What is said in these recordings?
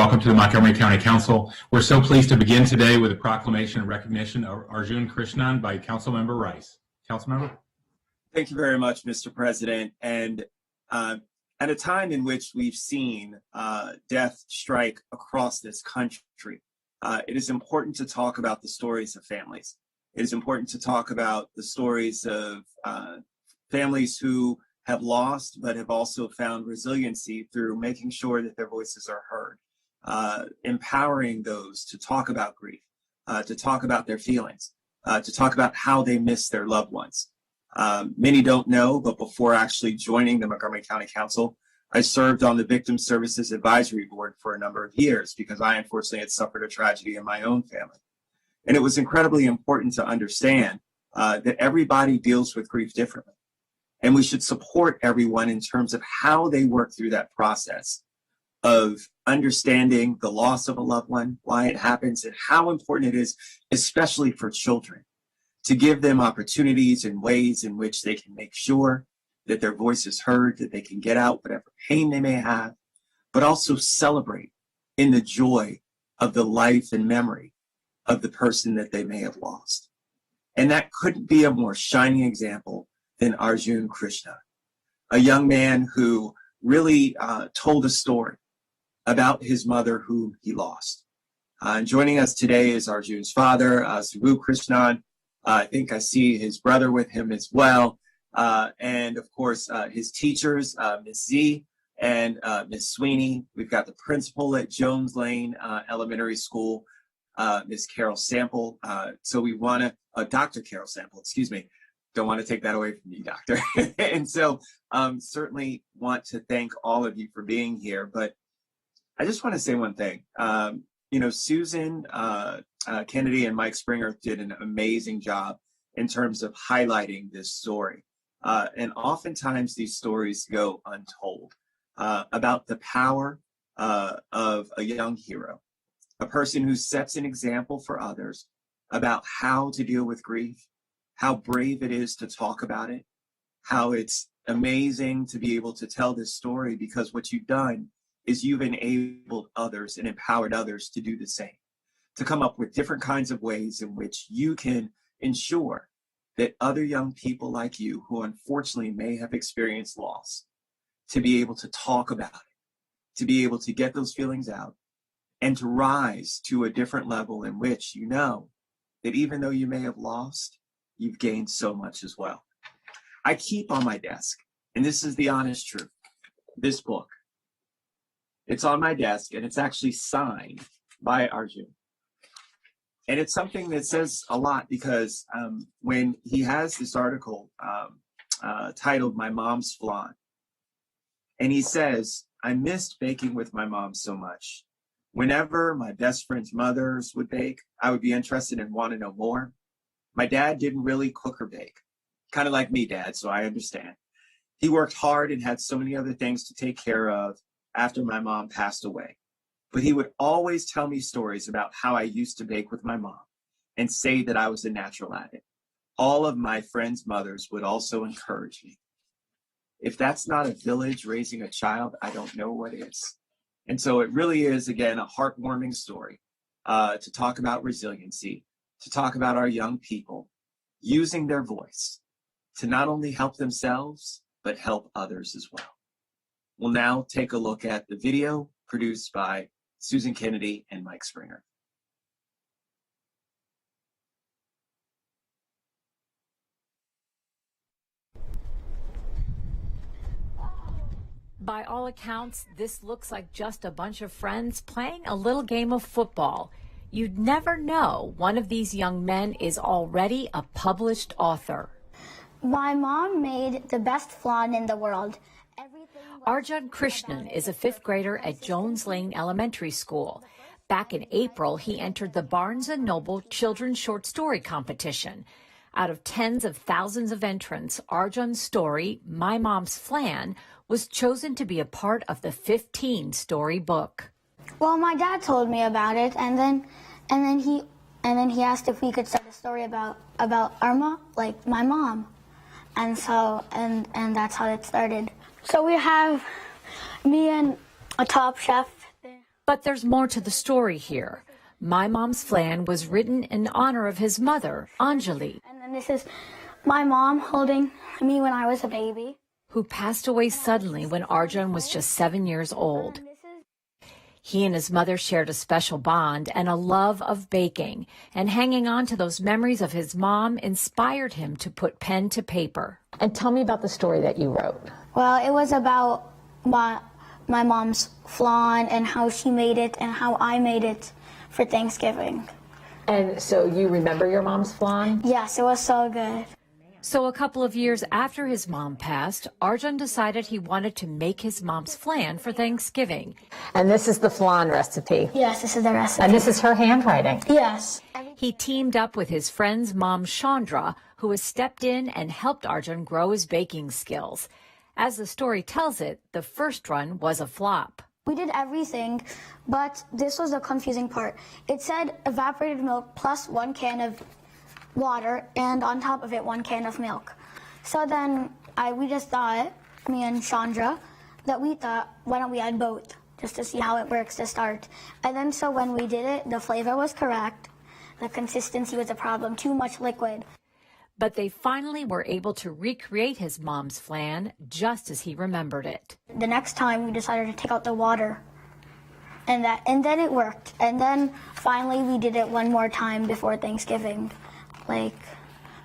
welcome to the Montgomery County Council. We're so pleased to begin today with a proclamation and recognition of Arjun Krishnan by Councilmember Rice. Councilmember? Thank you very much, Mr. President. And at a time in which we've seen death strike across this country, it is important to talk about the stories of families. It is important to talk about the stories of families who have lost, but have also found resiliency through making sure that their voices are heard, empowering those to talk about grief, to talk about their feelings, to talk about how they miss their loved ones. Many don't know, but before actually joining the Montgomery County Council, I served on the Victim Services Advisory Board for a number of years because I unfortunately had suffered a tragedy in my own family. And it was incredibly important to understand that everybody deals with grief differently. And we should support everyone in terms of how they work through that process of understanding the loss of a loved one, why it happens, and how important it is, especially for children, to give them opportunities and ways in which they can make sure that their voice is heard, that they can get out whatever pain they may have, but also celebrate in the joy of the life and memory of the person that they may have lost. And that couldn't be a more shining example than Arjun Krishnan, a young man who really told a story about his mother whom he lost. And joining us today is Arjun's father, Subbu Krishnan. I think I see his brother with him as well. And of course, his teachers, Ms. Z and Ms. Sweeney. We've got the principal at Jones Lane Elementary School, Ms. Carol Sample. So we want to, Dr. Carol Sample, excuse me. Don't want to take that away from you, doctor. And so certainly want to thank all of you for being here. But I just want to say one thing. Susan Kennedy and Mike Springer did an amazing job in terms of highlighting this story. And oftentimes these stories go untold about the power of a young hero, a person who sets an example for others about how to deal with grief, how brave it is to talk about it, how it's amazing to be able to tell this story because what you've done is you've enabled others and empowered others to do the same, to come up with different kinds of ways in which you can ensure that other young people like you who unfortunately may have experienced loss, to be able to talk about it, to be able to get those feelings out, and to rise to a different level in which you know that even though you may have lost, you've gained so much as well. I keep on my desk, and this is the honest truth, this book. It's on my desk, and it's actually signed by Arjun. And it's something that says a lot because when he has this article titled My Mom's Flan, and he says, I missed baking with my mom so much. Whenever my best friend's mothers would bake, I would be interested and want to know more. My dad didn't really cook or bake, kind of like me, Dad, so I understand. He worked hard and had so many other things to take care of after my mom passed away. But he would always tell me stories about how I used to bake with my mom and say that I was a natural at it. All of my friends' mothers would also encourage me. If that's not a village raising a child, I don't know what is. And so it really is, again, a heartwarming story to talk about resiliency, to talk about our young people using their voice to not only help themselves, but help others as well. We'll now take a look at the video produced by Susan Kennedy and Mike Springer. By all accounts, this looks like just a bunch of friends playing a little game of football. You'd never know one of these young men is already a published author. My mom made the best flan in the world. Arjun Krishnan is a fifth grader at Jones Lane Elementary School. Back in April, he entered the Barnes & Noble Children's Short Story Competition. Out of tens of thousands of entrants, Arjun's story, My Mom's Flan, was chosen to be a part of the 15-story book. Well, my dad told me about it, and then he asked if we could start a story about our mom, like my mom, and so and that's how it started. So we have me and a top chef. But there's more to the story here. My Mom's Flan was written in honor of his mother, Anjali, And then this is my mom holding me when I was a baby. who passed away suddenly when Arjun was just 7 years old. And this is He and his mother shared a special bond and a love of baking, and hanging on to those memories of his mom inspired him to put pen to paper. And tell me about the story that you wrote. Well, it was about my mom's flan and how she made it and how I made it for Thanksgiving. And so you remember your mom's flan? Yes, it was so good. So a couple of years after his mom passed, Arjun decided he wanted to make his mom's flan for Thanksgiving. And this is the flan recipe. Yes, this is the recipe. And this is her handwriting. Yes. He teamed up with his friend's mom, Chandra, who has stepped in and helped Arjun grow his baking skills. As the story tells it, the first run was a flop. We did everything, but this was the confusing part. It said evaporated milk plus 1 can of water, and on top of it 1 can of milk. So then we just thought, me and Chandra, that we thought, why don't we add both, just to see how it works to start. And then so when we did it, the flavor was correct, the consistency was a problem, too much liquid. But they finally were able to recreate his mom's flan just as he remembered it. The next time we decided to take out the water, and then it worked. And then finally we did it one more time before Thanksgiving, like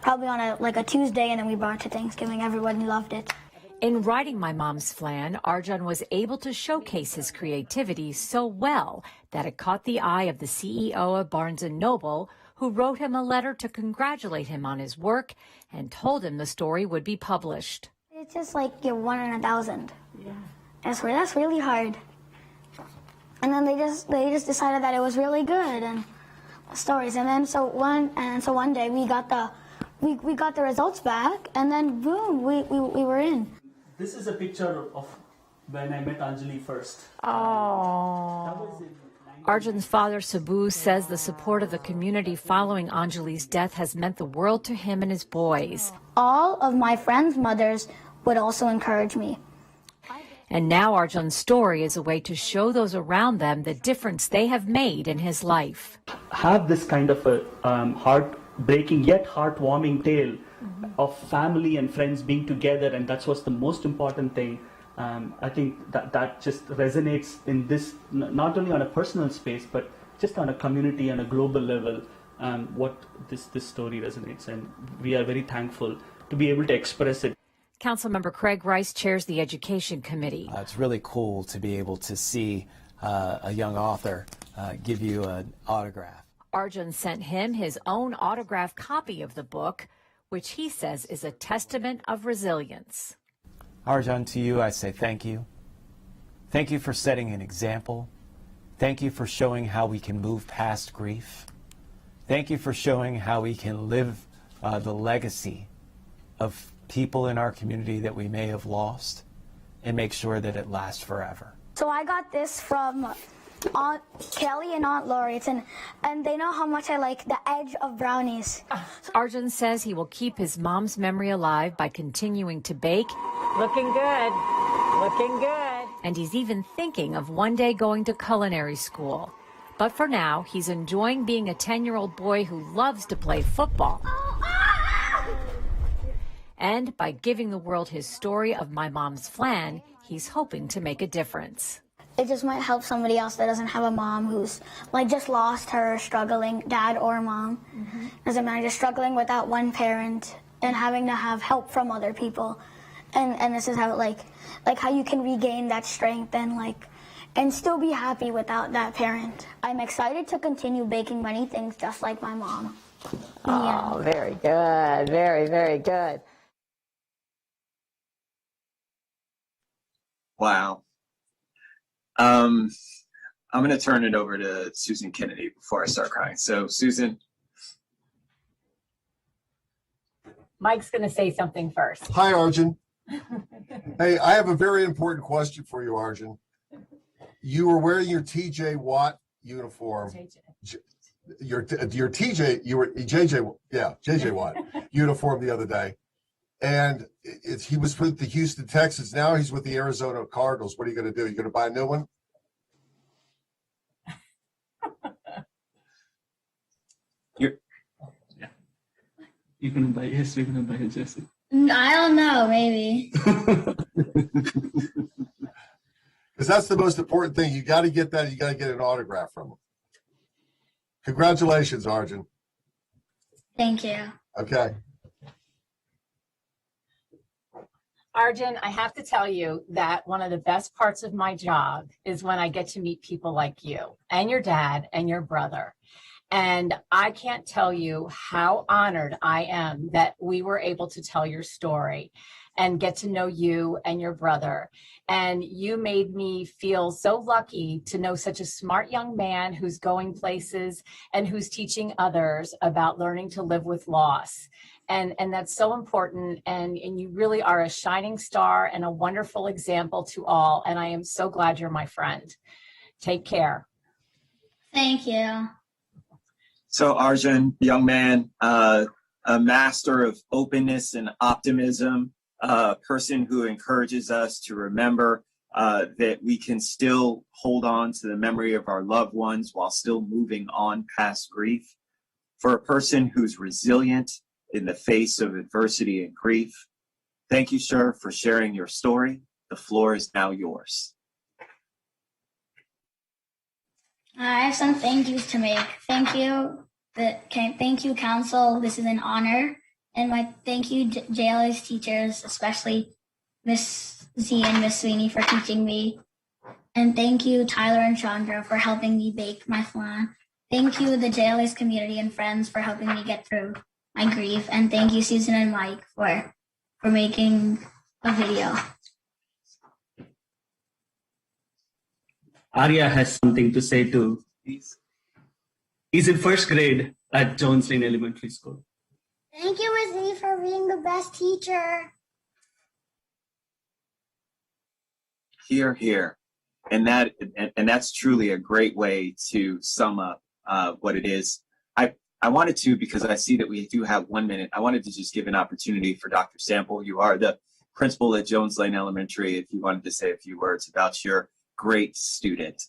probably on a Tuesday, and then we brought it to Thanksgiving. Everyone loved it. In writing My Mom's Flan, Arjun was able to showcase his creativity so well that it caught the eye of the CEO of Barnes & Noble, who wrote him a letter to congratulate him on his work and told him the story would be published. It's just like you're 1 in 1,000. Yeah. That's really hard. And then they just decided that it was really good and stories. And then so one day we got the results back, and then boom, we were in. This is a picture of when I met Anjali first. Oh. That was in Arjun's father, Sabu, says the support of the community following Anjali's death has meant the world to him and his boys. All of my friends' mothers would also encourage me. And now Arjun's story is a way to show those around them the difference they have made in his life. have this kind of a heartbreaking yet heartwarming tale of family and friends being together, and that's what's the most important thing. I think that just resonates in this, not only on a personal space, but just on a community and a global level. What this story resonates, and we are very thankful to be able to express it. Councilmember Craig Rice chairs the Education Committee. It's really cool to be able to see a young author give you an autograph. Arjun sent him his own autographed copy of the book, which he says is a testament of resilience. Arjun, to you I say thank you. Thank you for setting an example. Thank you for showing how we can move past grief. Thank you for showing how we can live the legacy of people in our community that we may have lost and make sure that it lasts forever. So I got this from Aunt Kelly and Aunt Lori, and they know how much I like the edge of brownies. Arjun says he will keep his mom's memory alive by continuing to bake. Looking good. Looking good. And he's even thinking of one day going to culinary school. But for now, he's enjoying being a 10-year-old boy who loves to play football. And by giving the world his story of My Mom's Flan, he's hoping to make a difference. It just might help somebody else that doesn't have a mom, who's like just lost her, struggling, dad or mom. Doesn't matter, just struggling without one parent and having to have help from other people. And this is how like how you can regain that strength and still be happy without that parent. I'm excited to continue baking many things just like my mom. Oh, very good. Very, very good. Wow. I'm going to turn it over to Susan Kennedy before I start crying. So, Susan. Mike's going to say something first. Hi, Arjun. Hey, I have a very important question for you, Arjun. You were wearing your TJ Watt uniform. Your TJ, you were JJ Watt uniform the other day. And he was with the Houston Texans. Now he's with the Arizona Cardinals. What are you going to do? You're going to buy a new one? You're gonna buy, yes, we're gonna buy a jersey. I don't know, maybe. Because that's the most important thing. You got to get that. You got to get an autograph from him. Congratulations, Arjun. Thank you. Okay. Arjun, I have to tell you that one of the best parts of my job is when I get to meet people like you and your dad and your brother. And I can't tell you how honored I am that we were able to tell your story and get to know you and your brother. And you made me feel so lucky to know such a smart young man who's going places and who's teaching others about learning to live with loss. And that's so important. And you really are a shining star and a wonderful example to all. And I am so glad you're my friend. Take care. Thank you. So Arjun, young man, a master of openness and optimism, a person who encourages us to remember that we can still hold on to the memory of our loved ones while still moving on past grief. For a person who's resilient in the face of adversity and grief. Thank you, sir, for sharing your story. The floor is now yours. I have some thank yous to make. Thank you, council. This is an honor. And my thank you, JLS teachers, especially Miss Z and Miss Sweeney for teaching me. And thank you, Tyler and Chandra, for helping me bake my flan. Thank you, the JLS community and friends, for helping me get through my grief. And thank you, Susan and Mike, for making a video. Arya has something to say too. He's in first grade at Jones Lane Elementary School. Thank you, Miss Z, for being the best teacher. Hear, hear. And that's truly a great way to sum up what it is. I wanted to, because I see that we do have 1 minute, I wanted to just give an opportunity for Dr. Sample. You are the principal at Jones Lane Elementary, if you wanted to say a few words about your great student.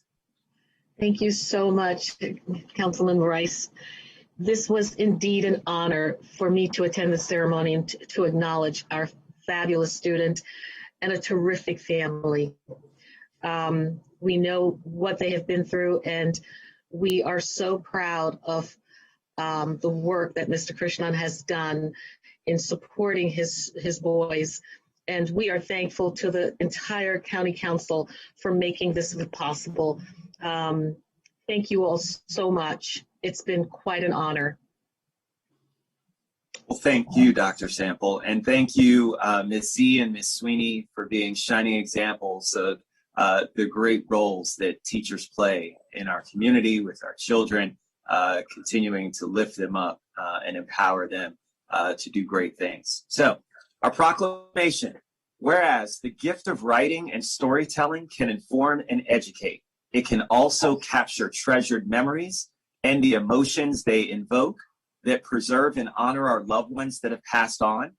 Thank you so much, Councilman Rice. This was indeed an honor for me to attend the ceremony and to acknowledge our fabulous student and a terrific family. We know what they have been through, and we are so proud of the work that Mr. Krishnan has done in supporting his boys. And we are thankful to the entire County Council for making this possible. Thank you all so much. It's been quite an honor. Well, thank you, Dr. Sample, and thank you, Ms. Z and Ms. Sweeney, for being shining examples of the great roles that teachers play in our community with our children, continuing to lift them up and empower them to do great things. So, our proclamation: whereas the gift of writing and storytelling can inform and educate, it can also capture treasured memories and the emotions they invoke that preserve and honor our loved ones that have passed on.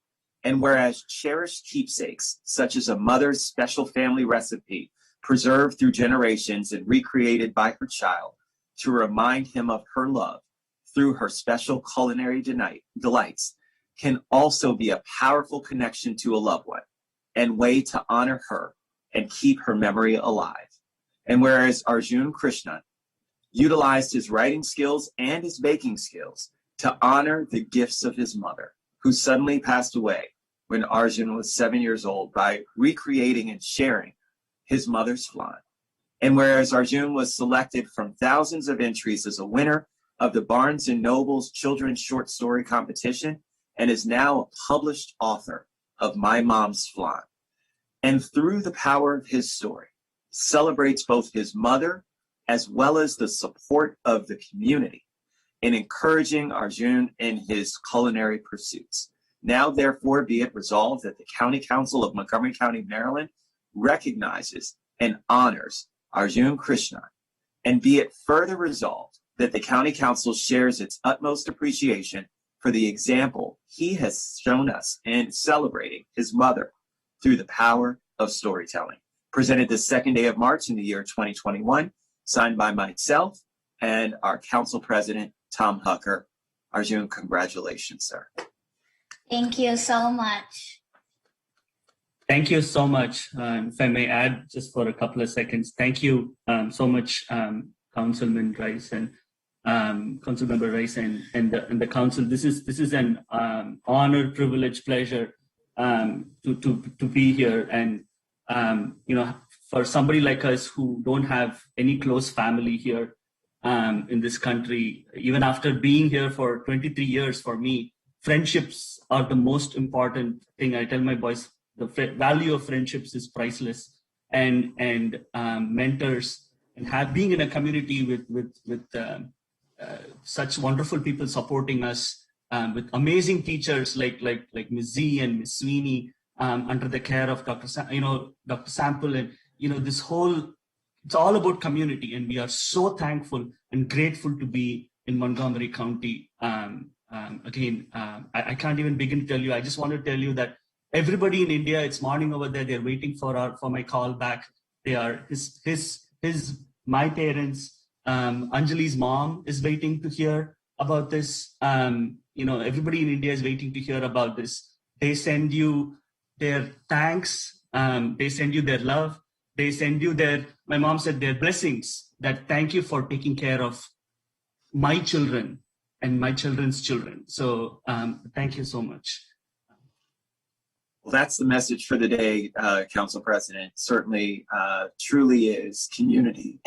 And whereas cherished keepsakes, such as a mother's special family recipe, preserved through generations and recreated by her child to remind him of her love through her special culinary delights, can also be a powerful connection to a loved one and way to honor her and keep her memory alive. And whereas Arjun Krishnan utilized his writing skills and his baking skills to honor the gifts of his mother, who suddenly passed away when Arjun was 7 years old, by recreating and sharing his mother's flan. And whereas Arjun was selected from thousands of entries as a winner of the Barnes & Noble's Children's Short Story Competition, and is now a published author of My Mom's Flan. And through the power of his story, celebrates both his mother as well as the support of the community in encouraging Arjun in his culinary pursuits. Now, therefore, be it resolved that the County Council of Montgomery County, Maryland, recognizes and honors Arjun Krishnan, and be it further resolved that the County Council shares its utmost appreciation for the example he has shown us in celebrating his mother through the power of storytelling. Presented this second day of March in the year 2021, signed by myself and our council president, Tom Hucker. Arjun, congratulations, sir. Thank you so much. Thank you so much. If I may add just for a couple of seconds, thank you so much, Councilman Rice and Councilmember Rice and the council. This is an honor, privilege, pleasure to be here. And for somebody like us who don't have any close family here in this country, even after being here for 23 years, for me, friendships are the most important thing. I tell my boys, the value of friendships is priceless, and mentors, and being in a community with such wonderful people supporting us, with amazing teachers like Ms. Z and Ms. Sweeney, under the care of Dr. Sample, and this whole, it's all about community, and we are so thankful and grateful to be in Montgomery County. I can't even begin to tell you. I just want to tell you that everybody in India, it's morning over there. They're waiting for my call back. They are my parents. Anjali's mom is waiting to hear about this. Everybody in India is waiting to hear about this. They send you their thanks. They send you their love. They send you my mom said, their blessings, that thank you for taking care of my children and my children's children. So thank you so much. Well, that's the message for the day, Council President. Certainly, truly is community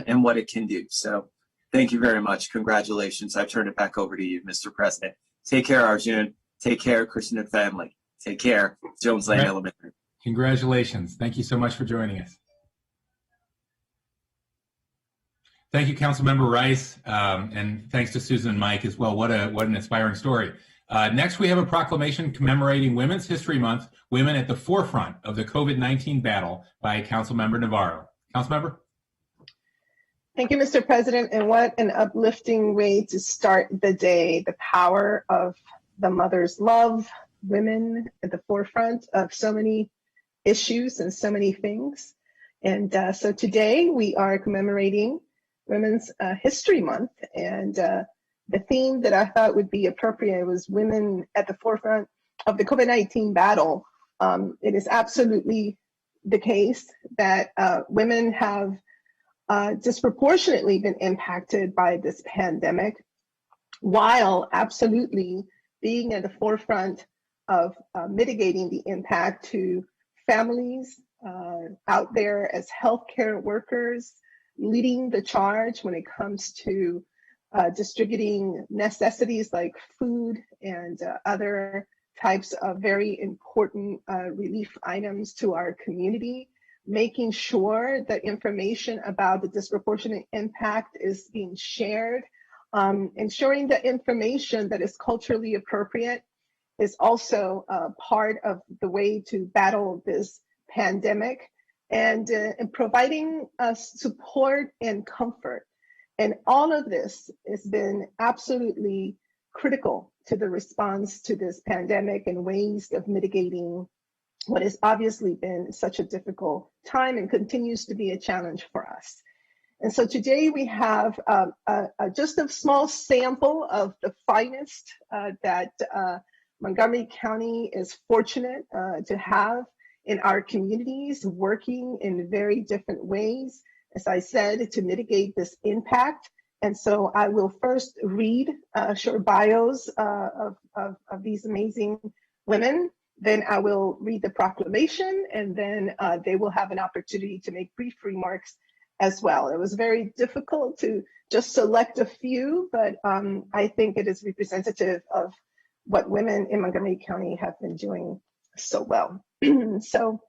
and what it can do. So thank you very much. Congratulations. I turn it back over to you, Mr. President. Take care, Arjun. Take care, Krishnan family. Take care, Jones Lane Elementary. Congratulations. Thank you so much for joining us. Thank you, Councilmember Rice, and thanks to Susan and Mike as well. What an inspiring story. Next, we have a proclamation commemorating Women's History Month, Women at the Forefront of the COVID-19 Battle, by Councilmember Navarro. Councilmember? Thank you, Mr. President, and what an uplifting way to start the day. The power of the mother's love, women at the forefront of so many issues and so many things. And so today we are commemorating Women's History Month, and the theme that I thought would be appropriate was women at the forefront of the COVID-19 battle. It is absolutely the case that women have disproportionately been impacted by this pandemic, while absolutely being at the forefront of mitigating the impact to families out there as healthcare workers, leading the charge when it comes to distributing necessities like food and other types of very important relief items to our community, making sure that information about the disproportionate impact is being shared, ensuring that information that is culturally appropriate is also part of the way to battle this pandemic, and providing support and comfort. And all of this has been absolutely critical to the response to this pandemic and ways of mitigating what has obviously been such a difficult time and continues to be a challenge for us. And so today we have just a small sample of the finest that Montgomery County is fortunate to have in our communities, working in very different ways, as I said, to mitigate this impact. And so I will first read short bios of these amazing women. Then I will read the proclamation, and then they will have an opportunity to make brief remarks as well. It was very difficult to just select a few, but I think it is representative of what women in Montgomery County have been doing so well. So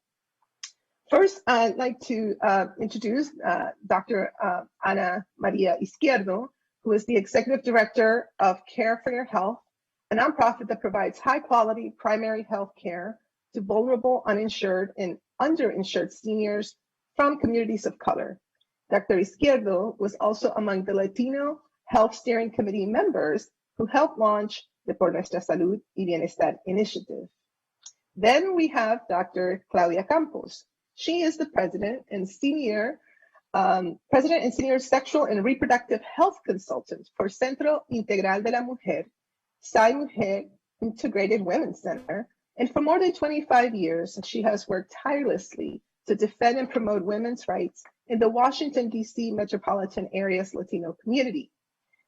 first, I'd like to introduce Dr. Ana Maria Izquierdo, who is the Executive Director of Care for Your Health, a nonprofit that provides high-quality primary health care to vulnerable, uninsured, and underinsured seniors from communities of color. Dr. Izquierdo was also among the Latino Health Steering Committee members who helped launch the Por Nuestra Salud y Bienestar initiative. Then we have Dr. Claudia Campos. She is the President and Senior Sexual and Reproductive Health Consultant for Centro Integral de la Mujer, SAI Mujer, Integrated Women's Center, and for more than 25 years, she has worked tirelessly to defend and promote women's rights in the Washington, D.C. metropolitan area's Latino community.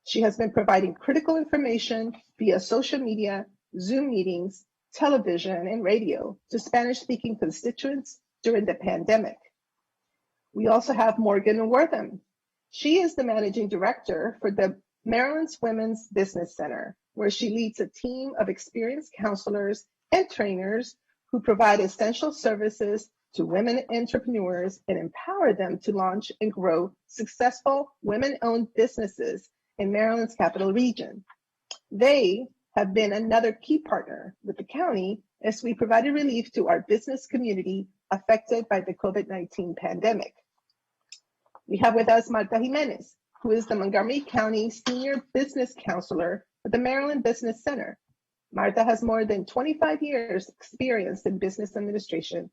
She has been providing critical information via social media, Zoom meetings, television, and radio to Spanish-speaking constituents during the pandemic. We also have Morgan Wortham. She is the managing director for the Maryland's Women's Business Center, where she leads a team of experienced counselors and trainers who provide essential services to women entrepreneurs and empower them to launch and grow successful women-owned businesses in Maryland's capital region. They have been another key partner with the county as we provided relief to our business community affected by the COVID-19 pandemic. We have with us Marta Jimenez, who is the Montgomery County Senior Business Counselor for the Maryland Business Center. Marta has more than 25 years experience in business administration,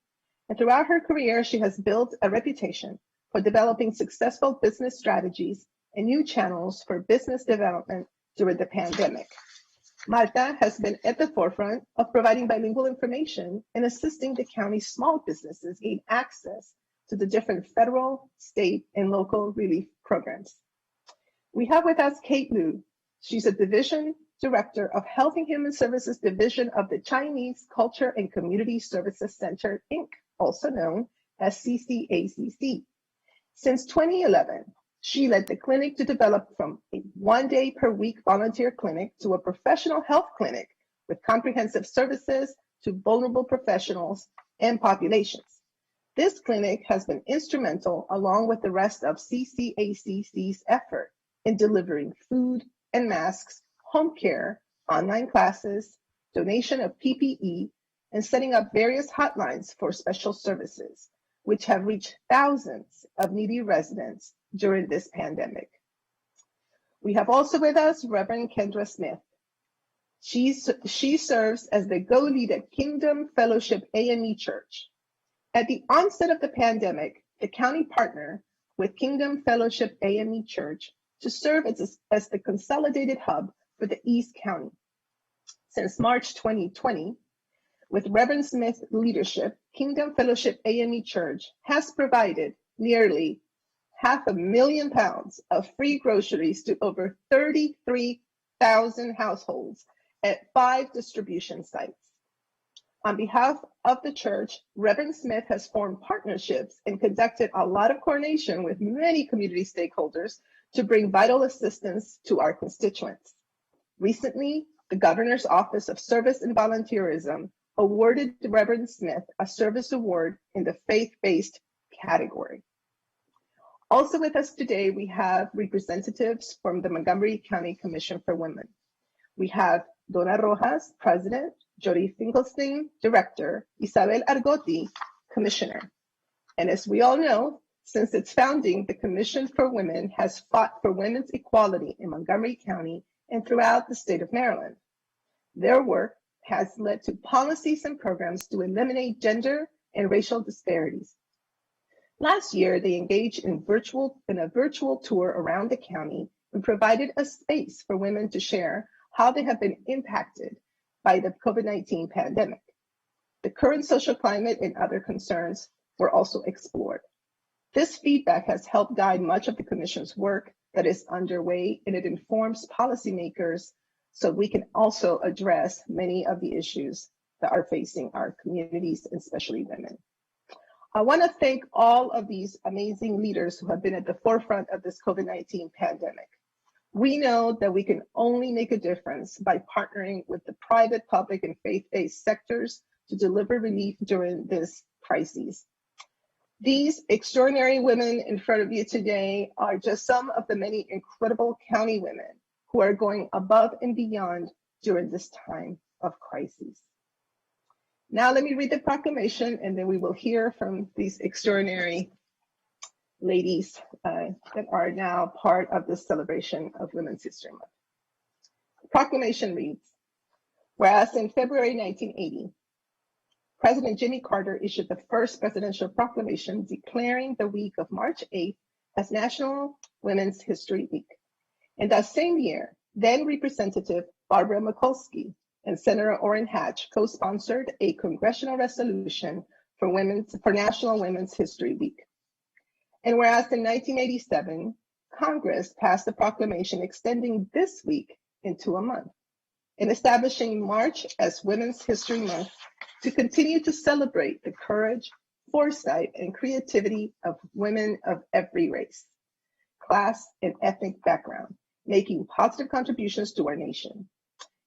and throughout her career, she has built a reputation for developing successful business strategies and new channels for business development during the pandemic. Marta has been at the forefront of providing bilingual information and assisting the county's small businesses gain access to the different federal, state, and local relief programs. We have with us Kate Liu. She's a division director of Health and Human Services Division of the Chinese Culture and Community Services Center, Inc., also known as CCACC. Since 2011, she led the clinic to develop from a one-day per week volunteer clinic to a professional health clinic with comprehensive services to vulnerable professionals and populations. This clinic has been instrumental, along with the rest of CCACC's effort in delivering food and masks, home care, online classes, donation of PPE, and setting up various hotlines for special services, which have reached thousands of needy residents during this pandemic. We have also with us Reverend Kendra Smith. She serves as the go-lead at Kingdom Fellowship AME Church. At the onset of the pandemic, the county partnered with Kingdom Fellowship AME Church to serve as the consolidated hub for the East County. Since March 2020, with Reverend Smith's leadership, Kingdom Fellowship AME Church has provided nearly 500,000 pounds of free groceries to over 33,000 households at 5 distribution sites. On behalf of the church, Reverend Smith has formed partnerships and conducted a lot of coordination with many community stakeholders to bring vital assistance to our constituents. Recently, the Governor's Office of Service and Volunteerism awarded Reverend Smith a service award in the faith-based category. Also with us today, we have representatives from the Montgomery County Commission for Women. We have Donna Rojas, President, Jody Finkelstein, Director, Isabel Argotti, Commissioner. And as we all know, since its founding, the Commission for Women has fought for women's equality in Montgomery County and throughout the state of Maryland. Their work has led to policies and programs to eliminate gender and racial disparities. Last year, they engaged in a virtual tour around the county and provided a space for women to share how they have been impacted by the COVID-19 pandemic. The current social climate and other concerns were also explored. This feedback has helped guide much of the Commission's work that is underway, and it informs policymakers so we can also address many of the issues that are facing our communities, and especially women. I want to thank all of these amazing leaders who have been at the forefront of this COVID-19 pandemic. We know that we can only make a difference by partnering with the private, public, and faith-based sectors to deliver relief during this crisis. These extraordinary women in front of you today are just some of the many incredible county women who are going above and beyond during this time of crisis. Now let me read the proclamation, and then we will hear from these extraordinary ladies that are now part of this celebration of Women's History Month. The proclamation reads, whereas in February 1980, President Jimmy Carter issued the first presidential proclamation declaring the week of March 8th as National Women's History Week. And that same year, then Representative Barbara Mikulski and Senator Orrin Hatch co-sponsored a congressional resolution for National Women's History Week. And whereas in 1987, Congress passed a proclamation extending this week into a month and establishing March as Women's History Month to continue to celebrate the courage, foresight, and creativity of women of every race, class, and ethnic background, making positive contributions to our nation.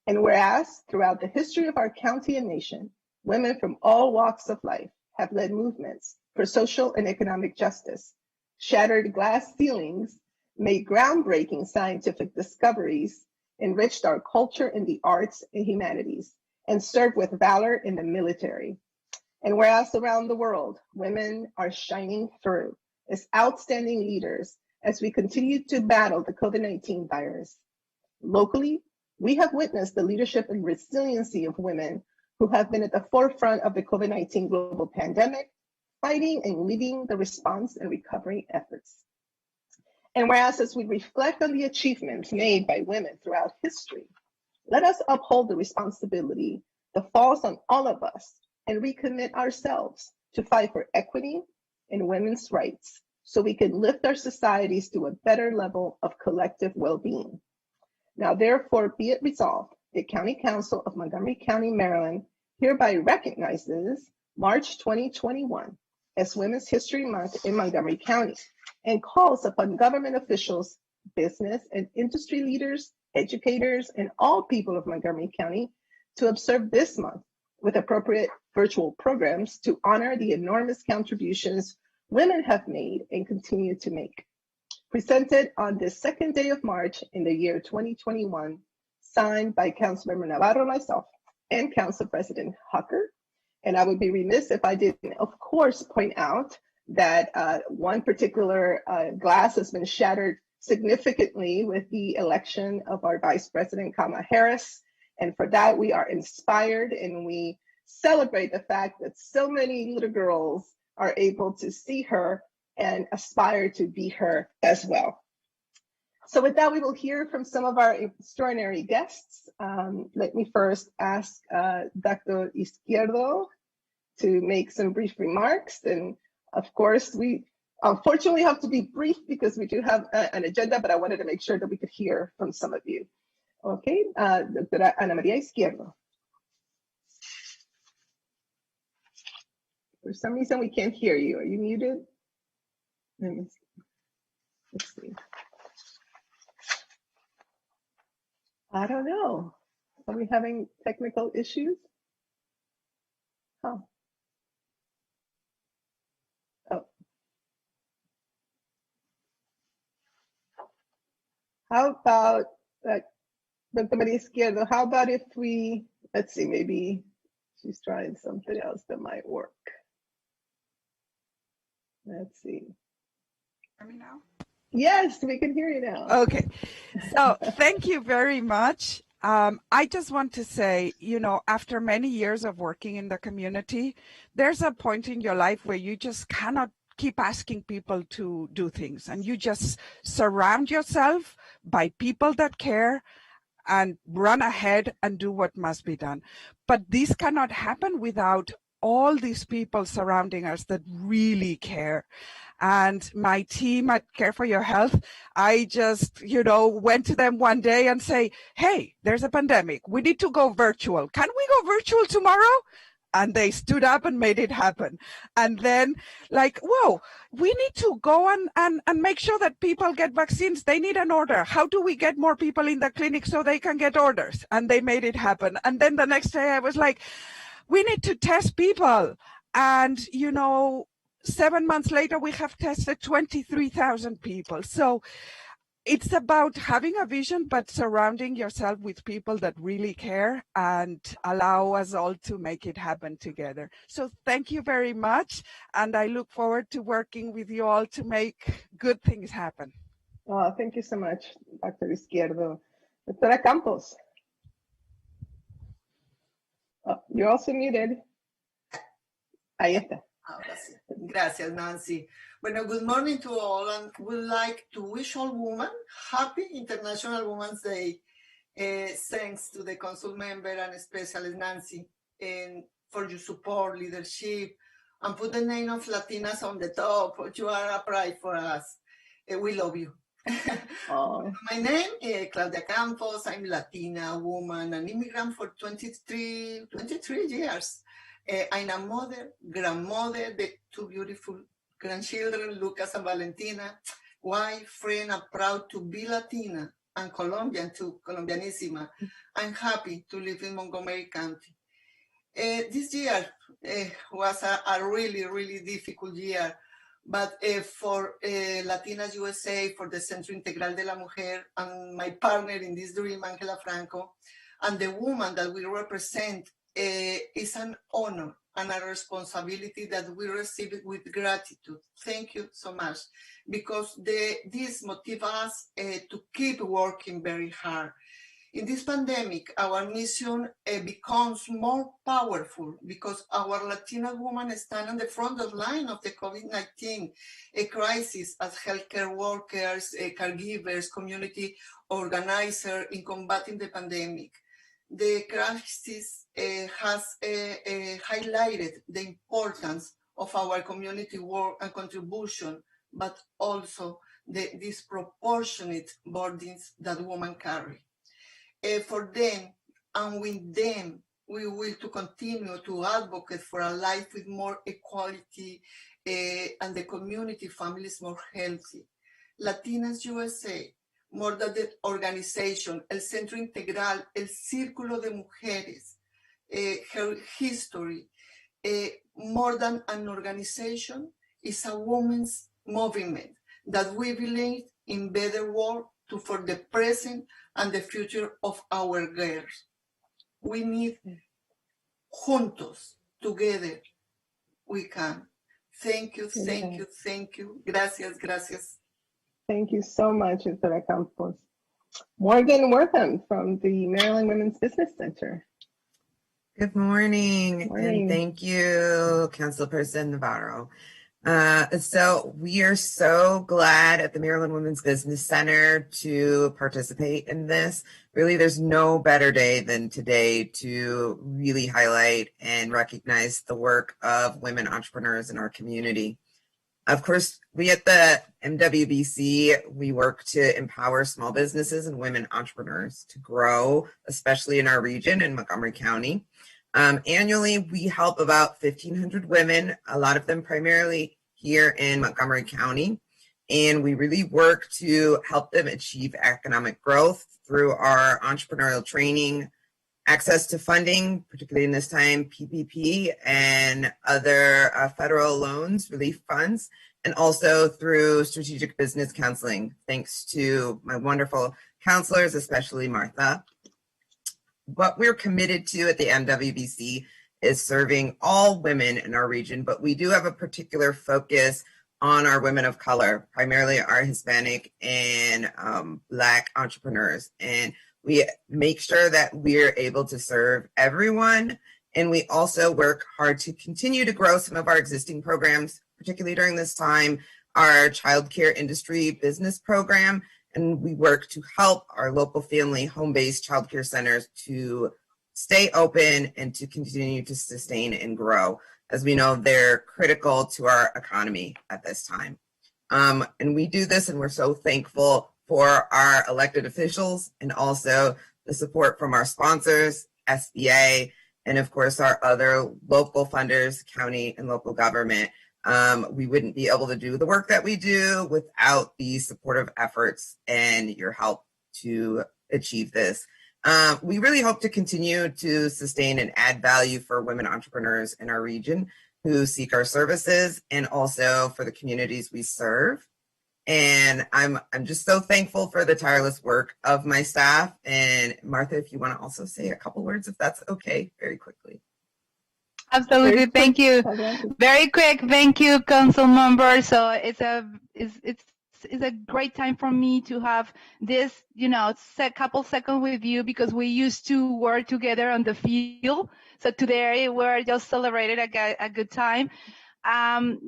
And whereas throughout the history of our county and nation, women from all walks of life have led movements for social and economic justice, shattered glass ceilings, made groundbreaking scientific discoveries, enriched our culture in the arts and humanities, and served with valor in the military. And whereas around the world, women are shining through as outstanding leaders as we continue to battle the COVID-19 virus. Locally, we have witnessed the leadership and resiliency of women who have been at the forefront of the COVID-19 global pandemic, fighting and leading the response and recovery efforts. And whereas as we reflect on the achievements made by women throughout history, let us uphold the responsibility that falls on all of us and recommit ourselves to fight for equity and women's rights so we can lift our societies to a better level of collective well-being. Now, therefore, be it resolved, the County Council of Montgomery County, Maryland, hereby recognizes March 2021 as Women's History Month in Montgomery County and calls upon government officials, business and industry leaders, educators, and all people of Montgomery County to observe this month with appropriate virtual programs to honor the enormous contributions women have made and continue to make. Presented on this second day of March in the year 2021, signed by Councilmember Navarro, myself, and Council President Hucker. And I would be remiss if I didn't, of course, point out that one particular glass has been shattered significantly with the election of our Vice President Kamala Harris. And for that, we are inspired and we celebrate the fact that so many little girls are able to see her and aspire to be her as well. So with that, we will hear from some of our extraordinary guests. Let me first ask Dr. Izquierdo to make some brief remarks. And of course, we unfortunately have to be brief because we do have an agenda, but I wanted to make sure that we could hear from some of you. Okay, Dr. Ana Maria Izquierdo. For some reason, we can't hear you. Are you muted? Let's see. I don't know. Are we having technical issues? Oh. Oh. How about, Dr. Maria Izquierdo, how about if we, let's see, maybe she's trying something else that might work. Let's see. Hear me now? Yes, we can hear you now. Okay. So thank you very much. I just want to say, you know, after many years of working in the community, there's a point in your life where you just cannot keep asking people to do things, and you just surround yourself by people that care and run ahead and do what must be done. But this cannot happen without all these people surrounding us that really care. And my team at Care for Your Health, I just, you know, went to them one day and say, hey, there's a pandemic. We need to go virtual. Can we go virtual tomorrow? And they stood up and made it happen. And then like, whoa, we need to go and make sure that people get vaccines. They need an order. How do we get more people in the clinic so they can get orders? And they made it happen. And then the next day I was like, we need to test people. And, you know, 7 months later, we have tested 23,000 people. So it's about having a vision, but surrounding yourself with people that really care and allow us all to make it happen together. So thank you very much. And I look forward to working with you all to make good things happen. Oh, thank you so much, Dr. Izquierdo. Doctora Campos. Oh, you're also muted. Ahí está. Ahora sí. Gracias, Nancy. Bueno, good morning to all, and would like to wish all women happy International Women's Day. Thanks to the council member and especially Nancy and for your support, leadership, and put the name of Latinas on the top. You are a pride for us. We love you. My name is Claudia Campos. I'm Latina woman, an immigrant for 23 years. I'm a mother, grandmother, the two beautiful grandchildren, Lucas and Valentina, wife, friend, and proud to be Latina and Colombian too, Colombianissima. I'm happy to live in Montgomery County. This year was a really, really difficult year, but for Latinas USA, for the Centro Integral de la Mujer, and my partner in this dream, Angela Franco, and the woman that we represent, is an honor and a responsibility that we receive with gratitude. Thank you so much, because this motivates us to keep working very hard. In this pandemic, our mission becomes more powerful because our Latina women stand on the front of line of the COVID-19 crisis as healthcare workers, caregivers, community organizers in combating the pandemic. The crisis has highlighted the importance of our community work and contribution, but also the disproportionate burdens that women carry. For them and with them, we will to continue to advocate for a life with more equality and the community families more healthy. Latinas USA, more than the organization, El Centro Integral, El Círculo de Mujeres, her history, more than an organization, is a women's movement that we believe in better world for the present and the future of our girls. We need juntos, together, we can. Thank you, thank you, thank you. Gracias, gracias. Thank you so much, Kendra Campos. Morgan Wortham from the Maryland Women's Business Center. Good morning. And thank you, Councilperson Navarro. So we are so glad at the Maryland Women's Business Center to participate in this. Really, there's no better day than today to really highlight and recognize the work of women entrepreneurs in our community. Of course, we at the MWBC, we work to empower small businesses and women entrepreneurs to grow, especially in our region in Montgomery County. Annually, we help about 1,500 women, a lot of them primarily here in Montgomery County, and we really work to help them achieve economic growth through our entrepreneurial training, access to funding, particularly in this time, PPP and other federal loans, relief funds, and also through strategic business counseling, thanks to my wonderful counselors, especially Martha. What we're committed to at the MWBC is serving all women in our region, but we do have a particular focus on our women of color, primarily our Hispanic and Black entrepreneurs. And we make sure that we're able to serve everyone. And we also work hard to continue to grow some of our existing programs, particularly during this time, our childcare industry business program. And we work to help our local family home-based childcare centers to stay open and to continue to sustain and grow. As we know, they're critical to our economy at this time. And we do this, and we're so thankful for our elected officials and also the support from our sponsors, SBA, and of course our other local funders, county and local government. We wouldn't be able to do the work that we do without these supportive efforts and your help to achieve this. We really hope to continue to sustain and add value for women entrepreneurs in our region who seek our services and also for the communities we serve. And I'm just so thankful for the tireless work of my staff. And Martha, if you want to also say a couple words, if that's okay, very quickly. Absolutely, thank you. Very quick, thank you, council member. So it's a great time for me to have this, couple seconds with you because we used to work together on the field. So today we're just celebrating a good time.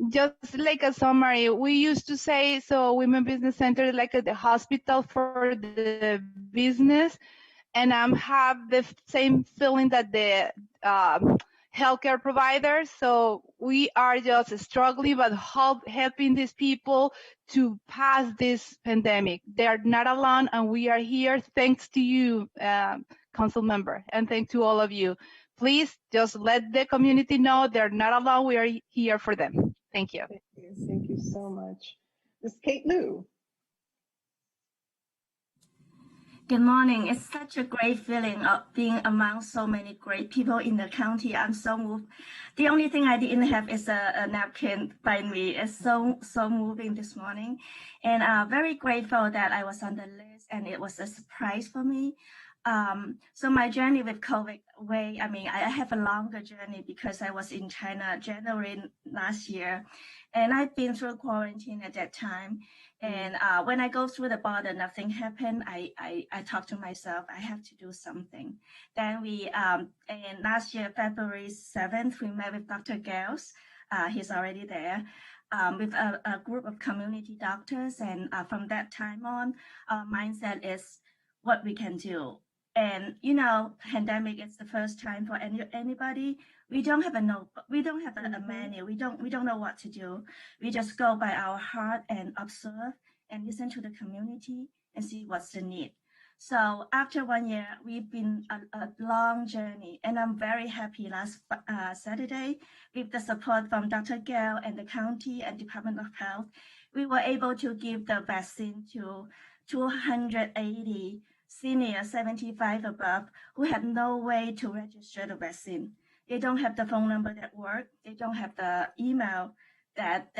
Just like a summary, we used to say, so Women Business Center is like the hospital for the business. and have the same feeling that the healthcare providers. So we are just struggling, but helping these people to pass this pandemic. They are not alone, and we are here thanks to you, council member, and thanks to all of you. Please just let the community know they're not alone. We are here for them. Thank you. Thank you so much. Ms. Kate Liu. Good morning. It's such a great feeling of being among so many great people in the county. I'm so moved. The only thing I didn't have is a napkin by me. It's so moving this morning. And very grateful that I was on the list, and it was a surprise for me. So my journey with COVID I have a longer journey because I was in China January last year, and I've been through quarantine at that time. And when I go through the border, nothing happened. I talk to myself, I have to do something. Then and last year, February 7th, we met with Dr. Gales. He's already there. With a group of community doctors. And from that time on, our mindset is what we can do. And pandemic is the first time for anybody. We don't have a menu. We don't know what to do. We just go by our heart and observe and listen to the community and see what's the need. So after 1 year, we've been a long journey, and I'm very happy. Last Saturday, with the support from Dr. Gale and the county and Department of Health, we were able to give the vaccine to 280 senior 75 above who had no way to register the vaccine. They don't have the phone number that works. They don't have the email that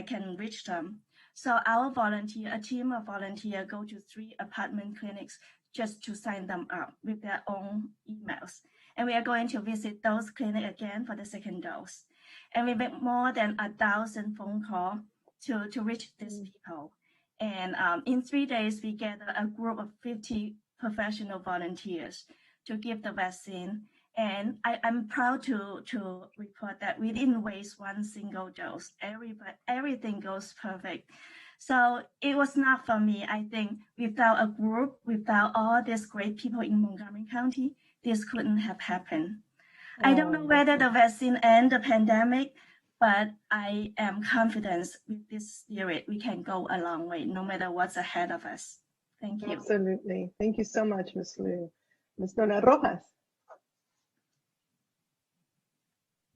can reach them. So a team of volunteers go to 3 apartment clinics just to sign them up with their own emails. And we are going to visit those clinics again for the second dose. And we make more than 1,000 phone calls to reach these people. And in 3 days, we gather a group of 50 professional volunteers to give the vaccine. And I'm proud to report that we didn't waste one single dose. Everything goes perfect. So it was not for me. I think without a group, without all these great people in Montgomery County, this couldn't have happened. I don't know whether the vaccine ends the pandemic, but I am confident with this spirit, we can go a long way, no matter what's ahead of us. Thank you. Absolutely. Thank you so much, Ms. Liu. Ms. Donna Rojas.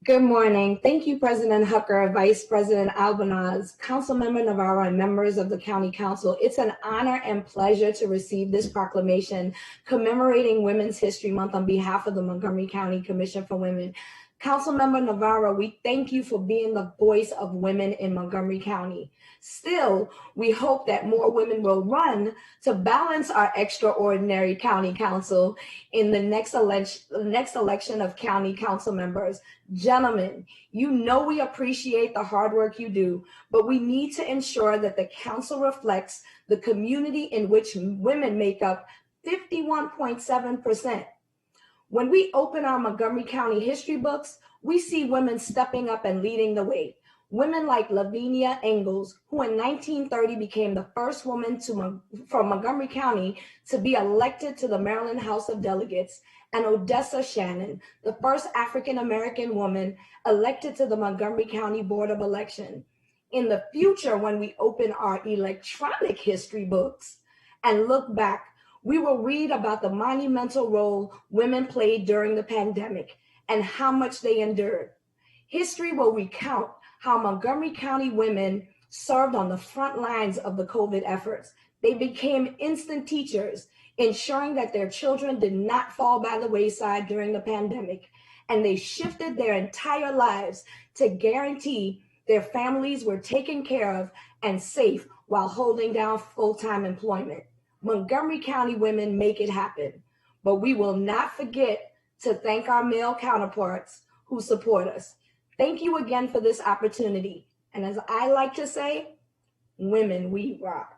Good morning. Thank you, President Hucker, Vice President Albanaz, Councilmember Navarro, and members of the County Council. It's an honor and pleasure to receive this proclamation commemorating Women's History Month on behalf of the Montgomery County Commission for Women. Councilmember Navarro, we thank you for being the voice of women in Montgomery County. Still, we hope that more women will run to balance our extraordinary county council in the next election of county council members. Gentlemen, you know we appreciate the hard work you do, but we need to ensure that the council reflects the community in which women make up 51.7%. When we open our Montgomery County history books, we see women stepping up and leading the way. Women like Lavinia Ingalls, who in 1930 became the first woman from Montgomery County to be elected to the Maryland House of Delegates, and Odessa Shannon, the first African-American woman elected to the Montgomery County Board of Election. In the future, when we open our electronic history books and look back, we will read about the monumental role women played during the pandemic and how much they endured. History will recount how Montgomery County women served on the front lines of the COVID efforts. They became instant teachers, ensuring that their children did not fall by the wayside during the pandemic, and they shifted their entire lives to guarantee their families were taken care of and safe while holding down full-time employment. Montgomery County women make it happen, but we will not forget to thank our male counterparts who support us. Thank you again for this opportunity. And as I like to say, women, we rock.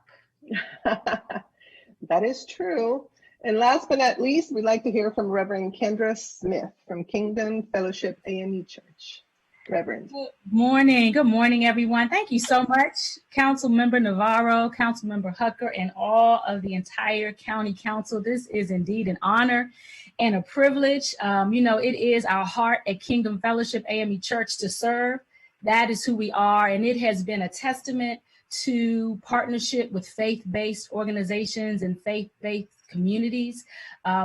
That is true. And last but not least, we'd like to hear from Reverend Kendra Smith from Kingdom Fellowship AME Church. Reverend. Good morning. Good morning, everyone. Thank you so much, Councilmember Navarro, Councilmember Hucker, and all of the entire County Council. This is indeed an honor and a privilege. It is our heart at Kingdom Fellowship AME Church to serve. That is who we are, and it has been a testament to partnership with faith-based organizations and faith-based communities.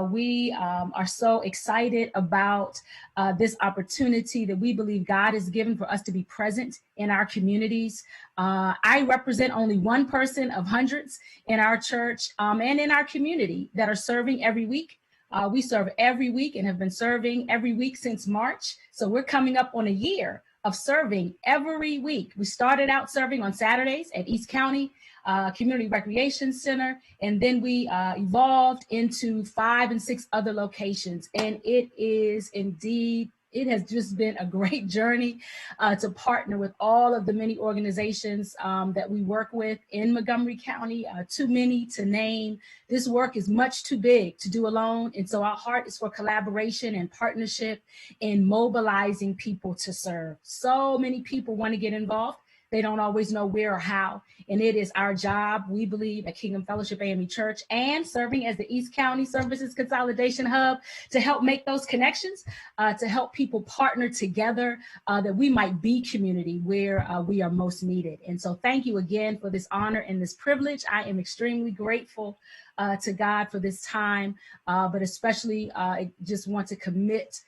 We are so excited about this opportunity that we believe God has given for us to be present in our communities. I represent only one person of hundreds in our church and in our community that are serving every week. We serve every week and have been serving every week since March. So we're coming up on a year of serving every week. We started out serving on Saturdays at East County Community Recreation Center, and then we evolved into 5 and 6 other locations. And it has just been a great journey to partner with all of the many organizations that we work with in Montgomery County, too many to name. This work is much too big to do alone. And so our heart is for collaboration and partnership in mobilizing people to serve. So many people want to get involved. They don't always know where or how. And it is our job, we believe, at Kingdom Fellowship AME Church and serving as the East County Services Consolidation Hub to help make those connections, to help people partner together, that we might be community where we are most needed. And so thank you again for this honor and this privilege. I am extremely grateful to God for this time, but especially I just want to commit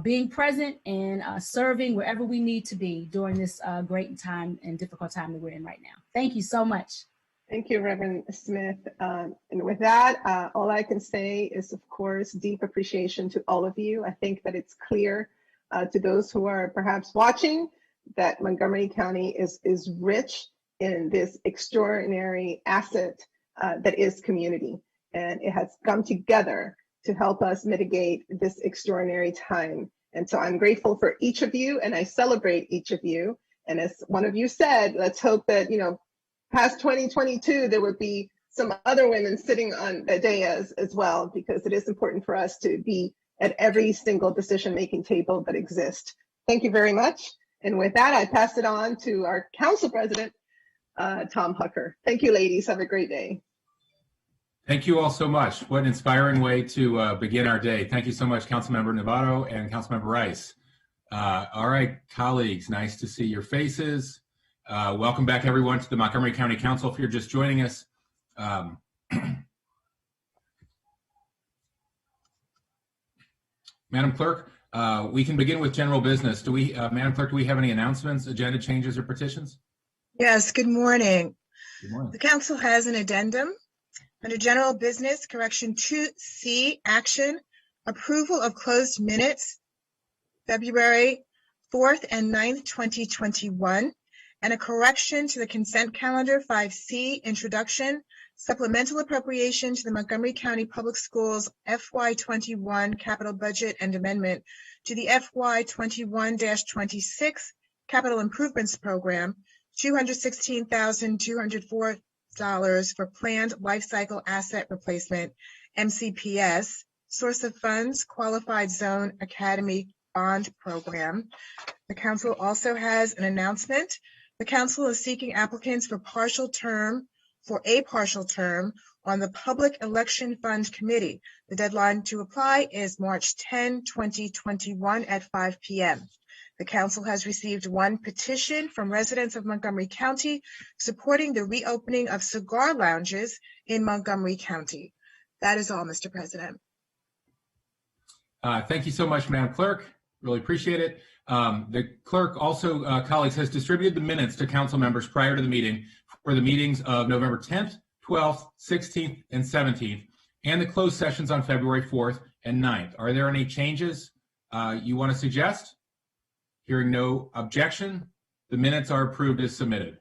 being present and serving wherever we need to be during this great time and difficult time that we're in right now. Thank you so much. Thank you, Reverend Smith. And with that, all I can say is, of course, deep appreciation to all of you. I think that it's clear to those who are perhaps watching that Montgomery County is rich in this extraordinary asset that is community. And it has come together to help us mitigate this extraordinary time. And so I'm grateful for each of you, and I celebrate each of you. And as one of you said, let's hope that, past 2022, there would be some other women sitting on the dais as well, because it is important for us to be at every single decision-making table that exists. Thank you very much. And with that, I pass it on to our council president, Tom Hucker. Thank you, ladies. Have a great day. Thank you all so much. What an inspiring way to begin our day. Thank you so much, Councilmember Navarro and Councilmember Rice. All right, colleagues, nice to see your faces. Welcome back, everyone, to the Montgomery County Council. If you're just joining us, Madam Clerk, we can begin with general business. Madam Clerk, do we have any announcements, agenda changes, or petitions? Yes, good morning. Good morning. The council has an addendum. Under general business, correction 2C, action, approval of closed minutes, February 4th and 9th, 2021, and a correction to the consent calendar 5C, introduction, supplemental appropriation to the Montgomery County Public Schools FY21 capital budget and amendment to the FY21-26 capital improvements program, $216,204 for planned life cycle asset replacement, MCPS, source of funds, qualified zone academy bond program. The council also has an announcement. The council is seeking applicants for a partial term on the Public Election Fund Committee. The deadline to apply is March 10, 2021 at 5 p.m. The council has received one petition from residents of Montgomery County supporting the reopening of cigar lounges in Montgomery County. That is all, Mr. President. Thank you so much, Madam Clerk. Really appreciate it. The clerk also, colleagues, has distributed the minutes to council members prior to the meeting for the meetings of November 10th, 12th, 16th, and 17th, and the closed sessions on February 4th and 9th. Are there any changes you want to suggest? Hearing no objection, the minutes are approved as submitted.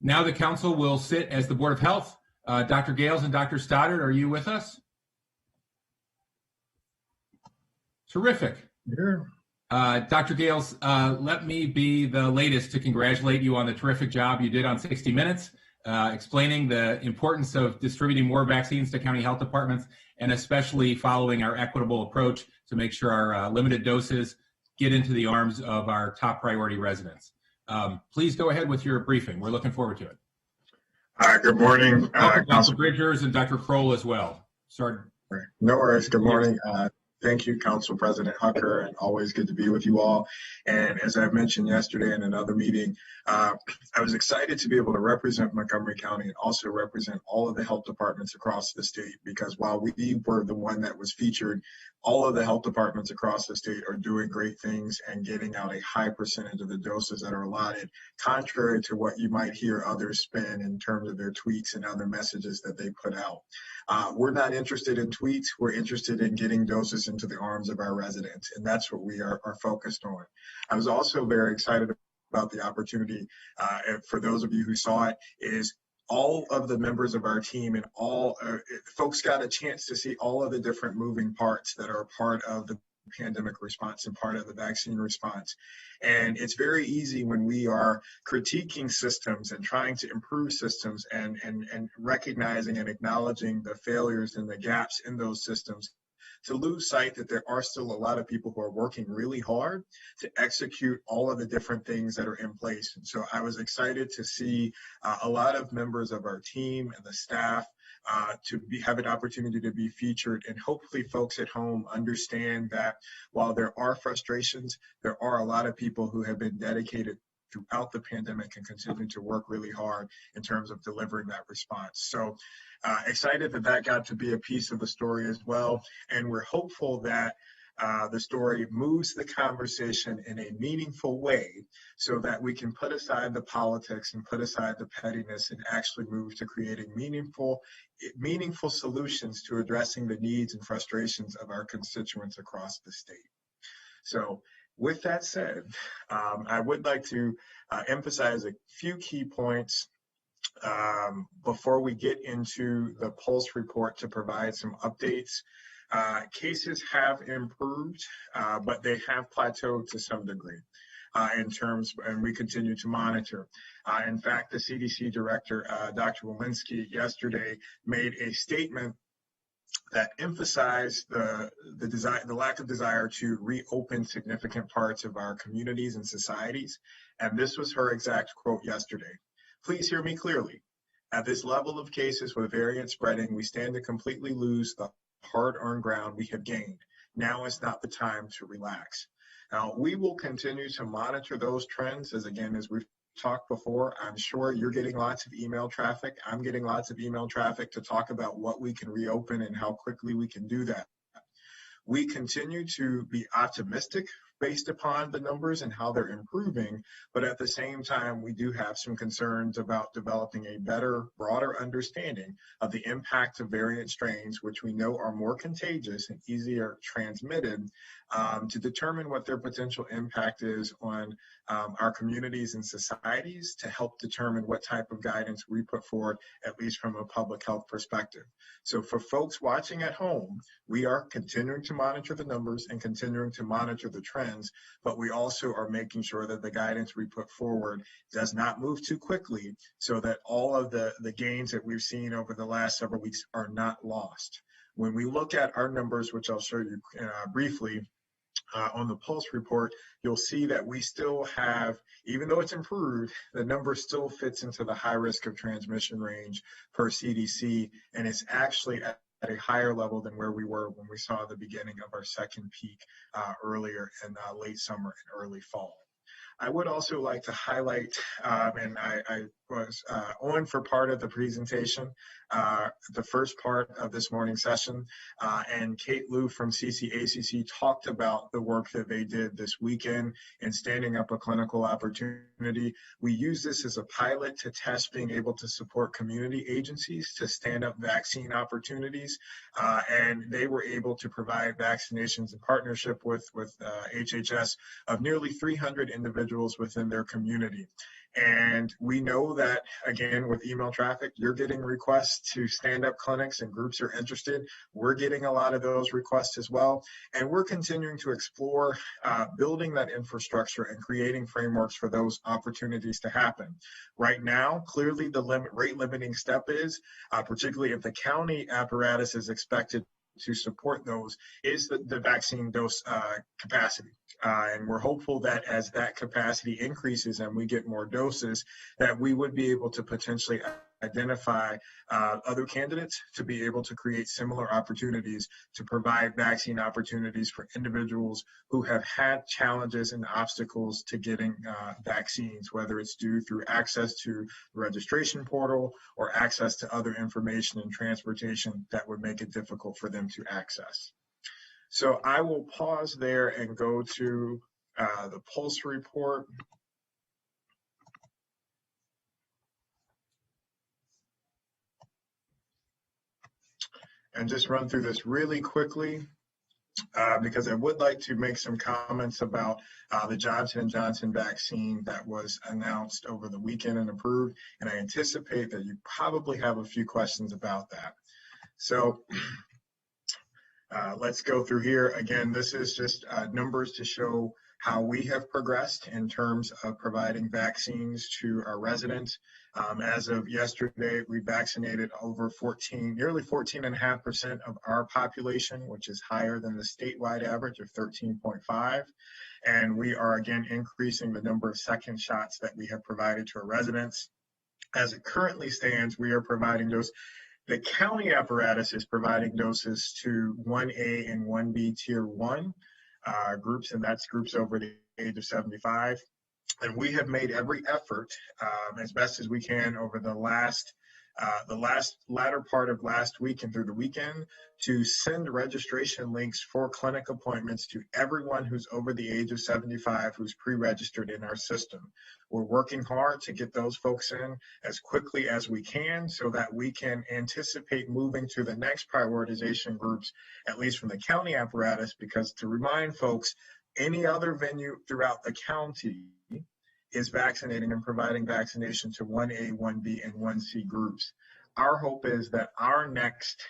Now the council will sit as the Board of Health. Dr. Gales and Dr. Stoddard, are you with us? Terrific. Sure. Dr. Gales, let me be the latest to congratulate you on the terrific job you did on 60 Minutes, explaining the importance of distributing more vaccines to county health departments, and especially following our equitable approach to make sure our limited doses get into the arms of our top priority residents. Please go ahead with your briefing. We're looking forward to it. Good morning, Dr. Bridgers and Dr. Kroll as well. Sorry. No worries. Good morning. Thank you, Council President Hucker, and always good to be with you all. And as I mentioned yesterday in another meeting, I was excited to be able to represent Montgomery County and also represent all of the health departments across the state, because while we were the one that was featured, all of the health departments across the state are doing great things and getting out a high percentage of the doses that are allotted, contrary to what you might hear others spin in terms of their tweets and other messages that they put out. We're not interested in tweets. We're interested in getting doses into the arms of our residents, and that's what we are focused on. I was also very excited about the opportunity, and for those of you who saw it, is all of the members of our team and all folks got a chance to see all of the different moving parts that are part of the pandemic response and part of the vaccine response. And it's very easy when we are critiquing systems and trying to improve systems and recognizing and acknowledging the failures and the gaps in those systems, to lose sight that there are still a lot of people who are working really hard to execute all of the different things that are in place. And so I was excited to see a lot of members of our team and the staff have an opportunity to be featured, and hopefully folks at home understand that while there are frustrations, there are a lot of people who have been dedicated throughout the pandemic and continue to work really hard in terms of delivering that response. So excited that that got to be a piece of the story as well. And we're hopeful that the story moves the conversation in a meaningful way so that we can put aside the politics and put aside the pettiness and actually move to creating meaningful solutions to addressing the needs and frustrations of our constituents across the state. So with that said, I would like to emphasize a few key points before we get into the Pulse report to provide some updates. Cases have improved, but they have plateaued to some degree and we continue to monitor. In fact, the CDC director, Dr. Walensky, yesterday made a statement that emphasized the lack of desire to reopen significant parts of our communities and societies. And this was her exact quote yesterday. Please hear me clearly. At this level of cases with variant spreading, we stand to completely lose the hard-earned ground we have gained. Now is not the time to relax. Now, we will continue to monitor those trends as we've talked before. I'm sure you're getting lots of email traffic. I'm getting lots of email traffic to talk about what we can reopen and how quickly we can do that. We continue to be optimistic based upon the numbers and how they're improving, but at the same time, we do have some concerns about developing a better, broader understanding of the impact of variant strains, which we know are more contagious and easier transmitted, to determine what their potential impact is on our communities and societies, to help determine what type of guidance we put forward, at least from a public health perspective. So for folks watching at home, we are continuing to monitor the numbers and continuing to monitor the trends, but we also are making sure that the guidance we put forward does not move too quickly so that all of the gains that we've seen over the last several weeks are not lost. When we look at our numbers, which I'll show you briefly, on the Pulse report, you'll see that we still have, even though it's improved, the number still fits into the high risk of transmission range per CDC, and it's actually at a higher level than where we were when we saw the beginning of our second peak earlier in late summer and early fall. I would also like to highlight, and I was on for part of the presentation, the first part of this morning's session, and Kate Liu from CCACC talked about the work that they did this weekend in standing up a clinical opportunity. We use this as a pilot to test being able to support community agencies to stand up vaccine opportunities, and they were able to provide vaccinations in partnership with HHS of nearly 300 individuals within their community. And we know that, again, with email traffic, you're getting requests to stand up clinics and groups are interested. We're getting a lot of those requests as well. And we're continuing to explore building that infrastructure and creating frameworks for those opportunities to happen. Right now, clearly the rate limiting step is, particularly if the county apparatus is expected to support those, is the vaccine dose capacity. And we're hopeful that as that capacity increases and we get more doses, that we would be able to potentially identify other candidates to be able to create similar opportunities to provide vaccine opportunities for individuals who have had challenges and obstacles to getting vaccines, whether it's due through access to the registration portal or access to other information and transportation that would make it difficult for them to access. So I will pause there and go to the Pulse report. And just run through this really quickly because I would like to make some comments about the Johnson & Johnson vaccine that was announced over the weekend and approved. And I anticipate that you probably have a few questions about that. So let's go through here. Again, this is just numbers to show how we have progressed in terms of providing vaccines to our residents. As of yesterday, we vaccinated over nearly 14.5% of our population, which is higher than the statewide average of 13.5. And we are again increasing the number of second shots that we have provided to our residents. As it currently stands, we are providing those. The county apparatus is providing doses to 1A and 1B Tier 1 groups, and that's groups over the age of 75. And we have made every effort as best as we can over the latter part of last week and through the weekend to send registration links for clinic appointments to everyone who's over the age of 75 who's pre-registered in our system. We're working hard to get those folks in as quickly as we can so that we can anticipate moving to the next prioritization groups, at least from the county apparatus, because to remind folks, any other venue throughout the county is vaccinating and providing vaccination to 1A, 1B, and 1C groups. Our hope is that our next,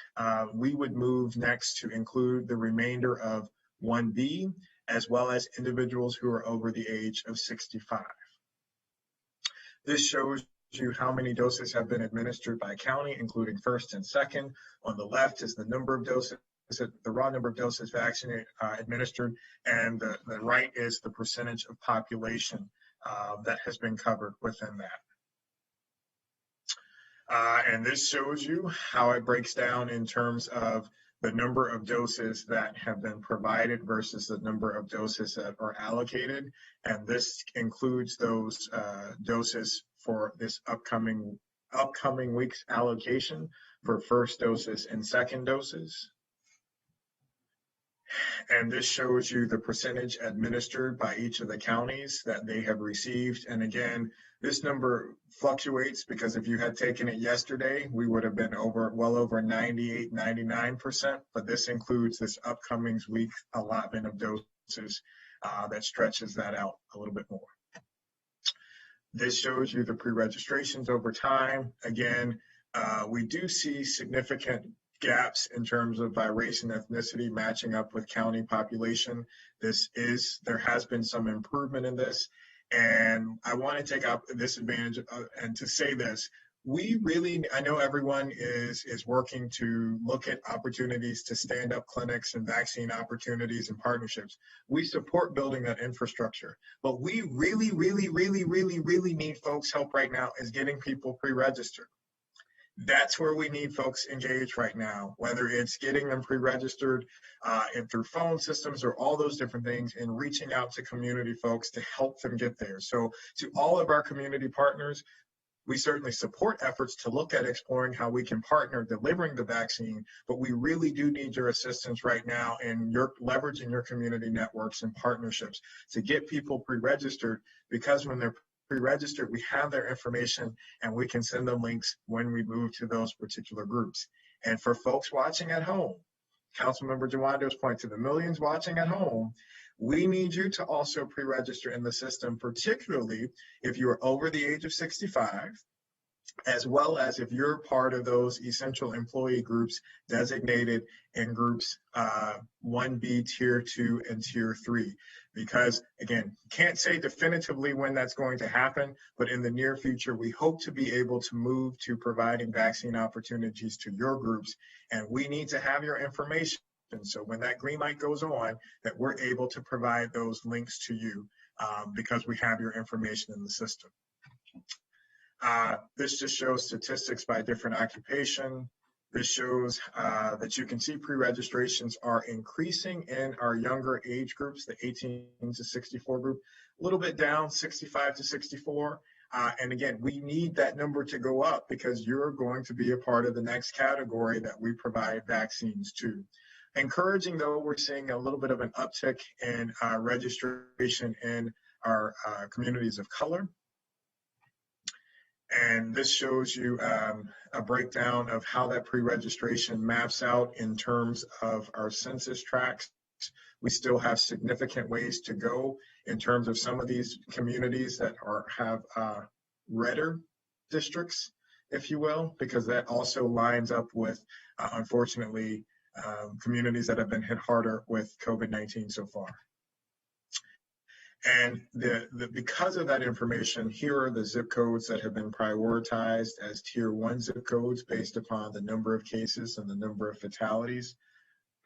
we would move next to include the remainder of 1B, as well as individuals who are over the age of 65. This shows you how many doses have been administered by county, including first and second. On the left is the number of doses, the raw number of doses administered, and the right is the percentage of population that has been covered within that. And this shows you how it breaks down in terms of the number of doses that have been provided versus the number of doses that are allocated. And this includes those doses for this upcoming week's allocation for first doses and second doses. And this shows you the percentage administered by each of the counties that they have received. And again, this number fluctuates because if you had taken it yesterday, we would have been well over 98, 99%, but this includes this upcoming week's allotment of doses that stretches that out a little bit more. This shows you the pre-registrations over time. Again, we do see significant gaps in terms of by race and ethnicity matching up with county population. There has been some improvement in this. And I want to take up this advantage and to say this, I know everyone is working to look at opportunities to stand up clinics and vaccine opportunities and partnerships. We support building that infrastructure, but we really need folks' help right now is getting people pre-registered. That's where we need folks engaged right now, whether it's getting them pre-registered and through phone systems or all those different things and reaching out to community folks to help them get there. So to all of our community partners, we certainly support efforts to look at exploring how we can partner delivering the vaccine, but we really do need your assistance right now in your leveraging your community networks and partnerships to get people pre-registered, because when they're pre-registered, we have their information and we can send them links when we move to those particular groups. And for folks watching at home, Councilmember Jawando's point to the millions watching at home, we need you to also pre-register in the system, particularly if you're over the age of 65, as well as if you're part of those essential employee groups designated in groups 1B, Tier 2, and Tier 3. Because, again, can't say definitively when that's going to happen, but in the near future, we hope to be able to move to providing vaccine opportunities to your groups. And we need to have your information So when that green light goes on, that we're able to provide those links to you because we have your information in the system. This just shows statistics by different occupation. This shows that you can see pre-registrations are increasing in our younger age groups, the 18 to 64 group, a little bit down, 65 to 64. And again, we need that number to go up because you're going to be a part of the next category that we provide vaccines to. Encouraging, though, we're seeing a little bit of an uptick in registration in our communities of color. And this shows you a breakdown of how that pre-registration maps out in terms of our census tracts. We still have significant ways to go in terms of some of these communities that have redder districts, if you will, because that also lines up with, unfortunately, communities that have been hit harder with COVID-19 so far. And because of that information, here are the zip codes that have been prioritized as tier 1 zip codes based upon the number of cases and the number of fatalities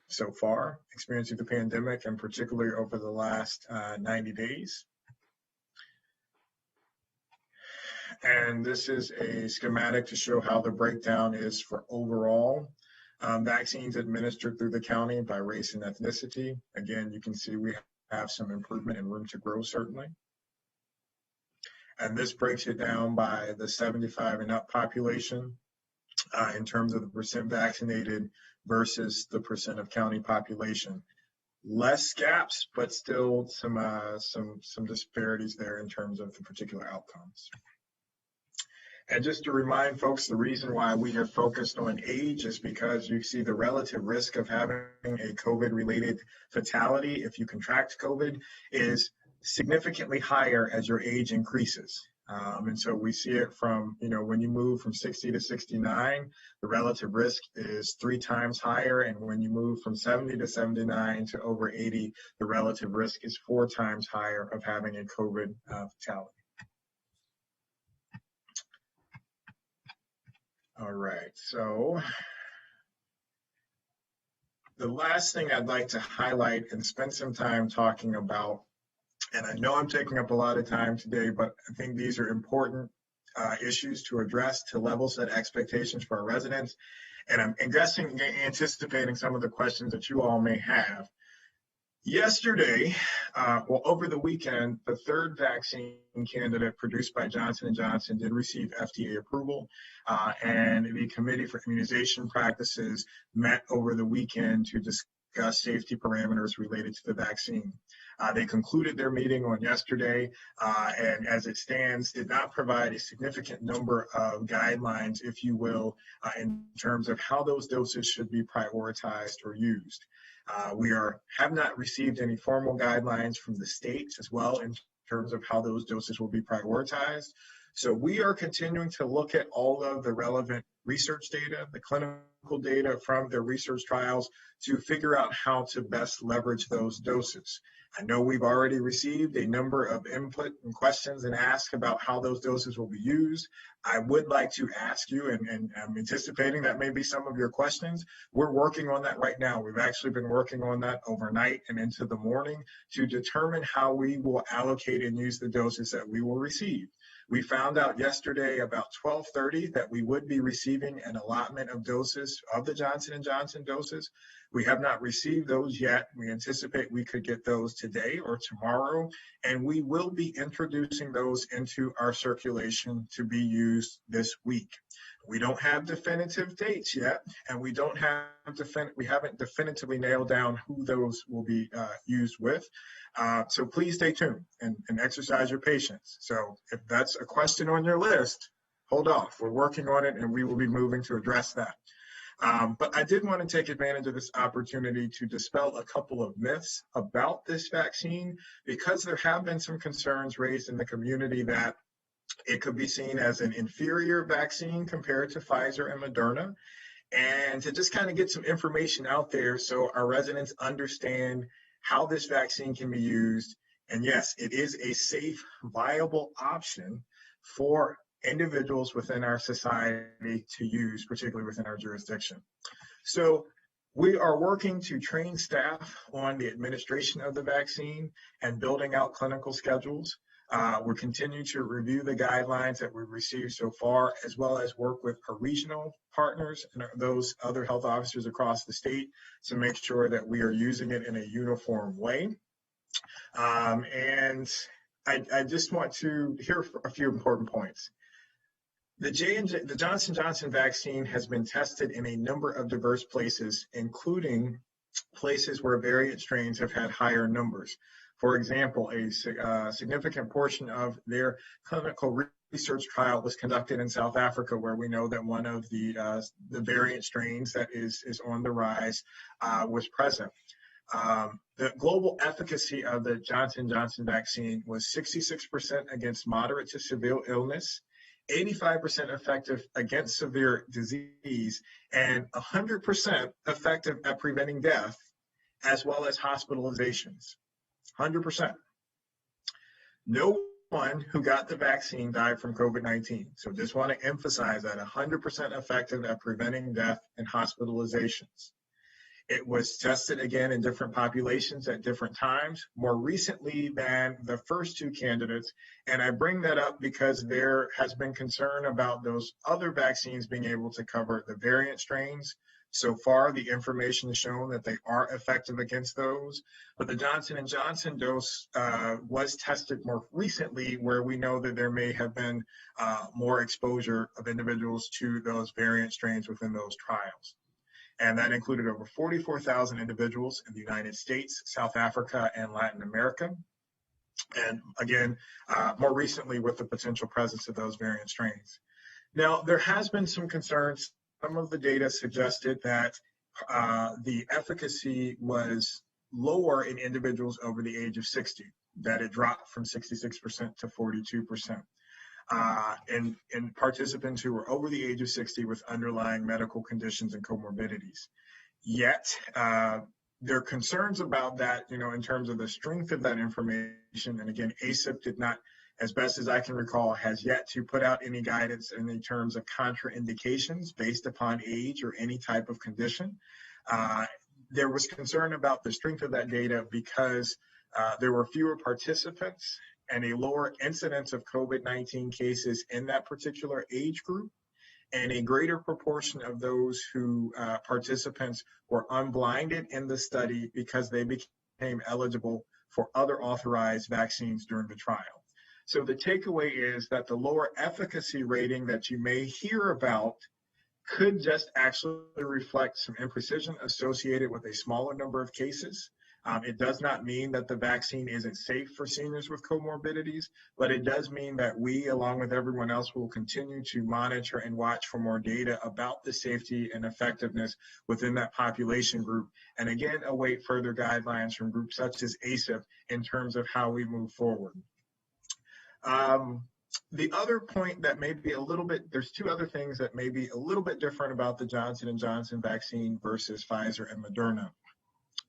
so far experiencing the pandemic, and particularly over the last 90 days. And this is a schematic to show how the breakdown is for overall vaccines administered through the county by race and ethnicity. Again, you can see we have some improvement and room to grow, certainly. And this breaks it down by the 75 and up population in terms of the percent vaccinated versus the percent of county population. Less gaps, but still some disparities there in terms of the particular outcomes. And just to remind folks, the reason why we have focused on age is because you see the relative risk of having a COVID-related fatality if you contract COVID is significantly higher as your age increases. And so we see it from, when you move from 60 to 69, the relative risk is 3 times higher. And when you move from 70 to 79 to over 80, the relative risk is 4 times higher of having a COVID fatality. All right, so the last thing I'd like to highlight and spend some time talking about, and I know I'm taking up a lot of time today, but I think these are important issues to address to level set expectations for our residents. And I'm anticipating some of the questions that you all may have. Yesterday, over the weekend, the 3rd vaccine candidate produced by Johnson & Johnson did receive FDA approval, and the Committee for Immunization Practices met over the weekend to discuss safety parameters related to the vaccine. They concluded their meeting on yesterday, and as it stands, did not provide a significant number of guidelines, if you will, in terms of how those doses should be prioritized or used. We have not received any formal guidelines from the states as well in terms of how those doses will be prioritized. So we are continuing to look at all of the relevant research data, the clinical data from their research trials to figure out how to best leverage those doses. I know we've already received a number of input and questions and asks about how those doses will be used. I would like to ask you, and I'm anticipating that may be some of your questions. We're working on that right now. We've actually been working on that overnight and into the morning to determine how we will allocate and use the doses that we will receive. We found out yesterday about 12:30 that we would be receiving an allotment of doses of the Johnson & Johnson doses. We have not received those yet. We anticipate we could get those today or tomorrow, and we will be introducing those into our circulation to be used this week. We don't have definitive dates yet, and we haven't definitively nailed down who those will be used with. So please stay tuned and exercise your patience. So if that's a question on your list, hold off. We're working on it, and we will be moving to address that. But I did want to take advantage of this opportunity to dispel a couple of myths about this vaccine, because there have been some concerns raised in the community that it could be seen as an inferior vaccine compared to Pfizer and Moderna, and to just kind of get some information out there so our residents understand how this vaccine can be used. And yes, it is a safe, viable option for individuals within our society to use, particularly within our jurisdiction. So We are working to train staff on the administration of the vaccine and building out clinical schedules. We're continuing to review the guidelines that we've received so far, as well as work with our regional partners and those other health officers across the state to make sure that we are using it in a uniform way. And I just want to hear a few important points. The Johnson & Johnson vaccine has been tested in a number of diverse places, including places where variant strains have had higher numbers. For example, a significant portion of their clinical research trial was conducted in South Africa, where we know that one of the variant strains that is on the rise was present. The global efficacy of the Johnson & Johnson vaccine was 66% against moderate to severe illness, 85% effective against severe disease, and 100% effective at preventing death, as well as hospitalizations. 100%. No one who got the vaccine died from COVID-19. So just want to emphasize that 100% effective at preventing death and hospitalizations. It was tested again in different populations at different times, more recently than the first two candidates. And I bring that up because there has been concern about those other vaccines being able to cover the variant strains. So far, the information has shown that they are effective against those. But the Johnson & Johnson dose was tested more recently, where we know that there may have been more exposure of individuals to those variant strains within those trials. And that included over 44,000 individuals in the United States, South Africa, and Latin America. And again, more recently with the potential presence of those variant strains. Now, there has been some concerns. Some of the data suggested that the efficacy was lower in individuals over the age of 60, that it dropped from 66% to 42%. In participants who were over the age of 60 with underlying medical conditions and comorbidities. Yet, there are concerns about that, in terms of the strength of that information. And again, ACIP did not, as best as I can recall, has yet to put out any guidance in terms of contraindications based upon age or any type of condition. There was concern about the strength of that data because there were fewer participants and a lower incidence of COVID-19 cases in that particular age group, and a greater proportion of those who participants were unblinded in the study because they became eligible for other authorized vaccines during the trial. So the takeaway is that the lower efficacy rating that you may hear about could just actually reflect some imprecision associated with a smaller number of cases. It does not mean that the vaccine isn't safe for seniors with comorbidities, but it does mean that we, along with everyone else, will continue to monitor and watch for more data about the safety and effectiveness within that population group. And again, await further guidelines from groups such as ACIP in terms of how we move forward. The other point that may be a little bit, there's two other things that may be a little bit different about the Johnson & Johnson vaccine versus Pfizer and Moderna.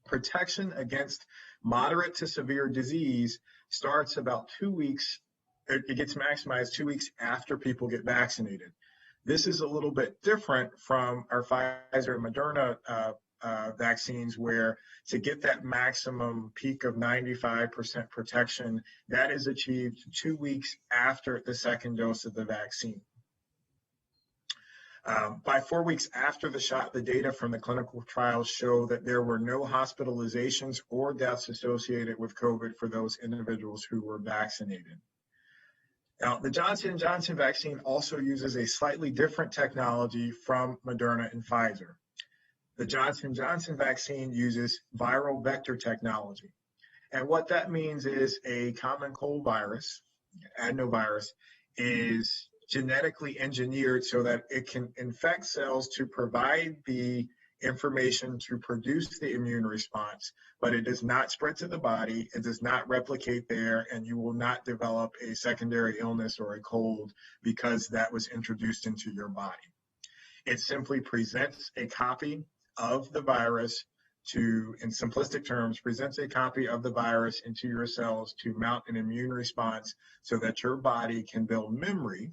Protection against moderate to severe disease starts about 2 weeks, it gets maximized 2 weeks after people get vaccinated. This is a little bit different from our Pfizer and Moderna vaccines, where to get that maximum peak of 95% protection, that is achieved 2 weeks after the second dose of the vaccine. By 4 weeks after the shot, the data from the clinical trials show that there were no hospitalizations or deaths associated with COVID for those individuals who were vaccinated. Now, the Johnson & Johnson vaccine also uses a slightly different technology from Moderna and Pfizer. The Johnson & Johnson vaccine uses viral vector technology. And what that means is a common cold virus, adenovirus, is genetically engineered so that it can infect cells to provide the information to produce the immune response, but it does not spread to the body, it does not replicate there, and you will not develop a secondary illness or a cold because that was introduced into your body. It simply presents a copy of the virus in simplistic terms, presents a copy of the virus into your cells to mount an immune response so that your body can build memory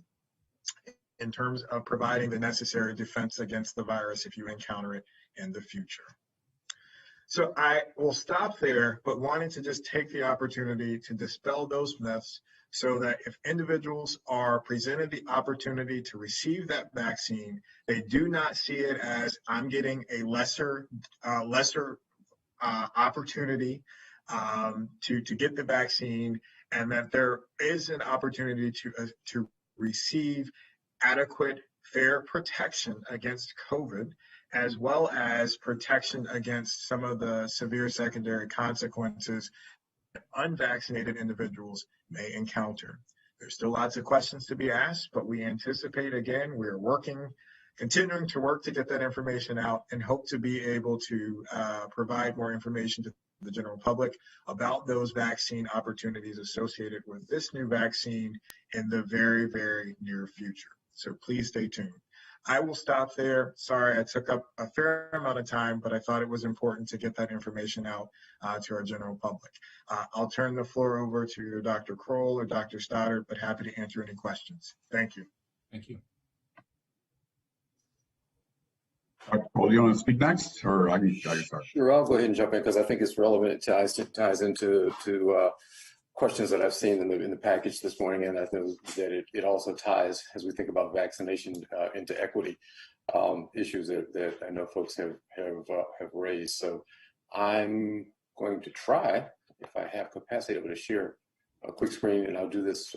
in terms of providing the necessary defense against the virus if you encounter it in the future. So I will stop there, but wanting to just take the opportunity to dispel those myths so that if individuals are presented the opportunity to receive that vaccine, they do not see it as I'm getting a lesser opportunity to get the vaccine, and that there is an opportunity to receive adequate, fair protection against COVID, as well as protection against some of the severe secondary consequences unvaccinated individuals may encounter. There's still lots of questions to be asked, but we anticipate, again, we're continuing to work to get that information out and hope to be able to provide more information to the general public about those vaccine opportunities associated with this new vaccine in the very, very near future. So please stay tuned. I will stop there. Sorry, I took up a fair amount of time, but I thought it was important to get that information out to our general public. I'll turn the floor over to Dr. Kroll or Dr. Stoddard, but happy to answer any questions. Thank you. Thank you. Dr. Kroll, do you want to speak next, or I can start? Sure, I'll go ahead and jump in because I think it's relevant. It ties into questions that I've seen in the package this morning, and I think that it also ties, as we think about vaccination, into equity issues that I know folks have raised. So I'm going to try, if I have capacity, to share a quick screen, and I'll do this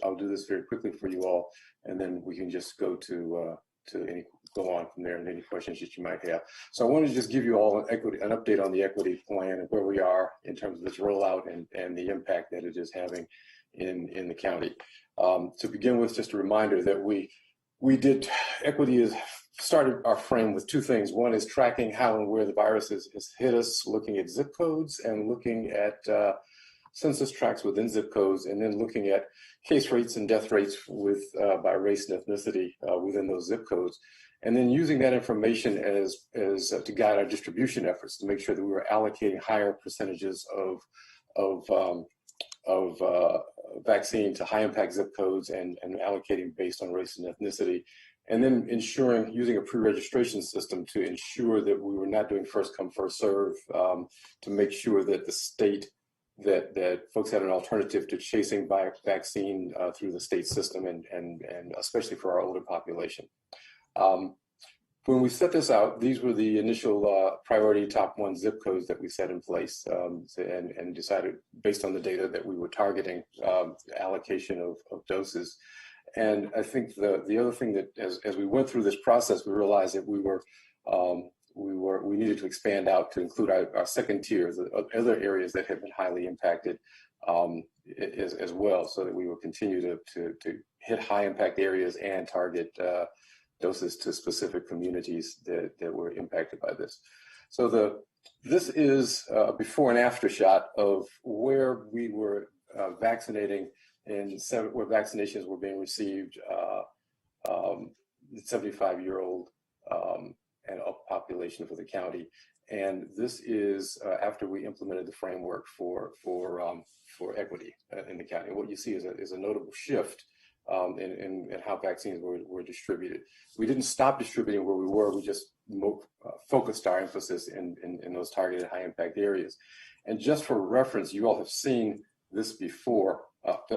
very quickly for you all, and then we can just go go on from there and any questions that you might have. So I want to just give you all an update on the equity plan and where we are in terms of this rollout and the impact that it is having in the county. To begin with, just a reminder that equity has started our frame with two things. One is tracking how and where the virus has hit us, looking at zip codes and looking at census tracts within zip codes, and then looking at case rates and death rates by race and ethnicity within those zip codes. And then using that information as to guide our distribution efforts to make sure that we were allocating higher percentages of vaccine to high impact zip codes and allocating based on race and ethnicity. And then using a pre-registration system to ensure that we were not doing first come, first serve, to make sure that the state, that folks had an alternative to chasing vaccine through the state system and especially for our older population. When we set this out, these were the initial priority top 1 zip codes that we set in place and decided based on the data that we were targeting allocation of doses. And I think the other thing that as we went through this process, we realized that we needed to expand out to include our second tiers, other areas that have been highly impacted as well, so that we will continue to hit high impact areas and target doses to specific communities that were impacted by this. So this is a before and after shot of where we were vaccinating and where vaccinations were being received, 75-year-old and up population for the county. And this is after we implemented the framework for equity in the county. What you see is a notable shift in how vaccines were distributed. We didn't stop distributing where we were, we just focused our emphasis in those targeted high impact areas. And just for reference, you all have seen this before. But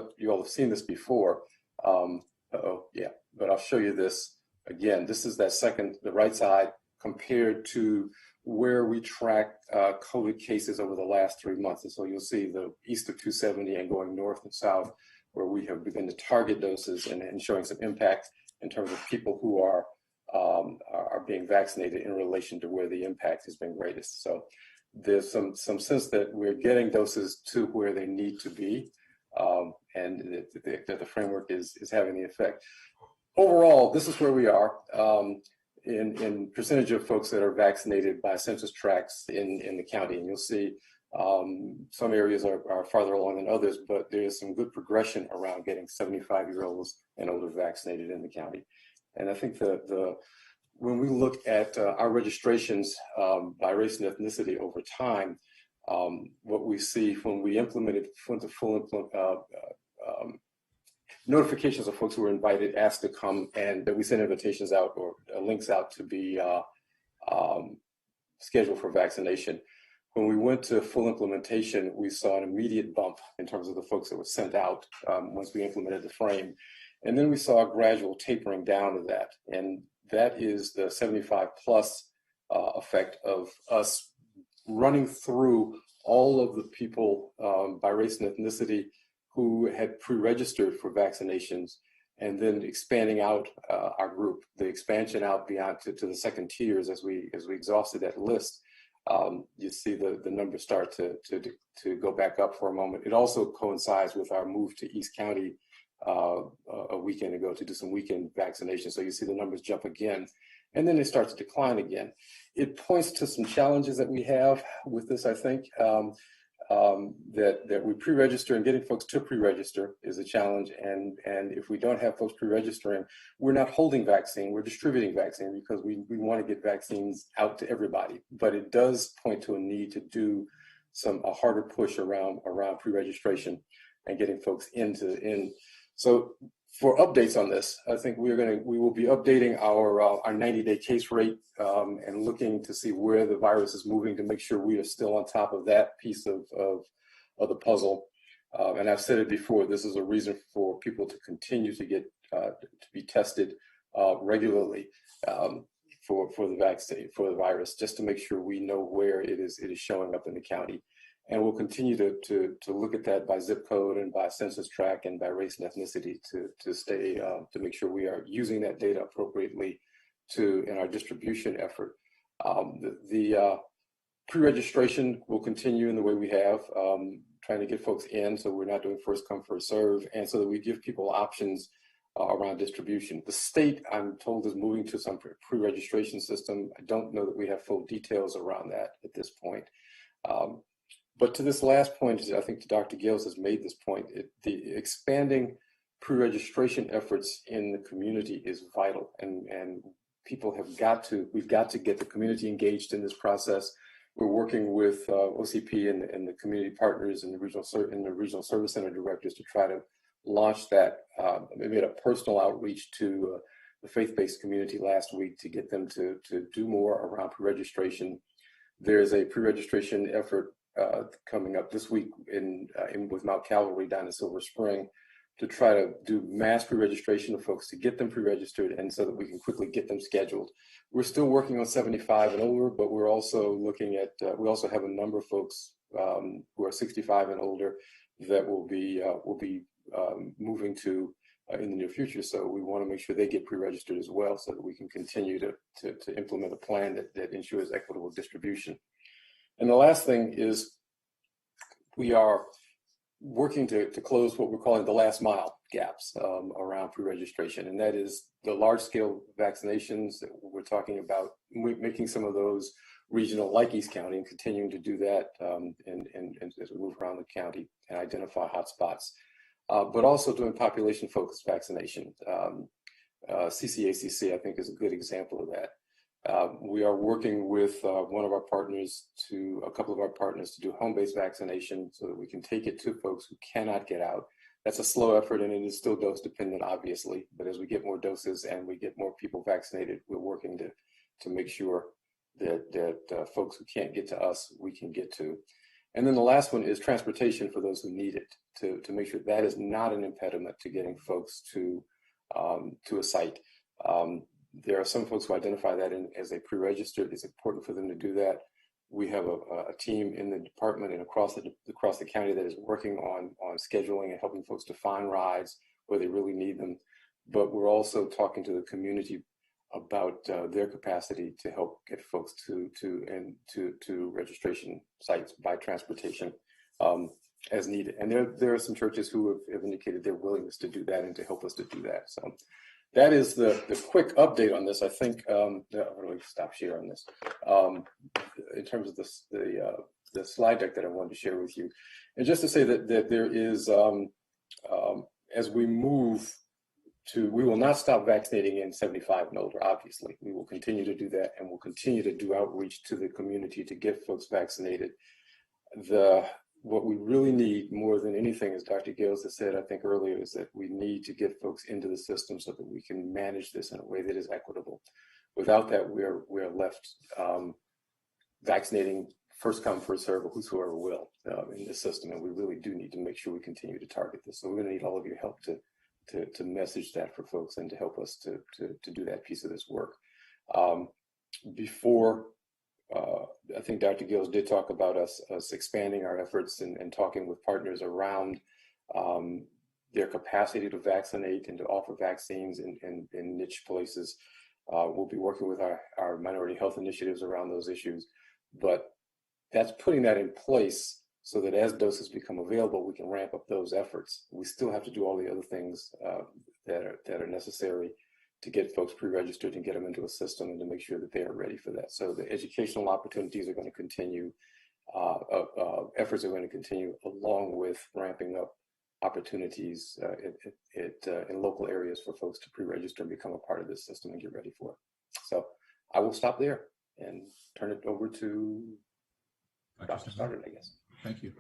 I'll show you this again. This is the right side compared to where we tracked COVID cases over the last 3 months. And so you'll see the east of 270 and going north and south, where we have begun to target doses and showing some impact in terms of people who are being vaccinated in relation to where the impact has been greatest. So there's some sense that we're getting doses to where they need to be, and that the framework is having the effect. Overall, this is where we are in percentage of folks that are vaccinated by census tracts in the county. And you'll see some areas are farther along than others, but there is some good progression around getting 75-year-olds and older vaccinated in the county. And I think when we look at our registrations by race and ethnicity over time, what we see when we implemented notifications of folks who were invited, asked to come, and that we send invitations out or links out to be scheduled for vaccination. When we went to full implementation, we saw an immediate bump in terms of the folks that were sent out once we implemented the frame. And then we saw a gradual tapering down of that. And that is the 75 plus effect of us running through all of the people by race and ethnicity who had pre-registered for vaccinations, and then expanding out our group. The expansion out beyond to the second tiers as we exhausted that list. You see the numbers start to go back up for a moment. It also coincides with our move to East County a weekend ago to do some weekend vaccination. So you see the numbers jump again, and then they start to decline again. It points to some challenges that we have with this, I think. That we pre-register, and getting folks to pre-register is a challenge. And if we don't have folks pre-registering, we're not holding vaccine, we're distributing vaccine because we want to get vaccines out to everybody. But it does point to a need to do a harder push around pre-registration and getting folks in. So for updates on this, I think we will be updating our 90-day case rate and looking to see where the virus is moving to make sure we are still on top of that piece of the puzzle. And I've said it before, this is a reason for people to continue to get to be tested regularly for the vaccine, for the virus, just to make sure we know where it is showing up in the county. And we'll continue to look at that by zip code and by census tract and by race and ethnicity to make sure we are using that data appropriately in our distribution effort. The pre-registration will continue in the way we have, trying to get folks in so we're not doing first come, first serve, and so that we give people options around distribution. The state, I'm told, is moving to some pre-registration system. I don't know that we have full details around that at this point. But to this last point, I think Dr. Gales has made this point, the expanding pre-registration efforts in the community is vital, and we've got to get the community engaged in this process. We're working with OCP and the community partners and the regional service center directors to try to launch that. We made a personal outreach to the faith-based community last week to get them to do more around pre-registration. There's a pre-registration effort coming up this week with Mount Calvary down in Silver Spring to try to do mass pre-registration of folks to get them pre-registered and so that we can quickly get them scheduled. We're still working on 75 and older, but we're also looking at, we also have a number of folks who are 65 and older that will be moving to in the near future. So we want to make sure they get pre-registered as well so that we can continue to implement a plan that ensures equitable distribution. And the last thing is we are working to close what we're calling the last mile gaps around pre-registration. And that is the large scale vaccinations that we're talking about, making some of those regional like East County and continuing to do that and as we move around the county and identify hotspots, but also doing population focused vaccination. CCACC, I think, is a good example of that. We are working with a couple of our partners to do home-based vaccination so that we can take it to folks who cannot get out. That's a slow effort and it is still dose dependent, obviously, but as we get more doses and we get more people vaccinated, we're working to make sure that folks who can't get to us, we can get to. And then the last one is transportation for those who need it, to make sure that is not an impediment to getting folks to a site. There are some folks who identify that as they pre-registered. It's important for them to do that. We have a team in the department and across the county that is working on scheduling and helping folks to find rides where they really need them. But we're also talking to the community about their capacity to help get folks to registration sites by transportation as needed. And there are some churches who have indicated their willingness to do that and to help us to do that. So that is the quick update on this. I think I'll really stop sharing this in terms of the slide deck that I wanted to share with you. And just to say that there is, as we move we will not stop vaccinating in 75 and older, obviously. We will continue to do that and we'll continue to do outreach to the community to get folks vaccinated. What we really need more than anything, as Dr. Gales has said, I think earlier, is that we need to get folks into the system so that we can manage this in a way that is equitable. Without that, we're left vaccinating first come, first serve, or whosoever will in this system. And we really do need to make sure we continue to target this. So we're going to need all of your help to message that for folks and to help us to do that piece of this work. Before, I think Dr. Gills did talk about us expanding our efforts and talking with partners around their capacity to vaccinate and to offer vaccines in niche places. We'll be working with our minority health initiatives around those issues, but that's putting that in place so that as doses become available, we can ramp up those efforts. We still have to do all the other things that are necessary to get folks pre-registered and get them into a system and to make sure that they are ready for that. So the educational opportunities are going to continue, efforts are going to continue, along with ramping up opportunities in local areas for folks to pre-register and become a part of this system and get ready for it. So I will stop there and turn it over to Dr. Stoddard, I guess. Thank you.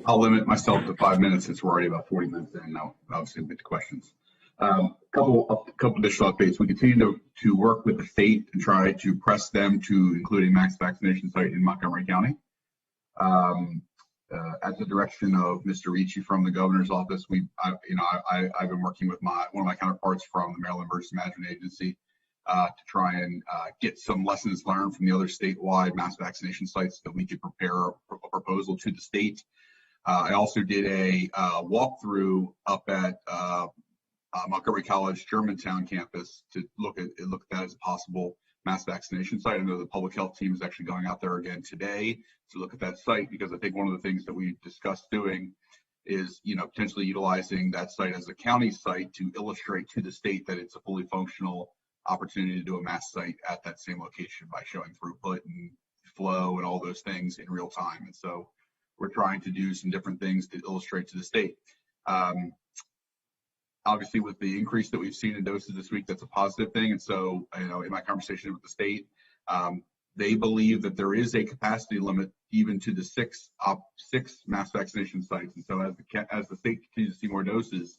I'll limit myself to 5 minutes since we're already about 40 minutes in. Now, obviously, get to questions. Couple additional updates. We continue to work with the state and try to press them to include a mass vaccination site in Montgomery County. At the direction of Mr. Ricci from the governor's office, I've been working with one of my counterparts from the Maryland Emergency Management Agency to try and get some lessons learned from the other statewide mass vaccination sites that we could prepare a proposal to the state. I also did a walkthrough up at Montgomery College Germantown campus to look at that as a possible mass vaccination site. I know the public health team is actually going out there again today to look at that site, because I think one of the things that we discussed doing is, potentially utilizing that site as a county site to illustrate to the state that it's a fully functional opportunity to do a mass site at that same location by showing throughput and flow and all those things in real time. And so we're trying to do some different things to illustrate to the state. Obviously, with the increase that we've seen in doses this week, that's a positive thing. And so, in my conversation with the state, they believe that there is a capacity limit even to the six mass vaccination sites. And so as the state continues to see more doses,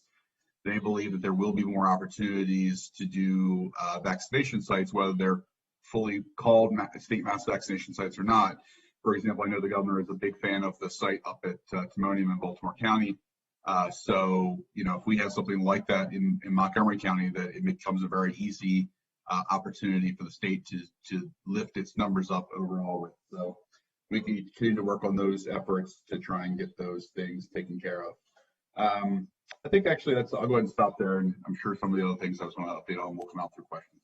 they believe that there will be more opportunities to do vaccination sites, whether they're fully called state mass vaccination sites or not. For example, I know the governor is a big fan of the site up at Timonium in Baltimore County. So, if we have something like that in Montgomery County, that it becomes a very easy opportunity for the state to lift its numbers up overall with. So we can continue to work on those efforts to try and get those things taken care of. I think actually I'll go ahead and stop there, and I'm sure some of the other things I was going to update on will come out through questions.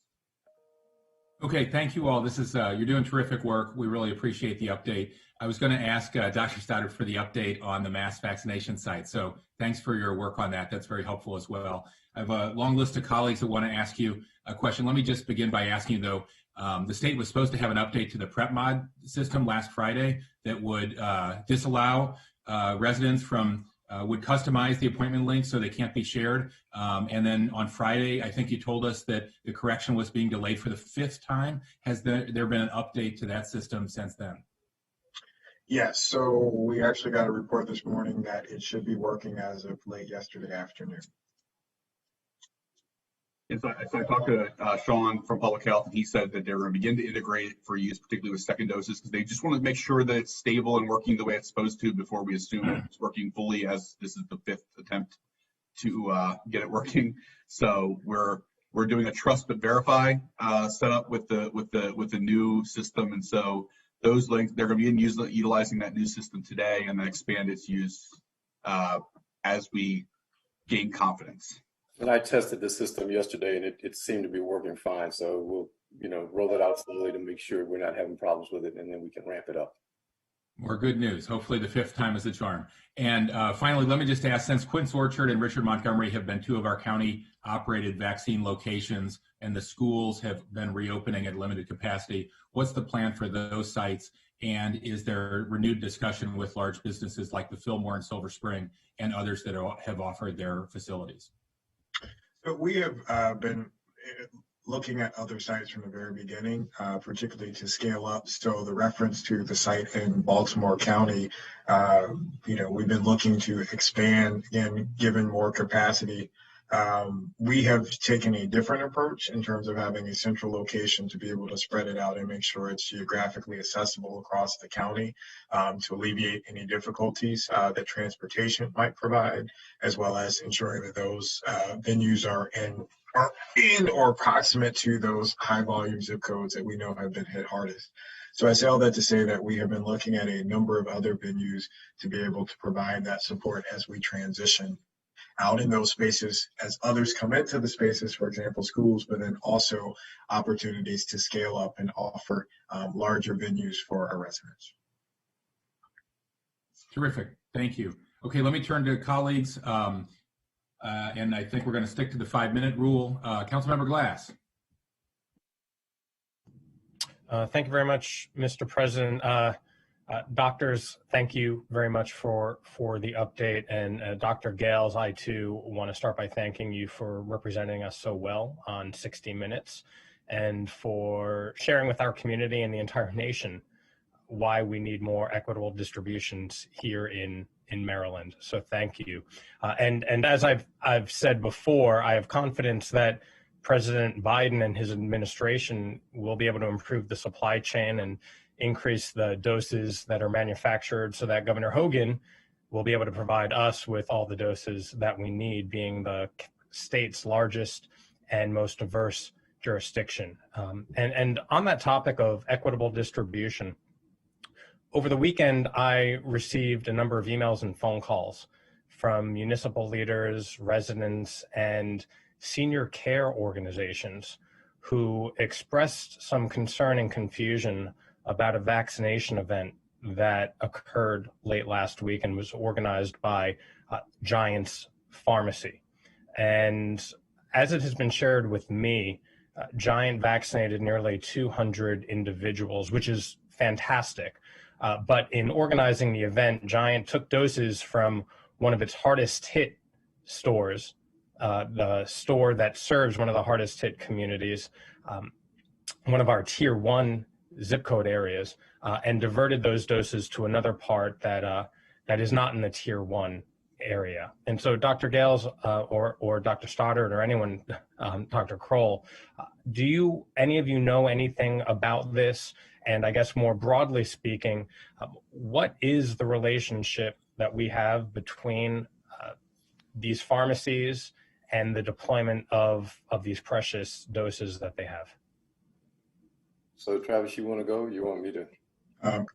Okay, thank you all. This is you're doing terrific work. We really appreciate the update. I was going to ask Dr. Stoddard for the update on the mass vaccination site. So thanks for your work on that. That's very helpful as well. I have a long list of colleagues that want to ask you a question. Let me just begin by asking you, though, the state was supposed to have an update to the PrepMod system last Friday that would disallow residents from would customize the appointment link so they can't be shared. And then on Friday, I think you told us that the correction was being delayed for the 5th time. Has there been an update to that system since then? Yes, so we actually got a report this morning that it should be working as of late yesterday afternoon. And so I talked to Sean from Public Health, and he said that they're going to begin to integrate it for use, particularly with second doses, because they just want to make sure that it's stable and working the way it's supposed to before we assume it's working fully, as this is the 5th attempt to get it working. So we're doing a trust but verify setup with the new system, and so those links, they're going to be utilizing that new system today and then expand its use as we gain confidence. And I tested the system yesterday, and it seemed to be working fine. So we'll, roll it out slowly to make sure we're not having problems with it, and then we can ramp it up. More good news. Hopefully the 5th time is the charm. And finally, let me just ask, since Quince Orchard and Richard Montgomery have been 2 of our county-operated vaccine locations, and the schools have been reopening at limited capacity, what's the plan for those sites? And is there renewed discussion with large businesses like the Fillmore and Silver Spring and others that have offered their facilities? So we have been looking at other sites from the very beginning, particularly to scale up. So the reference to the site in Baltimore County, we've been looking to expand, again, given more capacity We have taken a different approach in terms of having a central location to be able to spread it out and make sure it's geographically accessible across the county, to alleviate any difficulties that transportation might provide, as well as ensuring that those venues are in or proximate to those high volume zip codes that we know have been hit hardest. So I say all that to say that we have been looking at a number of other venues to be able to provide that support as we transition out in those spaces as others come into the spaces, for example, schools, but then also opportunities to scale up and offer larger venues for our residents. Terrific. Thank you. Okay, let me turn to colleagues. And I think we're going to stick to the 5-minute rule. Councilmember Glass. Thank you very much, Mr. President. Doctors, thank you very much for the update. And Dr. Gales, I too want to start by thanking you for representing us so well on 60 Minutes and for sharing with our community and the entire nation why we need more equitable distributions here in Maryland. So thank you. And as I've said before, I have confidence that President Biden and his administration will be able to improve the supply chain and increase the doses that are manufactured so that Governor Hogan will be able to provide us with all the doses that we need, being the state's largest and most diverse jurisdiction. And on that topic of equitable distribution, over the weekend, I received a number of emails and phone calls from municipal leaders, residents, and senior care organizations who expressed some concern and confusion about a vaccination event that occurred late last week and was organized by Giants Pharmacy. And as it has been shared with me, Giant vaccinated nearly 200 individuals, which is fantastic. But in organizing the event, Giant took doses from one of its hardest hit stores, the store that serves one of the hardest hit communities, one of our tier 1 zip code areas, and diverted those doses to another part that is not in the tier 1 area. And so Dr. Gales or Dr. Stoddard or anyone, Dr. Kroll, do any of you know anything about this? And I guess more broadly speaking, what is the relationship that we have between these pharmacies and the deployment of these precious doses that they have? So Travis, you want to go? You want me to?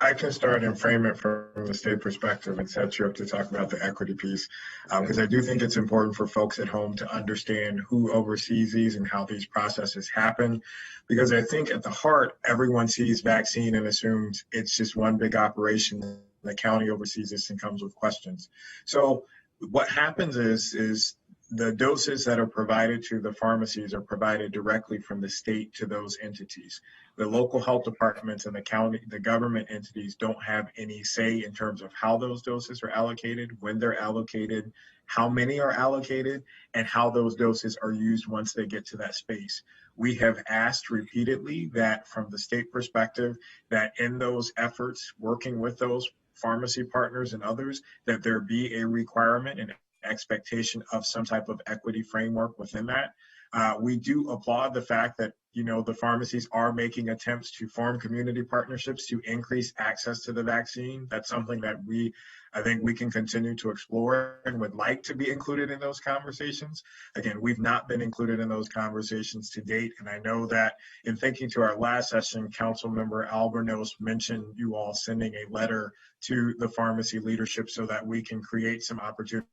I can start and frame it from the state perspective and set you up to talk about the equity piece, because I do think it's important for folks at home to understand who oversees these and how these processes happen, because I think at the heart, everyone sees vaccine and assumes it's just one big operation. The county oversees this and comes with questions. So what happens is the doses that are provided to the pharmacies are provided directly from the state to those entities. The local health departments and the county, the government entities don't have any say in terms of how those doses are allocated, when they're allocated, how many are allocated, and how those doses are used once they get to that space. We have asked repeatedly that from the state perspective, that in those efforts, working with those pharmacy partners and others, that there be a requirement and expectation of some type of equity framework within that. We do applaud the fact that, the pharmacies are making attempts to form community partnerships to increase access to the vaccine. That's something that I think we can continue to explore and would like to be included in those conversations. Again, we've not been included in those conversations to date. And I know that in thinking to our last session, Councilmember Albornoz mentioned you all sending a letter to the pharmacy leadership so that we can create some opportunities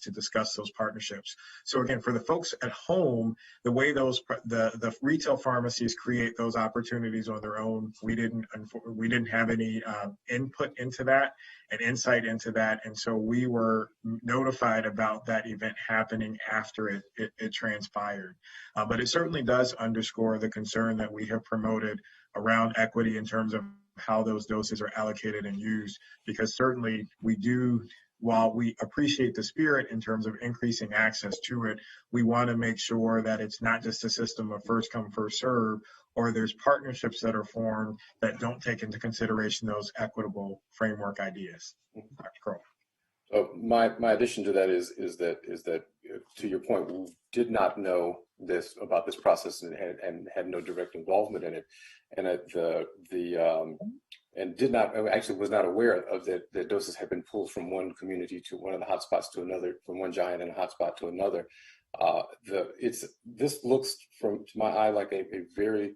to discuss those partnerships. So again, for the folks at home, the way the retail pharmacies create those opportunities on their own, we didn't have any input into that and insight into that, and so we were notified about that event happening after it transpired. But it certainly does underscore the concern that we have promoted around equity in terms of how those doses are allocated and used, because certainly we do. While we appreciate the spirit in terms of increasing access to it, we want to make sure that it's not just a system of first come, first serve, or there's partnerships that are formed that don't take into consideration those equitable framework ideas. Dr. Kroll. My addition to that is that to your point, we did not know about this process and had no direct involvement in it, and was not aware of that doses had been pulled from one community to one of the hotspots to another, from one giant and a hotspot to another. This looks to my eye like a very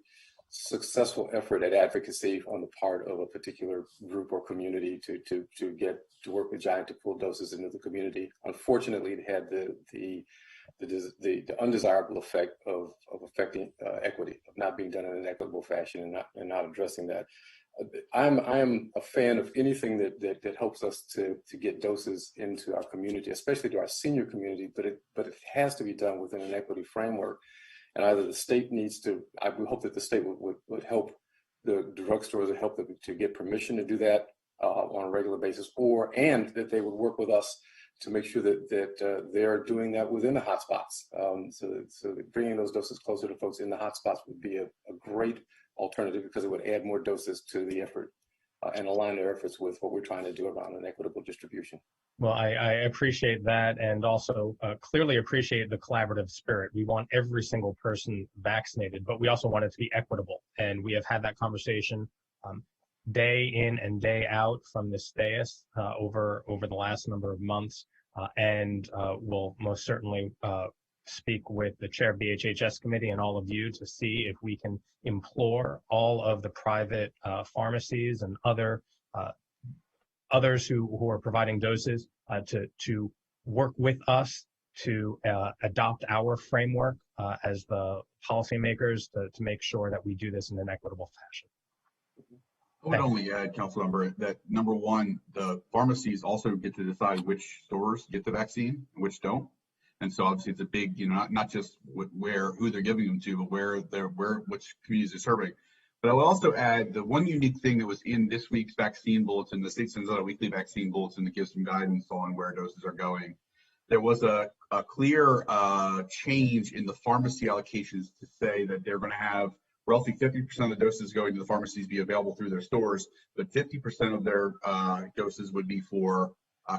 successful effort at advocacy on the part of a particular group or community to work with Giant to pull doses into the community. Unfortunately, it had the undesirable effect of affecting equity, of not being done in an equitable fashion and not addressing that. I am a fan of anything that helps us to get doses into our community, especially to our senior community, but it has to be done within an equity framework. And either the state needs to, I would hope that the state would help the drugstores and help them to get permission to do that on a regular basis, and that they would work with us to make sure that they're doing that within the hotspots. So that bringing those doses closer to folks in the hotspots would be a great alternative, because it would add more doses to the effort and align their efforts with what we're trying to do around an equitable distribution. Well, I appreciate that, and also clearly appreciate the collaborative spirit. We want every single person vaccinated, but we also want it to be equitable. And we have had that conversation day in and day out from this dais over the last number of months, and we'll most certainly speak with the chair of the HHS committee and all of you to see if we can implore all of the private pharmacies and others who are providing doses to work with us to adopt our framework as the policymakers to make sure that we do this in an equitable fashion. I would only add, Councilmember, that number one, the pharmacies also get to decide which stores get the vaccine and which don't. And so obviously it's a big, not just who they're giving them to, but which communities they're serving. But I will also add the one unique thing that was in this week's vaccine bulletin. The state sends out a weekly vaccine bulletin that gives some guidance on where doses are going. There was a clear change in the pharmacy allocations to say that they're going to have roughly 50% of the doses going to the pharmacies be available through their stores, but 50% of their doses would be for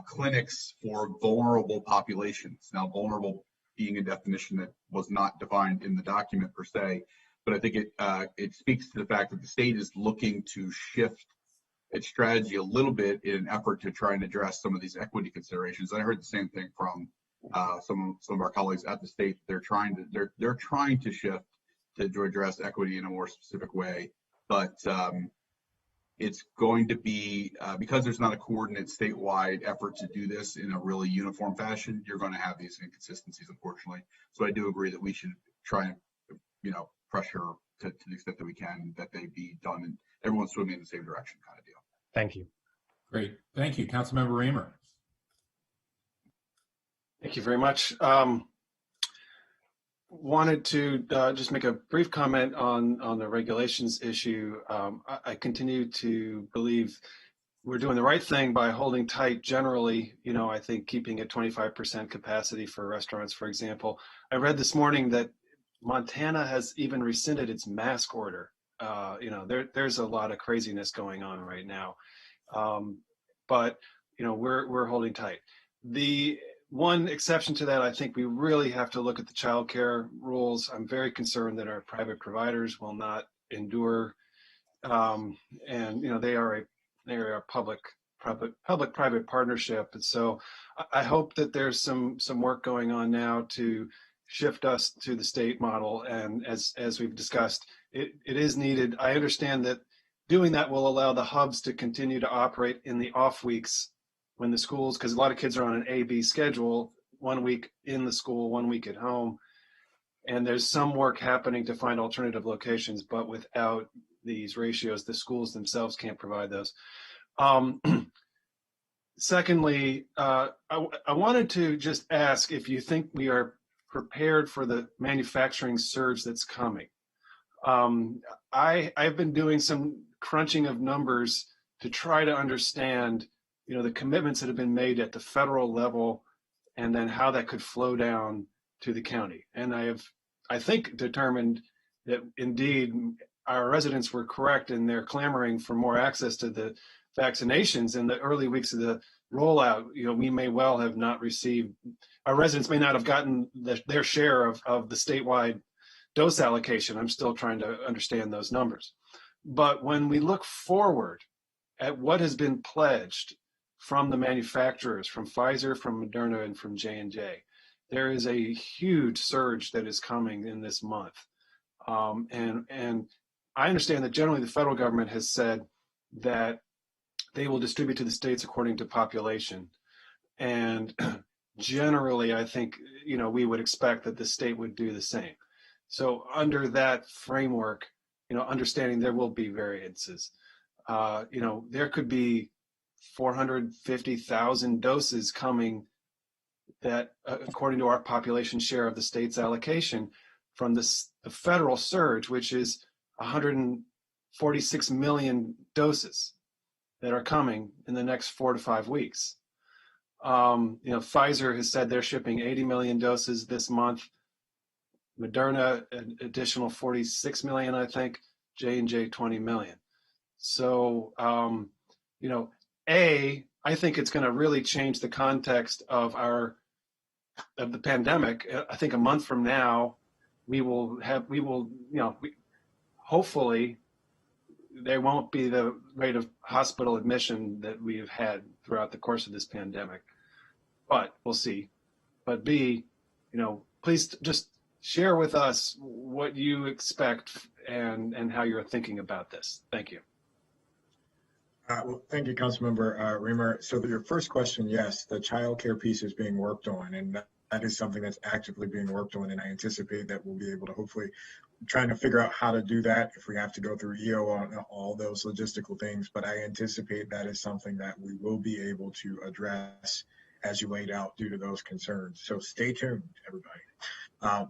clinics for vulnerable populations. Now, vulnerable being a definition that was not defined in the document per se, but I think it speaks to the fact that the state is looking to shift its strategy a little bit in an effort to try and address some of these equity considerations. I heard the same thing from some of our colleagues at the state. They're trying to shift to address equity in a more specific way, but it's going to be because there's not a coordinated statewide effort to do this in a really uniform fashion. You're going to have these inconsistencies, unfortunately. So I do agree that we should try and pressure to the extent that we can that they be done and everyone's swimming in the same direction, kind of deal. Thank you. Great, thank you, Councilmember Raymer. Thank you very much. Wanted to just make a brief comment on the regulations issue. I continue to believe we're doing the right thing by holding tight generally. I think keeping at 25% capacity for restaurants, for example. I read this morning that Montana has even rescinded its mask order. There's a lot of craziness going on right now, but we're holding tight. The one exception to that, I think we really have to look at the child care rules. I'm very concerned that our private providers will not endure, and they are a public-private partnership. And so I hope that there's some work going on now to shift us to the state model. And as we've discussed, it is needed. I understand that doing that will allow the hubs to continue to operate in the off weeks when the schools, because a lot of kids are on an A-B schedule, 1 week in the school, 1 week at home. And there's some work happening to find alternative locations, but without these ratios, the schools themselves can't provide those. Secondly, I wanted to just ask if you think we are prepared for the manufacturing surge that's coming. I've been doing some crunching of numbers to try to understand the commitments that have been made at the federal level and then how that could flow down to the county. And I think determined that indeed our residents were correct in their clamoring for more access to the vaccinations in the early weeks of the rollout, we may well have not received, our residents may not have gotten their share of the statewide dose allocation. I'm still trying to understand those numbers. But when we look forward at what has been pledged from the manufacturers, from Pfizer, from Moderna, and from J&J, there is a huge surge that is coming in this month. And I understand that generally the federal government has said that they will distribute to the states according to population. And generally, I think, we would expect that the state would do the same. So under that framework, understanding there will be variances. There could be 450,000 doses coming that, according to our population share of the state's allocation, from the federal surge, which is 146 million doses that are coming in the next 4 to 5 weeks. Pfizer has said they're shipping 80 million doses this month. Moderna, an additional 46 million, I think. J&J, 20 million. So, I think it's going to really change the context of the pandemic. I think a month from now, hopefully there won't be the rate of hospital admission that we have had throughout the course of this pandemic, but we'll see. But B, please just share with us what you expect and how you're thinking about this. Thank you. Well, thank you, Councilmember Reamer. So your first question, yes, the child care piece is being worked on, and that is something that's actively being worked on, and I anticipate that we'll be able to hopefully trying to figure out how to do that if we have to go through EO on all those logistical things, but I anticipate that is something that we will be able to address as you laid out due to those concerns. So stay tuned, everybody.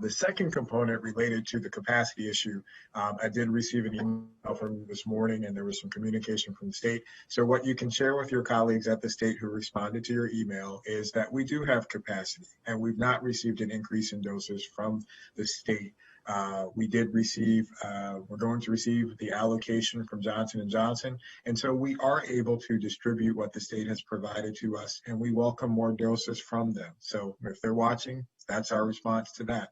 The second component related to the capacity issue, I did receive an email from you this morning, and there was some communication from the state. So what you can share with your colleagues at the state who responded to your email is that we do have capacity, and we've not received an increase in doses from the state. We did receive, we're going to receive the allocation from Johnson & Johnson. And so we are able to distribute what the state has provided to us, and we welcome more doses from them. So if they're watching, that's our response to that.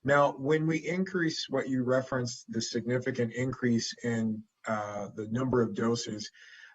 Now, when we increase what you referenced, the significant increase in the number of doses,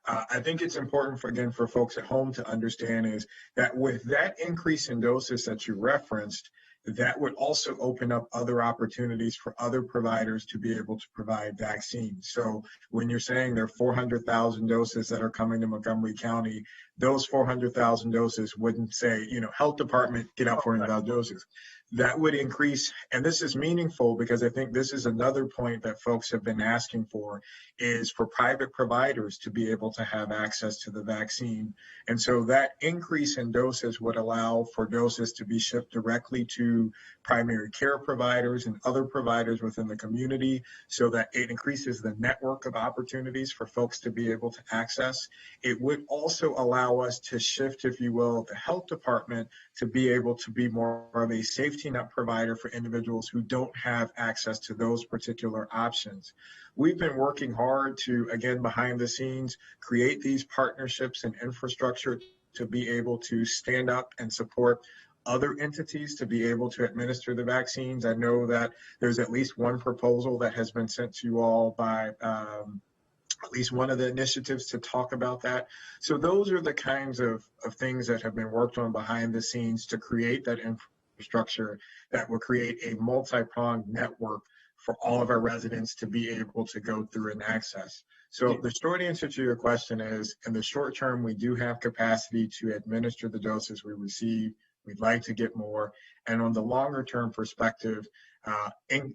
I think it's important for folks at home to understand is that with that increase in doses that you referenced, that would also open up other opportunities for other providers to be able to provide vaccines. So when you're saying there are 400,000 doses that are coming to Montgomery County, those 400,000 doses wouldn't say, health department, get out 400,000 doses. That would increase, and this is meaningful because I think this is another point that folks have been asking for, is for private providers to be able to have access to the vaccine. And so that increase in doses would allow for doses to be shipped directly to primary care providers and other providers within the community, so that it increases the network of opportunities for folks to be able to access. It would also allow us to shift, if you will, the health department to be able to be more of a safety net provider for individuals who don't have access to those particular options. We've been working hard to, again, behind the scenes, create these partnerships and infrastructure to be able to stand up and support other entities to be able to administer the vaccines. I know that there's at least one proposal that has been sent to you all by at least one of the initiatives to talk about that. So those are the kinds of things that have been worked on behind the scenes to create that infrastructure that will create a multi-pronged network for all of our residents to be able to go through and access. So the short answer to your question is, in the short term, we do have capacity to administer the doses we receive. We'd like to get more. And on the longer term perspective,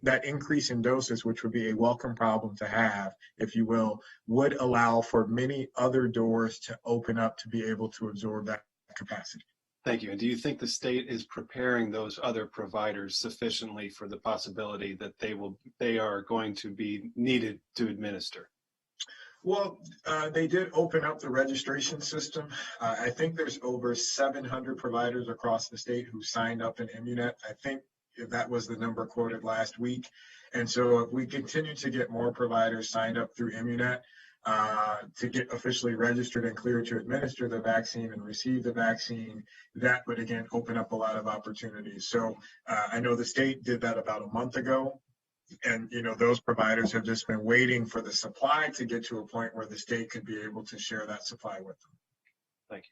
that increase in doses, which would be a welcome problem to have, if you will, would allow for many other doors to open up to be able to absorb that capacity. Thank you. And do you think the state is preparing those other providers sufficiently for the possibility that they are going to be needed to administer? Well, they did open up the registration system. I think there's over 700 providers across the state who signed up in Immunet. I think that was the number quoted last week. And so if we continue to get more providers signed up through Immunet, to get officially registered and cleared to administer the vaccine and receive the vaccine, that would again open up a lot of opportunities. So I know the state did that about a month ago. And, those providers have just been waiting for the supply to get to a point where the state could be able to share that supply with them. Thank you.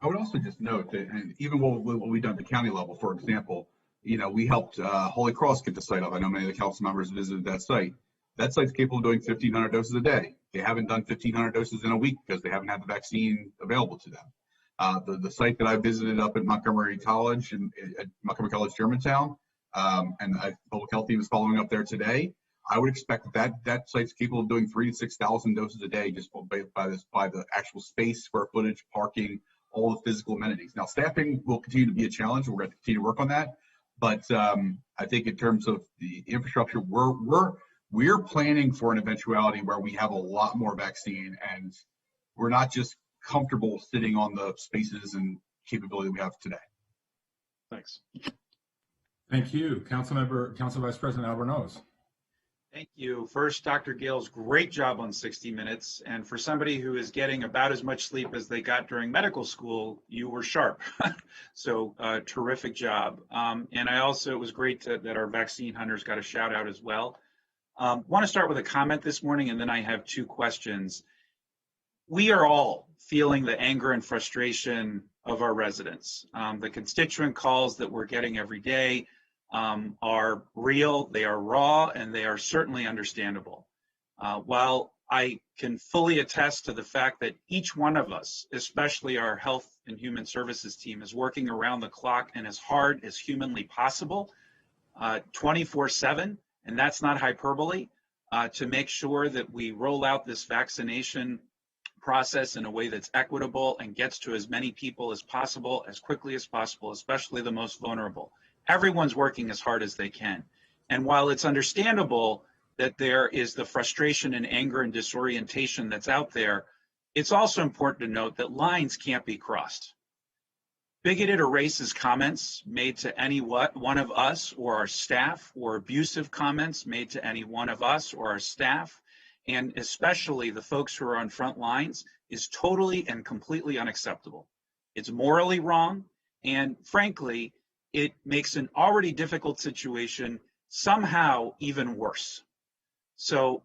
I would also just note that, and even what we've done at the county level, for example, we helped Holy Cross get the site up. I know many of the council members visited that site. That site's capable of doing 1,500 doses a day. They haven't done 1,500 doses in a week because they haven't had the vaccine available to them. The site that I visited up at Montgomery College, at Montgomery College, Germantown, and public health team is following up there today. I would expect that site's capable of doing 3,000 to 6,000 doses a day just by the actual space, square footage, parking, all the physical amenities. Now, staffing will continue to be a challenge. We're going to continue to work on that. But I think in terms of the infrastructure, we're planning for an eventuality where we have a lot more vaccine, and we're not just comfortable sitting on the spaces and capability we have today. Thanks. Thank you. Council Vice President Albornoz. Thank you. First, Dr. Gales, great job on 60 Minutes. And for somebody who is getting about as much sleep as they got during medical school, you were sharp. So terrific job. And it was great that our vaccine hunters got a shout out as well. Want to start with a comment this morning, and then I have two questions. We are all feeling the anger and frustration of our residents. The constituent calls that we're getting every day are real, they are raw, and they are certainly understandable. While I can fully attest to the fact that each one of us, especially our Health and Human Services team, is working around the clock and as hard as humanly possible, 24/7, and that's not hyperbole, to make sure that we roll out this vaccination process in a way that's equitable and gets to as many people as possible, as quickly as possible, especially the most vulnerable. Everyone's working as hard as they can. And while it's understandable that there is the frustration and anger and disorientation that's out there, it's also important to note that lines can't be crossed. Bigoted or racist comments made to any one of us or our staff, or abusive comments made to any one of us or our staff, and especially the folks who are on front lines, is totally and completely unacceptable. It's morally wrong, and frankly, it makes an already difficult situation somehow even worse. So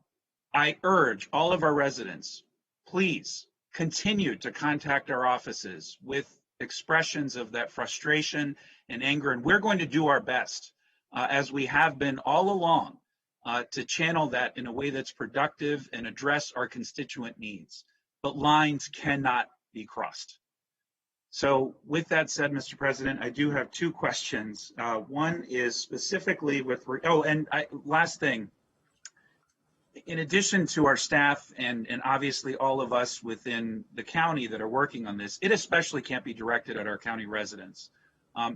I urge all of our residents, please continue to contact our offices with expressions of that frustration and anger, and we're going to do our best, as we have been all along, to channel that in a way that's productive and address our constituent needs. But lines cannot be crossed. So with that said, Mr. President, I do have two questions. One is specifically with, last thing, in addition to our staff and obviously all of us within the county that are working on this, it especially can't be directed at our county residents.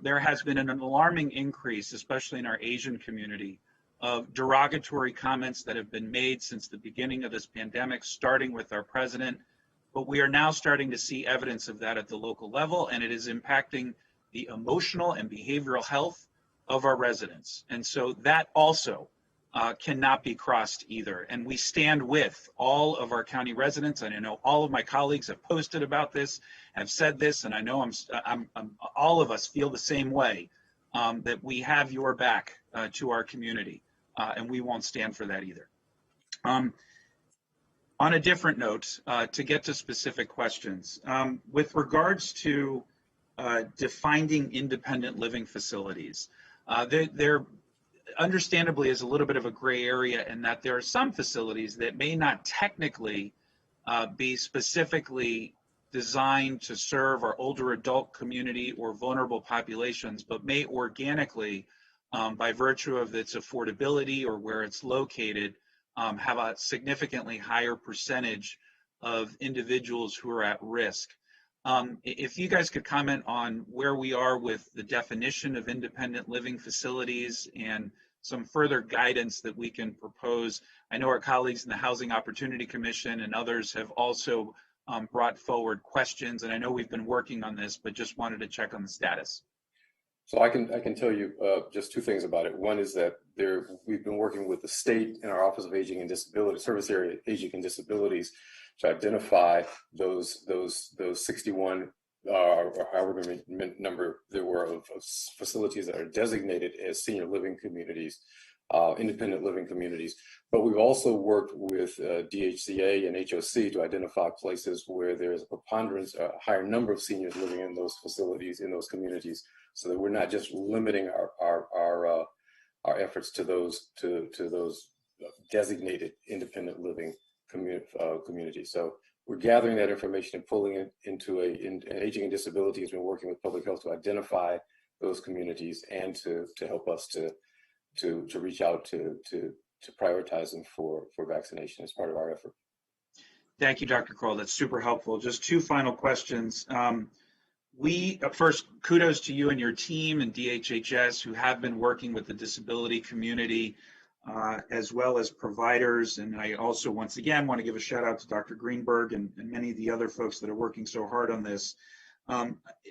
There has been an alarming increase, especially in our Asian community, of derogatory comments that have been made since the beginning of this pandemic, starting with our president. But we are now starting to see evidence of that at the local level, and it is impacting the emotional and behavioral health of our residents. And so that also cannot be crossed either. And we stand with all of our county residents. And I know all of my colleagues have posted about this, have said this, and I know all of us feel the same way, that we have your back to our community, and we won't stand for that either. On a different note, to get to specific questions, with regards to defining independent living facilities, there understandably is a little bit of a gray area in that there are some facilities that may not technically be specifically designed to serve our older adult community or vulnerable populations, but may organically, by virtue of its affordability or where it's located, have a significantly higher percentage of individuals who are at risk. If you guys could comment on where we are with the definition of independent living facilities and some further guidance that we can propose. I know our colleagues in the Housing Opportunity Commission and others have also brought forward questions, and I know we've been working on this, but just wanted to check on the status. So I can tell you just two things about it. One is that we've been working with the state and our Office of Aging and Disability, Service Area Aging and Disabilities, to identify those 61 or however many number there were of facilities that are designated as senior living communities, independent living communities. But we've also worked with DHCA and HOC to identify places where there's a preponderance, a higher number of seniors living in those facilities, in those communities, so that we're not just limiting our efforts to those designated independent living communities. So we're gathering that information and pulling it into Aging and Disability has been working with public health to identify those communities and to help us to reach out to prioritize them for vaccination as part of our effort. Thank you, Dr. Kroll. That's super helpful. Just two final questions. First, kudos to you and your team and DHHS who have been working with the disability community as well as providers. And I also, once again, want to give a shout out to Dr. Greenberg and many of the other folks that are working so hard on this.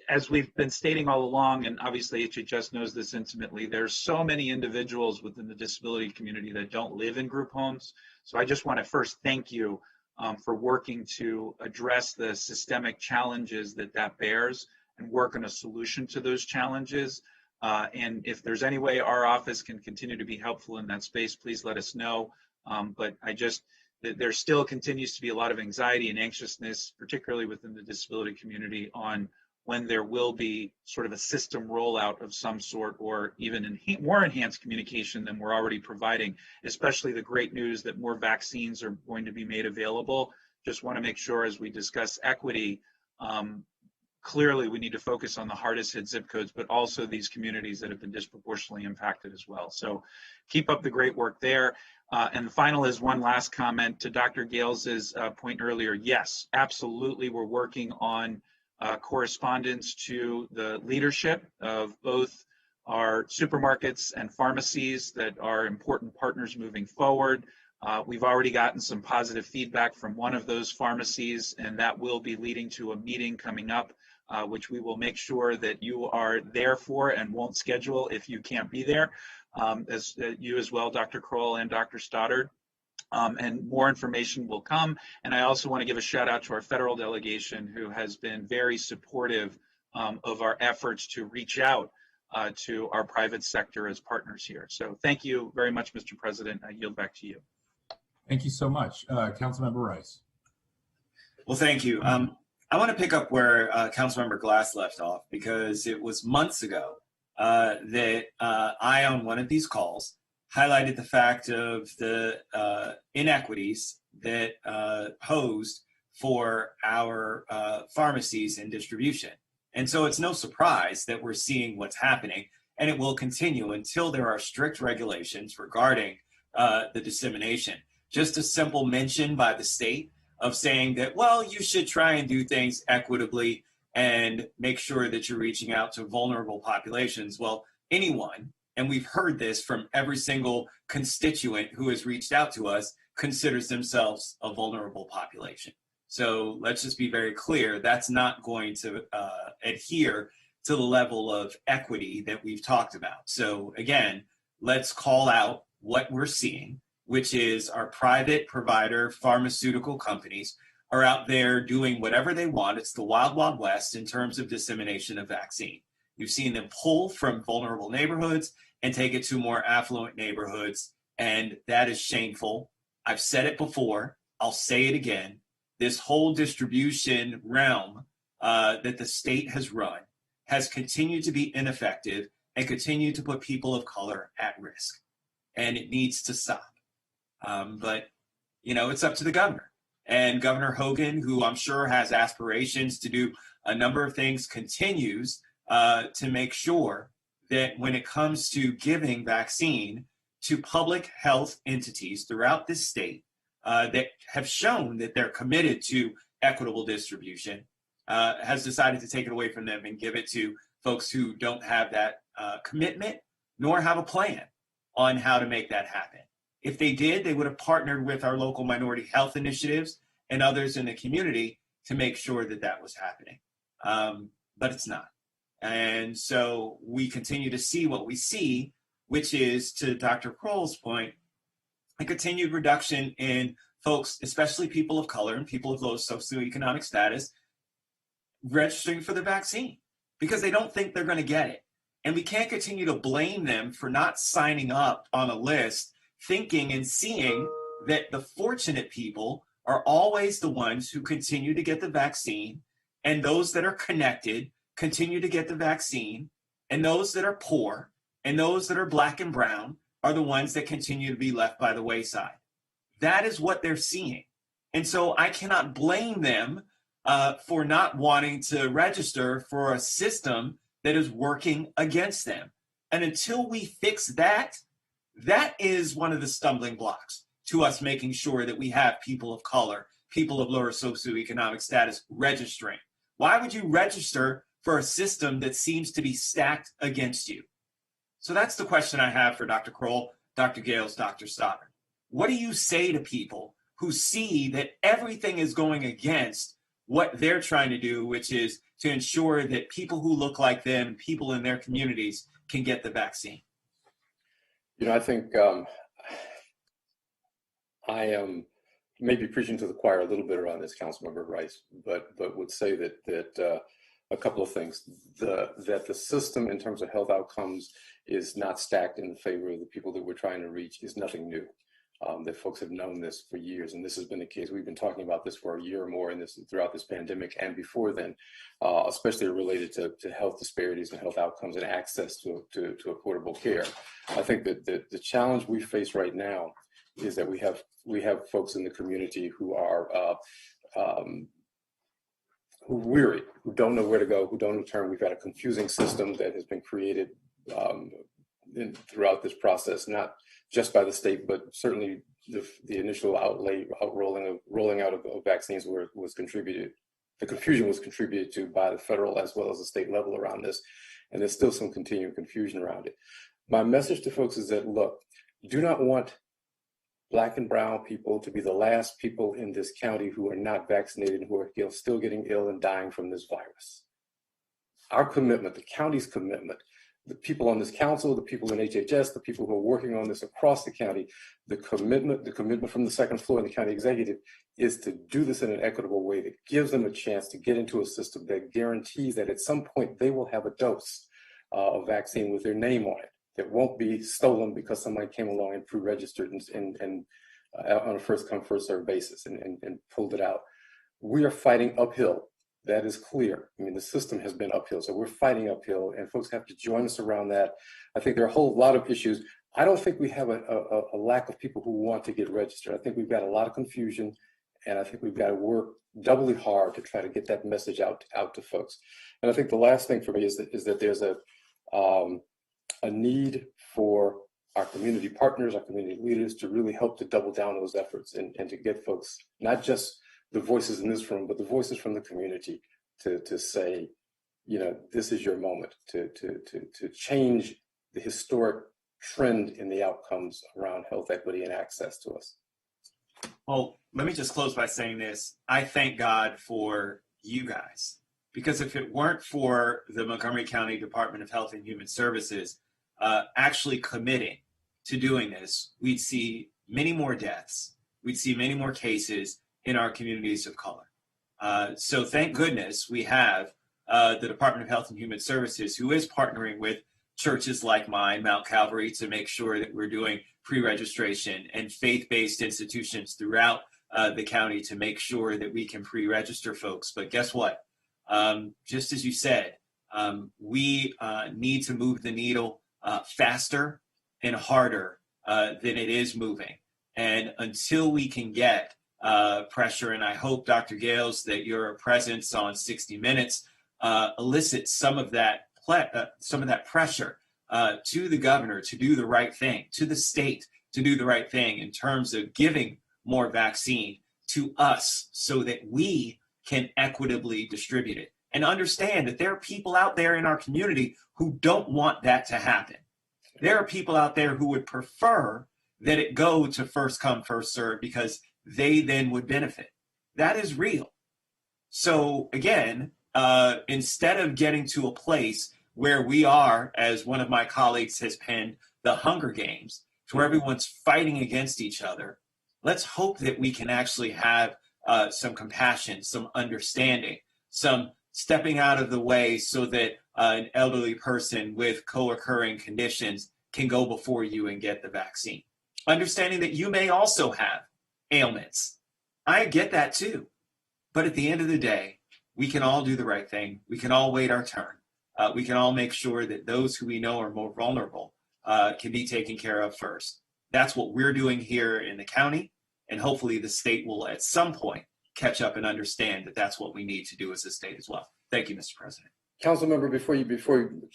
As we've been stating all along, and obviously HHS knows this intimately, there's so many individuals within the disability community that don't live in group homes. So I just want to first thank you for working to address the systemic challenges that bears and work on a solution to those challenges. And if there's any way our office can continue to be helpful in that space, please let us know. But there still continues to be a lot of anxiety and anxiousness, particularly within the disability community, on when there will be sort of a system rollout of some sort, or even more enhanced communication than we're already providing, especially the great news that more vaccines are going to be made available. Just want to make sure as we discuss equity, clearly we need to focus on the hardest hit zip codes, but also these communities that have been disproportionately impacted as well. So keep up the great work there. And the final is one last comment to Dr. Gales's point earlier. Yes, absolutely. We're working on correspondence to the leadership of both our supermarkets and pharmacies that are important partners moving forward. We've already gotten some positive feedback from one of those pharmacies, and that will be leading to a meeting coming up, which we will make sure that you are there for and won't schedule if you can't be there, as you as well, Dr. Kroll and Dr. Stoddard. And more information will come. And I also want to give a shout out to our federal delegation, who has been very supportive of our efforts to reach out to our private sector as partners here. So thank you very much, Mr. President. I yield back to you. Thank you so much. Councilmember Rice. Well, thank you. I want to pick up where Councilmember Glass left off, because it was months ago that I, on one of these calls, highlighted the fact of the inequities that posed for our pharmacies and distribution. And so it's no surprise that we're seeing what's happening, and it will continue until there are strict regulations regarding the dissemination. Just a simple mention by the state of saying that, well, you should try and do things equitably and make sure that you're reaching out to vulnerable populations. Well, anyone, and we've heard this from every single constituent who has reached out to us, considers themselves a vulnerable population. So let's just be very clear, that's not going to adhere to the level of equity that we've talked about. So again, let's call out what we're seeing, which is our private provider pharmaceutical companies are out there doing whatever they want. It's the wild, wild west in terms of dissemination of vaccine. You've seen them pull from vulnerable neighborhoods and take it to more affluent neighborhoods, and that is shameful. I've said it before, I'll say it again. This whole distribution realm that the state has run has continued to be ineffective and continued to put people of color at risk, and it needs to stop. But, you know, it's up to the governor. And Governor Hogan, who I'm sure has aspirations to do a number of things, continues to make sure that when it comes to giving vaccine to public health entities throughout this state that have shown that they're committed to equitable distribution, has decided to take it away from them and give it to folks who don't have that commitment nor have a plan on how to make that happen. If they did, they would have partnered with our local minority health initiatives and others in the community to make sure that that was happening. But it's not. And so we continue to see what we see, which is, to Dr. Kroll's point, a continued reduction in folks, especially people of color and people of low socioeconomic status, registering for the vaccine because they don't think they're going to get it. And we can't continue to blame them for not signing up on a list, thinking and seeing that the fortunate people are always the ones who continue to get the vaccine, and those that are connected continue to get the vaccine, and those that are poor and those that are Black and brown are the ones that continue to be left by the wayside. That is what they're seeing. And so I cannot blame them for not wanting to register for a system that is working against them. And until we fix that, that is one of the stumbling blocks to us making sure that we have people of color, people of lower socioeconomic status registering. Why would you register for a system that seems to be stacked against you? So that's the question I have for Dr. Kroll, Dr. Gales, Dr. Stoddard. What do you say to people who see that everything is going against what they're trying to do, which is to ensure that people who look like them, people in their communities, can get the vaccine? You know, I think I am maybe preaching to the choir a little bit around this, Councilmember Rice, but would say that a couple of things. That the system in terms of health outcomes is not stacked in favor of the people that we're trying to reach is nothing new. That folks have known this for years, and this has been the case. We've been talking about this for a year or more in this throughout this pandemic and before then, especially related to health disparities and health outcomes and access to affordable care. I think that the challenge we face right now is that we have folks in the community who are who weary, who don't know where to go, who don't return. We've had a confusing system that has been created throughout this process, not just by the state, but certainly the initial rolling out of vaccines was contributed. The confusion was contributed to by the federal as well as the state level around this, and there's still some continuing confusion around it. My message to folks is that, look, do not want Black and brown people to be the last people in this county who are not vaccinated and who are still getting ill and dying from this virus. Our commitment, the county's commitment, the people on this council, the people in HHS, the people who are working on this across the county, the commitment from the second floor and the county executive is to do this in an equitable way that gives them a chance to get into a system that guarantees that at some point they will have a dose of vaccine with their name on it that won't be stolen because somebody came along and pre-registered and on a first come, first served basis and pulled it out. We are fighting uphill. That is clear. I mean, the system has been uphill, so we're fighting uphill, and folks have to join us around that. I think there are a whole lot of issues. I don't think we have a lack of people who want to get registered. I think we've got a lot of confusion, and I think we've got to work doubly hard to try to get that message out to folks. And I think the last thing for me is that there's a need for our community partners, our community leaders to really help to double down those efforts and to get folks, not just the voices in this room, but the voices from the community to say, you know, this is your moment to change the historic trend in the outcomes around health equity and access to us. Well, let me just close by saying this. I thank God for you guys, because if it weren't for the Montgomery County Department of Health and Human Services actually committing to doing this, we'd see many more deaths. We'd see many more cases in our communities of color. So thank goodness we have the Department of Health and Human Services, who is partnering with churches like mine, Mount Calvary, to make sure that we're doing pre-registration, and faith-based institutions throughout the county to make sure that we can pre-register folks. But guess what? Just as you said, we need to move the needle faster and harder than it is moving. And until we can get pressure, and I hope, Dr. Gales, that your presence on 60 Minutes elicits some of that pressure to the governor to do the right thing, to the state to do the right thing in terms of giving more vaccine to us so that we can equitably distribute it. And understand that there are people out there in our community who don't want that to happen. There are people out there who would prefer that it go to first come, first serve, because they then would benefit. That is real. So again, instead of getting to a place where we are, as one of my colleagues has penned, the Hunger Games, where everyone's fighting against each other, let's hope that we can actually have some compassion, some understanding, some stepping out of the way so that an elderly person with co-occurring conditions can go before you and get the vaccine. Understanding that you may also have ailments. I get that too. But at the end of the day, we can all do the right thing. We can all wait our turn. We can all make sure that those who we know are more vulnerable can be taken care of first. That's what we're doing here in the county, and hopefully the state will at some point catch up and understand that that's what we need to do as a state as well. Thank you, Mr. President. Council member, before you,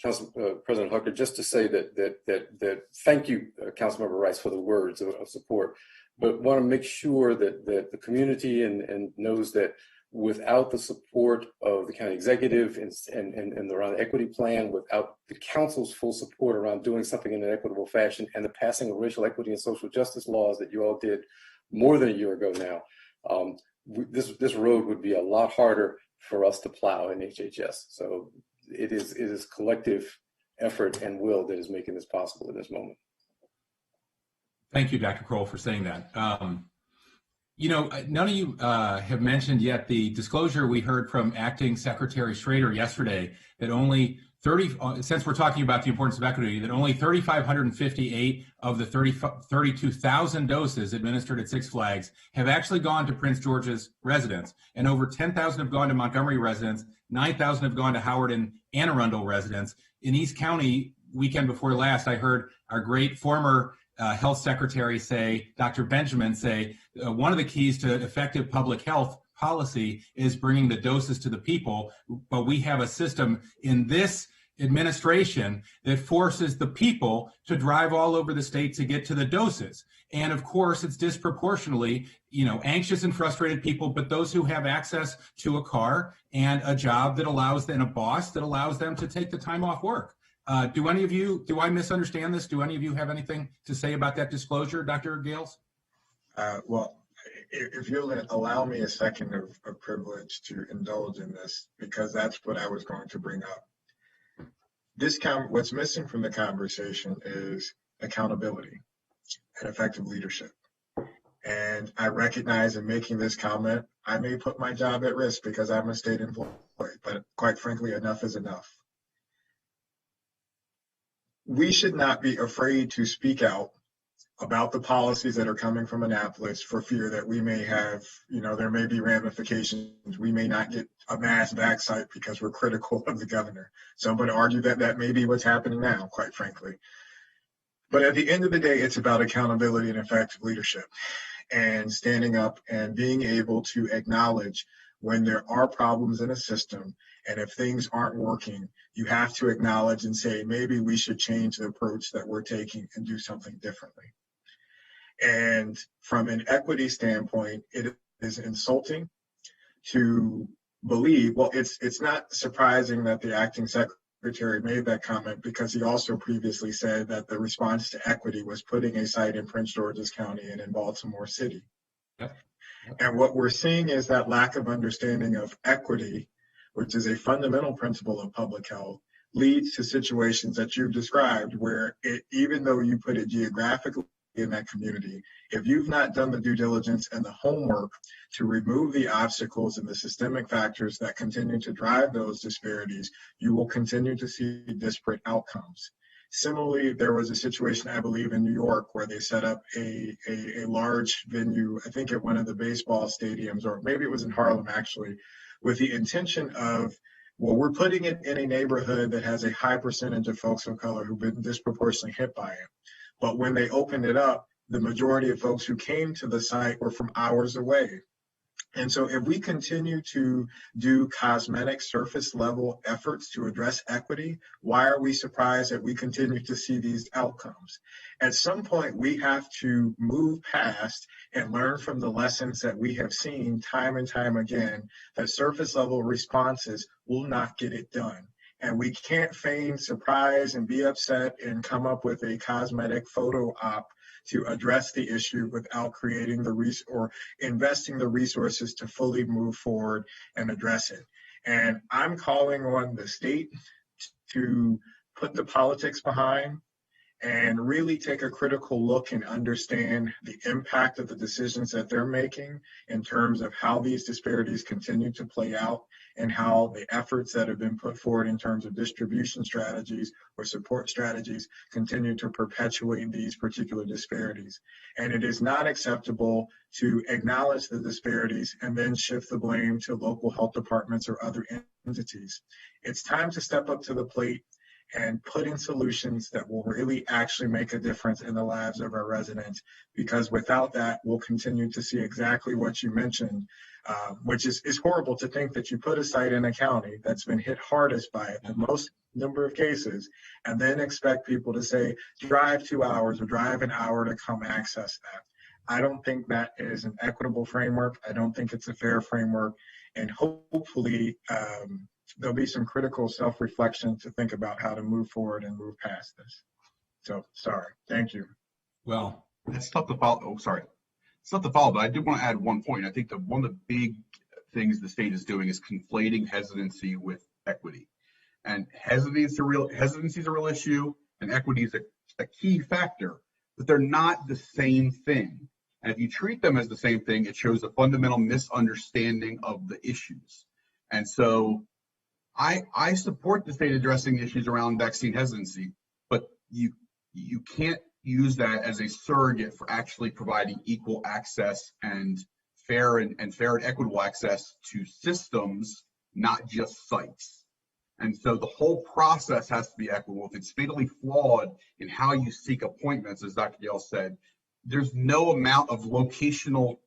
Council President Hucker, just to say that thank you, Council Member Rice, for the words of support, but want to make sure that the community and knows that without the support of the county executive and around the equity plan, without the council's full support around doing something in an equitable fashion, and the passing of racial equity and social justice laws that you all did more than a year ago now, this road would be a lot harder for us to plow in HHS. So it is collective effort and will that is making this possible in this moment. Thank you, Dr. Kroll, for saying that. None of you have mentioned yet the disclosure we heard from Acting Secretary Schrader yesterday that only since we're talking about the importance of equity, that only 3,558 of the 32,000 doses administered at Six Flags have actually gone to Prince George's residents, and over 10,000 have gone to Montgomery residents, 9,000 have gone to Howard and Anne Arundel residents. In East County, weekend before last, I heard our great former health secretary Dr. Benjamin say, one of the keys to effective public health policy is bringing the doses to the people, but we have a system in this administration that forces the people to drive all over the state to get to the doses. And of course, it's disproportionately, anxious and frustrated people, but those who have access to a car and a job that allows them, and a boss that allows them to take the time off work. Do I misunderstand this? Do any of you have anything to say about that disclosure, Dr. Gales? Well, if you'll allow me a second of privilege to indulge in this, because that's what I was going to bring up. What's missing from the conversation is accountability and effective leadership. And I recognize in making this comment, I may put my job at risk because I'm a state employee, but quite frankly, enough is enough. We should not be afraid to speak out about the policies that are coming from Annapolis for fear that we may have, there may be ramifications. We may not get a mass backside because we're critical of the governor. Some would argue that that may be what's happening now, quite frankly. But at the end of the day, it's about accountability and effective leadership and standing up and being able to acknowledge when there are problems in a system. And if things aren't working, you have to acknowledge and say, maybe we should change the approach that we're taking and do something differently. And from an equity standpoint, it is insulting to believe, well, it's not surprising that the acting secretary made that comment, because he also previously said that the response to equity was putting a site in Prince George's County and in Baltimore City. Yep. And what we're seeing is that lack of understanding of equity, which is a fundamental principle of public health, leads to situations that you've described where even though you put it geographically in that community, if you've not done the due diligence and the homework to remove the obstacles and the systemic factors that continue to drive those disparities, you will continue to see disparate outcomes. Similarly, there was a situation, I believe, in New York where they set up a large venue, I think at one of the baseball stadiums, or maybe it was in Harlem actually, with the intention of, well, we're putting it in a neighborhood that has a high percentage of folks of color who've been disproportionately hit by it. But when they opened it up, the majority of folks who came to the site were from hours away. And so if we continue to do cosmetic surface level efforts to address equity, why are we surprised that we continue to see these outcomes? At some point, we have to move past and learn from the lessons that we have seen time and time again, that surface level responses will not get it done. And we can't feign surprise and be upset and come up with a cosmetic photo op to address the issue without creating or investing the resources to fully move forward and address it. And I'm calling on the state to put the politics behind and really take a critical look and understand the impact of the decisions that they're making in terms of how these disparities continue to play out and how the efforts that have been put forward in terms of distribution strategies or support strategies continue to perpetuate these particular disparities. And it is not acceptable to acknowledge the disparities and then shift the blame to local health departments or other entities. It's time to step up to the plate and put in solutions that will really actually make a difference in the lives of our residents, because without that, we'll continue to see exactly what you mentioned, which is horrible to think that you put a site in a county that's been hit hardest by the most number of cases, and then expect people to say, drive 2 hours or drive an hour to come access that. I don't think that is an equitable framework. I don't think it's a fair framework. And hopefully, there'll be some critical self-reflection to think about how to move forward and move past this. So, sorry. Thank you. Well, it's tough to follow. Oh, sorry. It's not to follow, but I did want to add one point. I think that one of the big things the state is doing is conflating hesitancy with equity. And hesitancy is a real issue, and equity is a key factor, but they're not the same thing. And if you treat them as the same thing, it shows a fundamental misunderstanding of the issues. And so I support the state addressing the issues around vaccine hesitancy, but you can't use that as a surrogate for actually providing equal access and fair and equitable access to systems, not just sites. And so the whole process has to be equitable. If it's fatally flawed in how you seek appointments, as Dr. Gale said, there's no amount of locational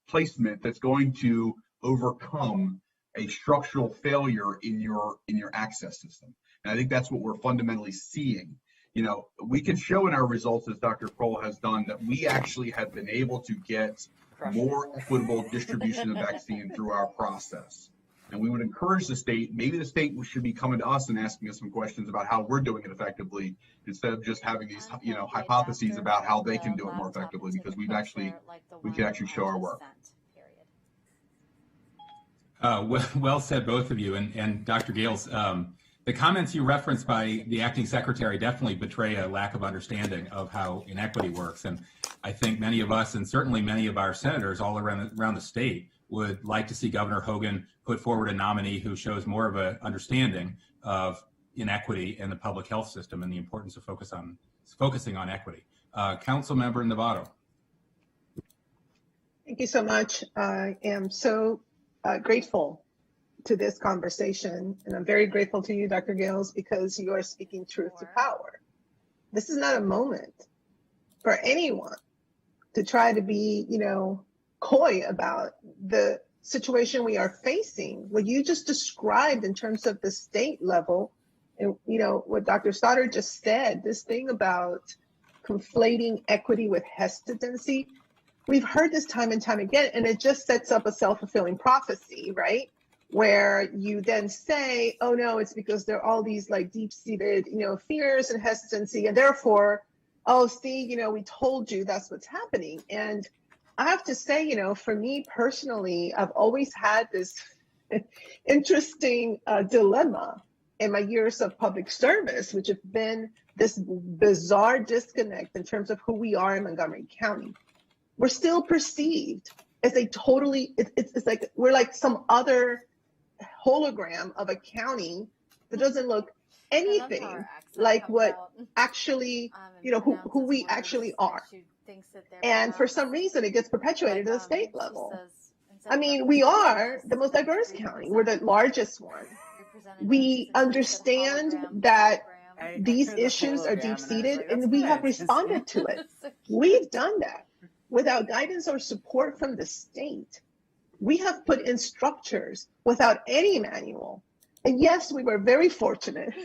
placement that's going to overcome a structural failure in your access system. And I think that's what we're fundamentally seeing. You know, we can show in our results, as Dr. Kroll has done, that we actually have been able to get more equitable distribution of vaccine through our process. And we would encourage the state, maybe the state should be coming to us and asking us some questions about how we're doing it effectively, instead of just having these, hypotheses about how they can do it more effectively, because we can actually show our work. Well said, both of you. And Dr. Gales, the comments you referenced by the acting secretary definitely betray a lack of understanding of how inequity works. And I think many of us, and certainly many of our senators all around the state, would like to see Governor Hogan put forward a nominee who shows more of an understanding of inequity in the public health system and the importance of focusing on equity. Council Member Novato. Thank you so much. I am so grateful to this conversation, and I'm very grateful to you, Dr. Gales, because you are speaking truth to power. This is not a moment for anyone to try to be, coy about the situation we are facing. What you just described in terms of the state level, and what Dr. Stoddard just said, this thing about conflating equity with hesitancy, we've heard this time and time again, and it just sets up a self-fulfilling prophecy, right? Where you then say, oh no, it's because there are all these like deep-seated, fears and hesitancy, and therefore, oh, see, we told you that's what's happening. And I have to say, for me personally, I've always had this interesting dilemma in my years of public service, which have been this bizarre disconnect in terms of who we are in Montgomery County. We're still perceived as a totally, it's like we're like some other hologram of a county that doesn't look anything like what actually, who we actually are. And for some reason, it gets perpetuated at the state level. I mean, we are the most diverse county. We're the largest one. We understand that these issues are deep-seated, and we have responded to it. We've done that without guidance or support from the state. We have put in structures without any manual. And yes, we were very fortunate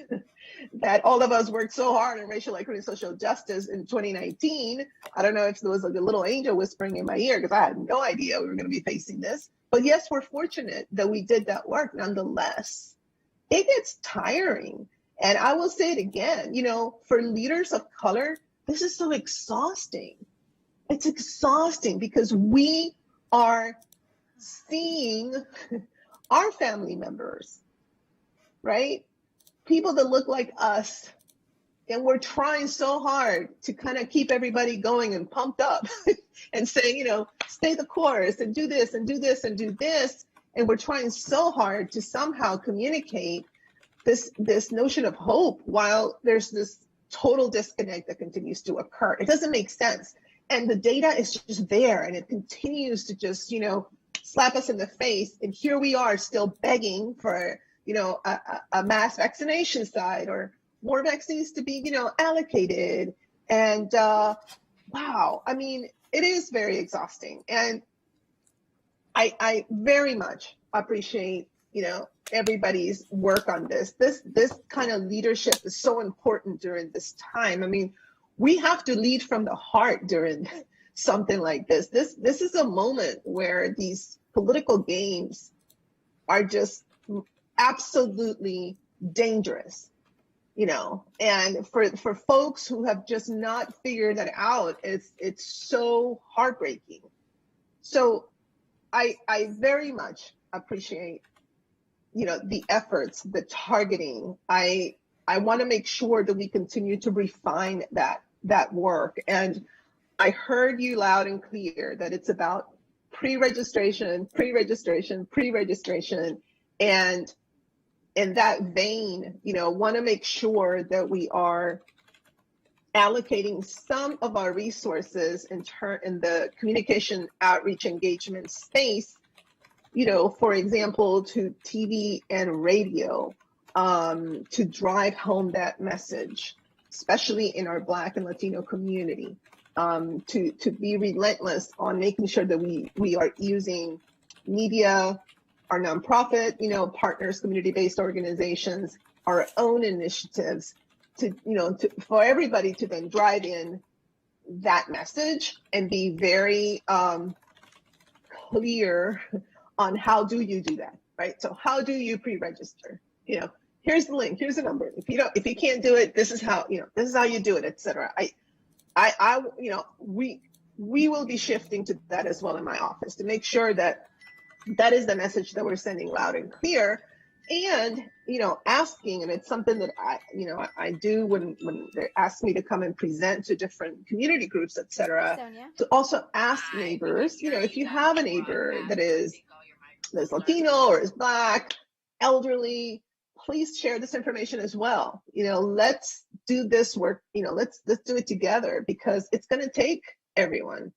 that all of us worked so hard on racial equity and social justice in 2019. I don't know if there was like a little angel whispering in my ear, because I had no idea we were going to be facing this. But yes, we're fortunate that we did that work. Nonetheless, it gets tiring. And I will say it again, for leaders of color, this is so exhausting. It's exhausting because we are seeing our family members, right? People that look like us. And we're trying so hard to kind of keep everybody going and pumped up and saying, you know, stay the course and do this and do this and do this. And we're trying so hard to somehow communicate this notion of hope while there's this total disconnect that continues to occur. It doesn't make sense. And the data is just there, and it continues to just, you know, slap us in the face. And here we are still begging for, you know, a mass vaccination side or more vaccines to be, you know, allocated. And wow, I mean, it is very exhausting. And I very much appreciate, you know, everybody's work on this. This kind of leadership is so important during this time. I mean, we have to lead from the heart during something like this. This is a moment where these political games are just absolutely dangerous, you know, and for folks who have just not figured that out, it's so heartbreaking. So I very much appreciate, you know, the efforts, the targeting. I want to make sure that we continue to refine that work. And I heard you loud and clear that it's about pre-registration. And in that vein, you know, want to make sure that we are allocating some of our resources in the communication outreach engagement space, you know, for example, to TV and radio, to drive home that message, especially in our Black and Latino community, to be relentless on making sure that we are using media, our nonprofit, you know, partners, community-based organizations, our own initiatives, to, you know, for everybody to then drive in that message and be very clear on how do you do that, right? So how do you pre-register? You know, here's the link, here's the number. If you can't do it, this is how, you know, this is how you do it, etc. I you know, we will be shifting to that as well in my office to make sure that that is the message that we're sending loud and clear. And, you know, asking, and it's something that I do when they ask me to come and present to different community groups, et cetera, to also ask neighbors, you know, if you have a neighbor that is Latino or is Black, elderly, please share this information as well. You know, let's do this work, you know, let's do it together, because it's going to take everyone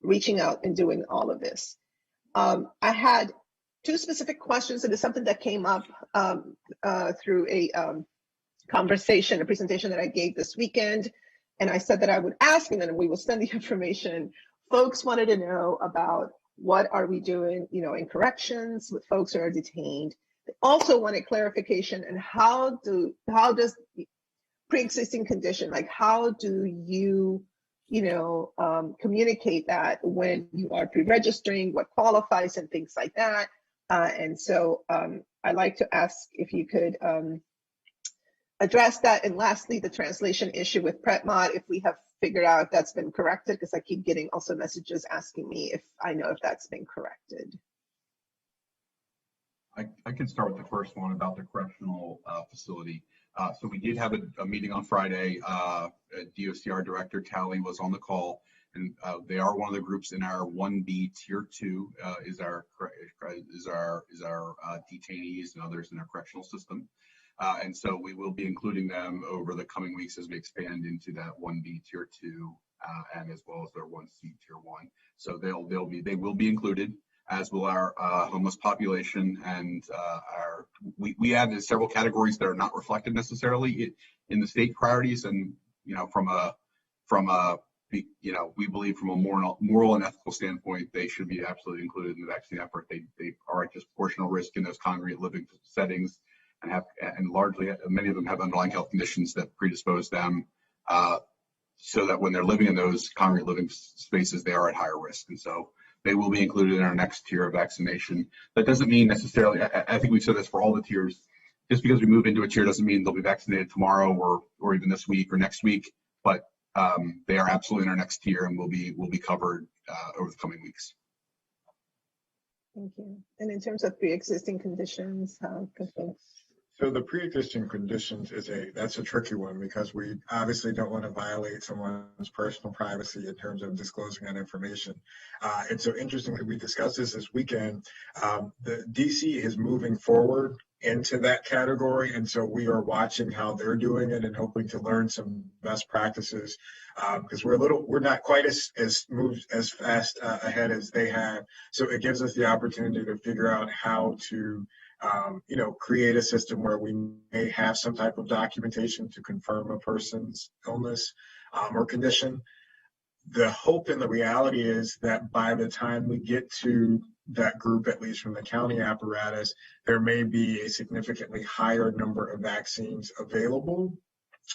reaching out and doing all of this. I had two specific questions, and it's something that came up through a conversation, a presentation that I gave this weekend. And I said that I would ask, and then we will send the information. Folks wanted to know about what are we doing, you know, in corrections with folks who are detained. They also wanted clarification and how does pre-existing condition, like how do you, you know, communicate that when you are pre-registering, what qualifies and things like that. And so I'd like to ask if you could address that. And lastly, the translation issue with PretMod, if we have figured out if that's been corrected, because I keep getting also messages asking me if I know if that's been corrected. I can start with the first one about the correctional facility. So we did have a meeting on Friday. DOCR Director Tally was on the call, and they are one of the groups in our 1B Tier 2 is our detainees and others in our correctional system. And so we will be including them over the coming weeks as we expand into that 1B Tier 2 and as well as their 1C Tier 1. So they will be included, as will our homeless population, and we add several categories that are not reflected necessarily in the state priorities. And you know, from a you know, we believe from a moral and ethical standpoint, they should be absolutely included in the vaccine effort. They are at disproportional risk in those congregate living settings, and largely many of them have underlying health conditions that predispose them, so that when they're living in those congregate living spaces, they are at higher risk. And so they will be included in our next tier of vaccination. That doesn't mean necessarily, I think we've said this for all the tiers, just because we move into a tier doesn't mean they'll be vaccinated tomorrow or even this week or next week, but they are absolutely in our next tier and will be covered over the coming weeks. Thank you. And in terms of pre-existing conditions, how can folks? So the pre-existing conditions that's a tricky one because we obviously don't want to violate someone's personal privacy in terms of disclosing that information. And so interestingly, we discussed this weekend. The DC is moving forward into that category, and so we are watching how they're doing it and hoping to learn some best practices because we're not quite as moved as fast ahead as they have. So it gives us the opportunity to figure out how to create a system where we may have some type of documentation to confirm a person's illness or condition. The hope and the reality is that by the time we get to that group, at least from the county apparatus, there may be a significantly higher number of vaccines available.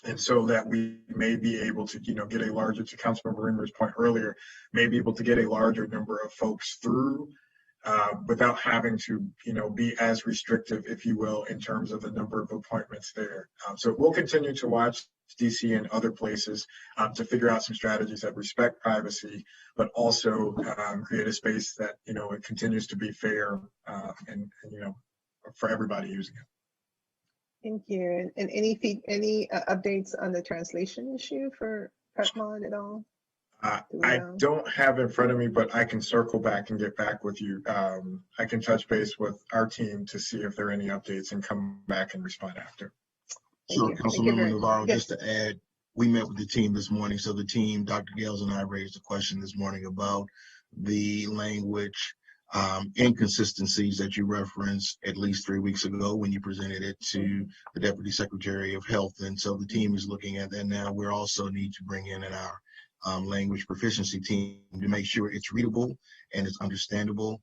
And so that we may be able to, get a larger, to Councilmember Rimmer's point earlier, may be able to get a larger number of folks through without having to, be as restrictive, if you will, in terms of the number of appointments there. So we'll continue to watch DC and other places to figure out some strategies that respect privacy, but also create a space that, it continues to be fair and for everybody using it. Thank you. And any updates on the translation issue for PrepMod at all? I don't have in front of me, but I can circle back and get back with you. I can touch base with our team to see if there are any updates and come back and respond after. Sure, Councilmember Navarro, just to add, we met with the team this morning. So the team, Dr. Gales and I raised a question this morning about the language inconsistencies that you referenced at least 3 weeks ago when you presented it to the Deputy Secretary of Health. And so the team is looking at that now. We also need to bring in our language proficiency team to make sure it's readable and it's understandable.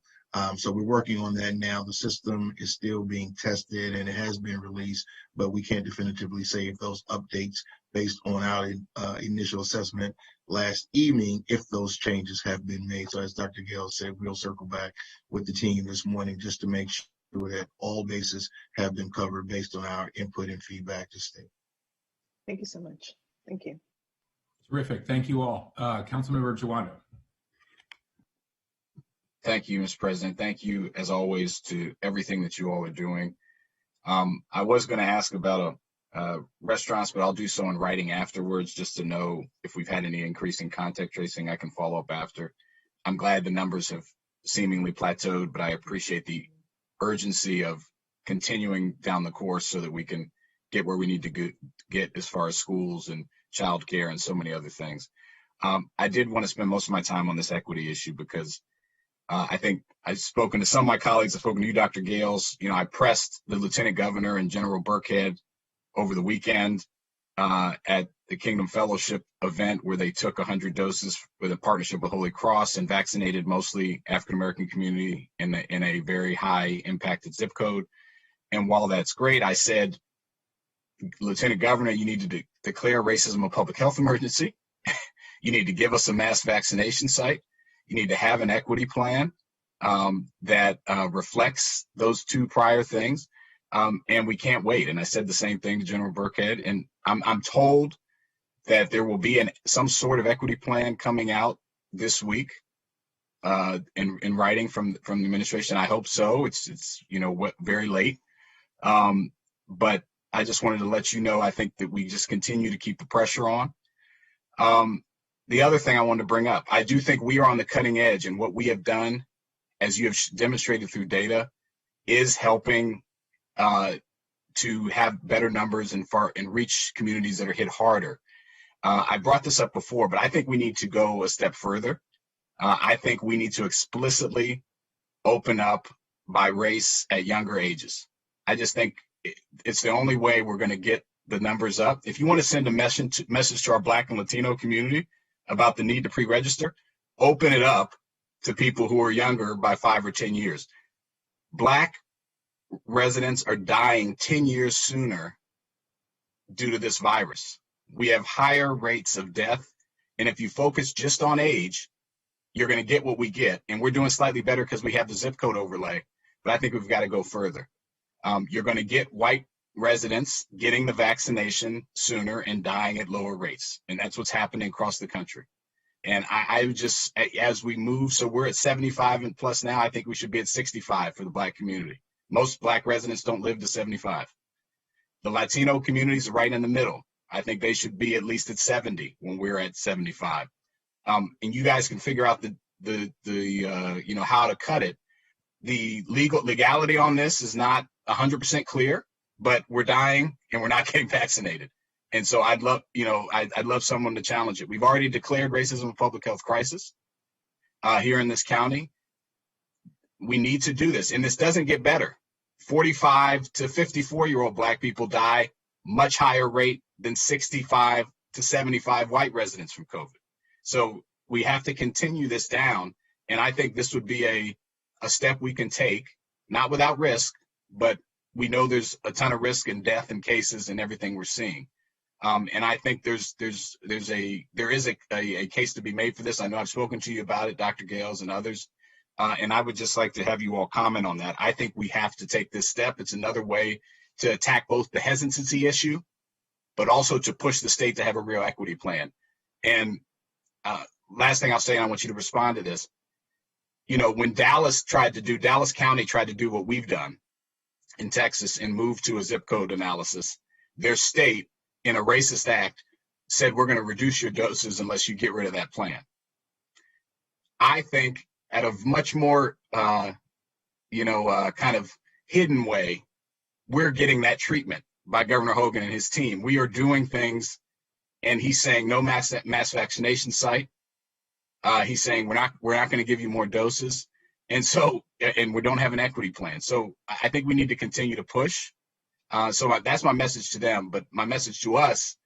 So we're working on that now. The system is still being tested and it has been released, but we can't definitively say if those updates based on our initial assessment last evening, if those changes have been made. So as Dr. Gale said, we'll circle back with the team this morning just to make sure that all bases have been covered based on our input and feedback to state. Thank you so much. Thank you. Terrific. Thank you all. Councilmember Jawando. Thank you, Mr. President. Thank you, as always, to everything that you all are doing. I was going to ask about restaurants, but I'll do so in writing afterwards just to know if we've had any increase in contact tracing. I can follow up after. I'm glad the numbers have seemingly plateaued, but I appreciate the urgency of continuing down the course so that we can get where we need to get as far as schools and childcare and so many other things. I did want to spend most of my time on this equity issue because I think I've spoken to some of my colleagues. I've spoken to you, Dr. Gales. I pressed the Lieutenant Governor and General Burkhead over the weekend at the Kingdom Fellowship event where they took 100 doses with a partnership with Holy Cross and vaccinated mostly African-American community in a very high impacted zip code. And while that's great, I said, Lieutenant Governor, you need to declare racism a public health emergency. You need to give us a mass vaccination site. You need to have an equity plan that reflects those two prior things. And we can't wait. And I said the same thing to General Burkhead. And I'm told that there will be some sort of equity plan coming out this week in writing from the administration. I hope so. It's very late. But I just wanted to let you know, I think that we just continue to keep the pressure on. The other thing I wanted to bring up, I do think we are on the cutting edge, and what we have done, as you have demonstrated through data, is helping to have better numbers and reach communities that are hit harder. I brought this up before, but I think we need to go a step further. I think we need to explicitly open up by race at younger ages. I just think it's the only way we're going to get the numbers up. If you want to send a message to our Black and Latino community about the need to pre-register, open it up to people who are younger by 5 or 10 years. Black residents are dying 10 years sooner due to this virus. We have higher rates of death. And if you focus just on age, you're going to get what we get. And we're doing slightly better because we have the zip code overlay. But I think we've got to go further. You're going to get white residents getting the vaccination sooner and dying at lower rates. And that's what's happening across the country. And I just, as we move, so we're at 75 and plus now, I think we should be at 65 for the Black community. Most Black residents don't live to 75. The Latino communities are right in the middle. I think they should be at least at 70 when we're at 75. And you guys can figure out you know, how to cut it. The legality on this is not 100% clear, but we're dying and we're not getting vaccinated. And so I'd love someone to challenge it. We've already declared racism a public health crisis here in this county. We need to do this, and this doesn't get better. 45 to 54-year-old Black people die much higher rate than 65 to 75 white residents from COVID. So we have to continue this down, and I think this would be a step we can take, not without risk, but we know there's a ton of risk and death and cases and everything we're seeing. And I think there is a case to be made for this. I know I've spoken to you about it, Dr. Gales and others, and I would just like to have you all comment on that. I think we have to take this step. It's another way to attack both the hesitancy issue, but also to push the state to have a real equity plan. And last thing I'll say, and I want you to respond to this. You know, when Dallas County tried to do what we've done in Texas and move to a zip code analysis, their state, in a racist act, said we're going to reduce your doses unless you get rid of that plan. I think at a much more, kind of hidden way, we're getting that treatment by Governor Hogan and his team. We are doing things, and he's saying no mass vaccination site. He's saying we're not going to give you more doses, and we don't have an equity plan. So I think we need to continue to push. So that's my message to them. But my message to us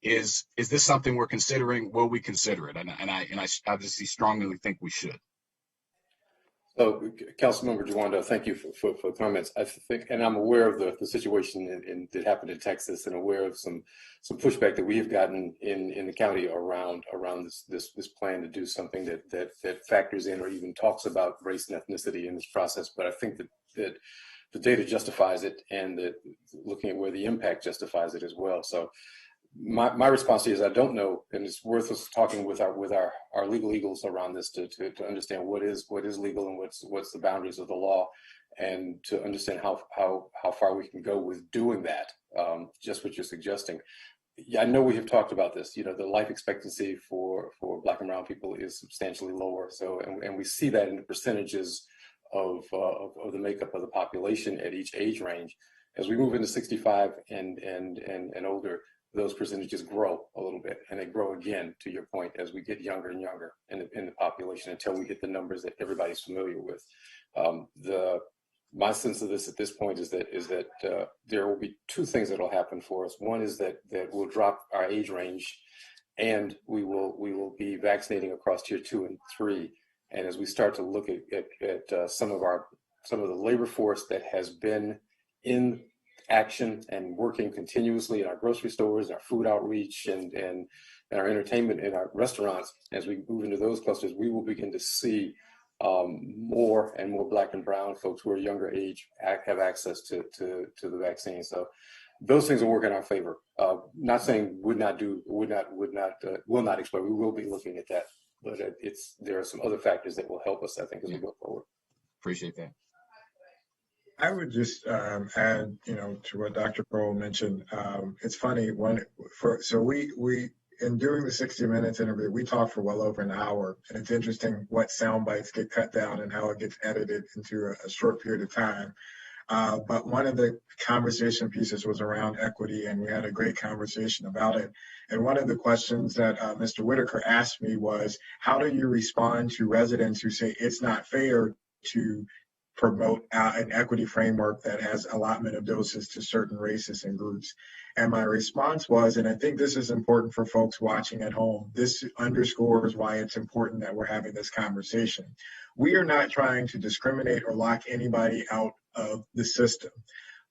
is this something we're considering? Will we consider it? And I obviously strongly think we should. So, Councilmember Juwanda, thank you for comments. I think, and I'm aware of the situation that happened in Texas, and aware of some pushback that we have gotten in the county around this plan to do something that factors in or even talks about race and ethnicity in this process. But I think that the data justifies it, and that looking at where the impact justifies it as well. So my response is I don't know, and it's worth us talking with our legal eagles around this to understand what is legal and what's the boundaries of the law, and to understand how far we can go with doing that. Just what you're suggesting. Yeah, I know we have talked about this. You know, the life expectancy for Black and brown people is substantially lower. So, and we see that in the percentages of the makeup of the population at each age range. As we move into 65 and older, those percentages grow a little bit, and they grow again, to your point, as we get younger and younger in the population, until we hit the numbers that everybody's familiar with. My sense of this at this point is that there will be two things that will happen for us. One is that we'll drop our age range, and we will be vaccinating across tier 2 and 3. And as we start to look at some of the labor force that has been in action and working continuously in our grocery stores, our food outreach, and our entertainment in our restaurants, as we move into those clusters, we will begin to see more and more Black and brown folks who are younger age have access to the vaccine. So those things will work in our favor. Not saying will not explode. We will be looking at that, but there are some other factors that will help us, I think, as we go forward. Appreciate that. I would just add, to what Dr. Kroll mentioned. It's funny we in doing the 60 Minutes interview, we talked for well over an hour, and it's interesting what sound bites get cut down and how it gets edited into a short period of time. But one of the conversation pieces was around equity, and we had a great conversation about it. And one of the questions that Mr. Whitaker asked me was, how do you respond to residents who say it's not fair to promote an equity framework that has allotment of doses to certain races and groups? And my response was, and I think this is important for folks watching at home, this underscores why it's important that we're having this conversation. We are not trying to discriminate or lock anybody out of the system,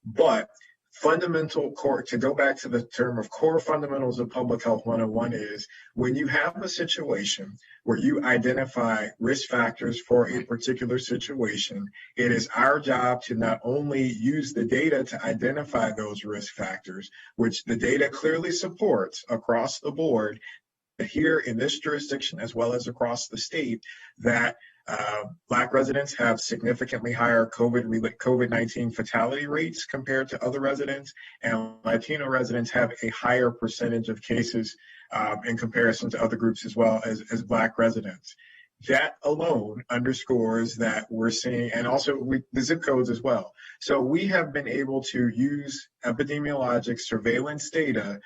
but fundamental core, to go back to the term of core fundamentals of public health 101, is when you have a situation where you identify risk factors for a particular situation, it is our job to not only use the data to identify those risk factors, which the data clearly supports across the board, here in this jurisdiction, as well as across the state, that Black residents have significantly higher COVID-19 fatality rates compared to other residents, and Latino residents have a higher percentage of cases in comparison to other groups as well as Black residents. That alone underscores that we're seeing, and also the zip codes as well. So we have been able to use epidemiologic surveillance data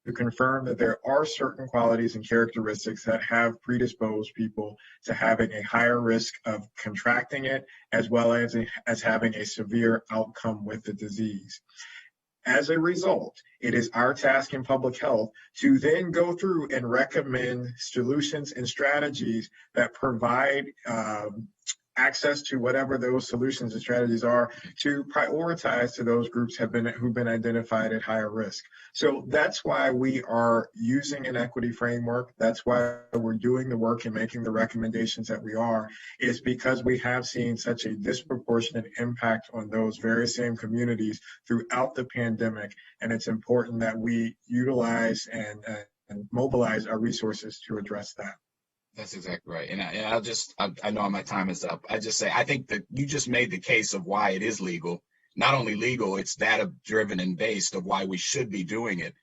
to confirm that there are certain qualities and characteristics that have predisposed people to having a higher risk of contracting it, as well as having a severe outcome with the disease. As a result, it is our task in public health to then go through and recommend solutions and strategies that provide access to whatever those solutions and strategies are to prioritize to those groups who've been identified at higher risk. So that's why we are using an equity framework. That's why we're doing the work and making the recommendations that we are, is because we have seen such a disproportionate impact on those very same communities throughout the pandemic. And it's important that we utilize and mobilize our resources to address that. That's exactly right. And I know my time is up. I just say, I think that you just made the case of why it is legal. Not only legal, it's data driven and based of why we should be doing it.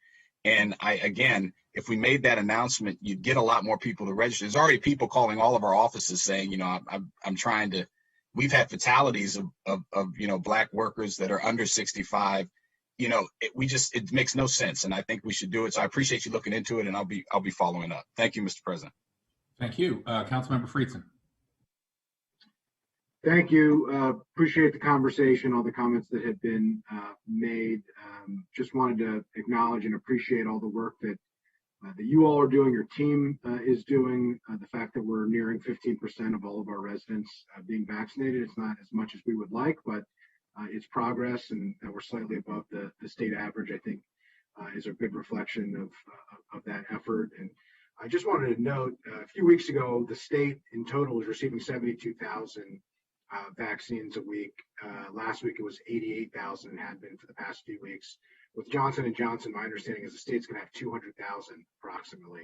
And again, if we made that announcement, you'd get a lot more people to register. There's already people calling all of our offices saying, I'm trying to, we've had fatalities of Black workers that are under 65. It makes no sense. And I think we should do it. So I appreciate you looking into it, and I'll be following up. Thank you, Mr. President. Thank you. Councilmember Friedson. Thank you. Appreciate the conversation, all the comments that have been made. Just wanted to acknowledge and appreciate all the work that you all are doing, your team is doing. The fact that we're nearing 15% of all of our residents being vaccinated. It's not as much as we would like, but it's progress, and we're slightly above the state average, I think, is a good reflection of that effort. And I just wanted to note, a few weeks ago, the state in total was receiving 72,000 vaccines a week. Last week it was 88,000 and had been for the past few weeks. With Johnson & Johnson, my understanding is the state's going to have 200,000 approximately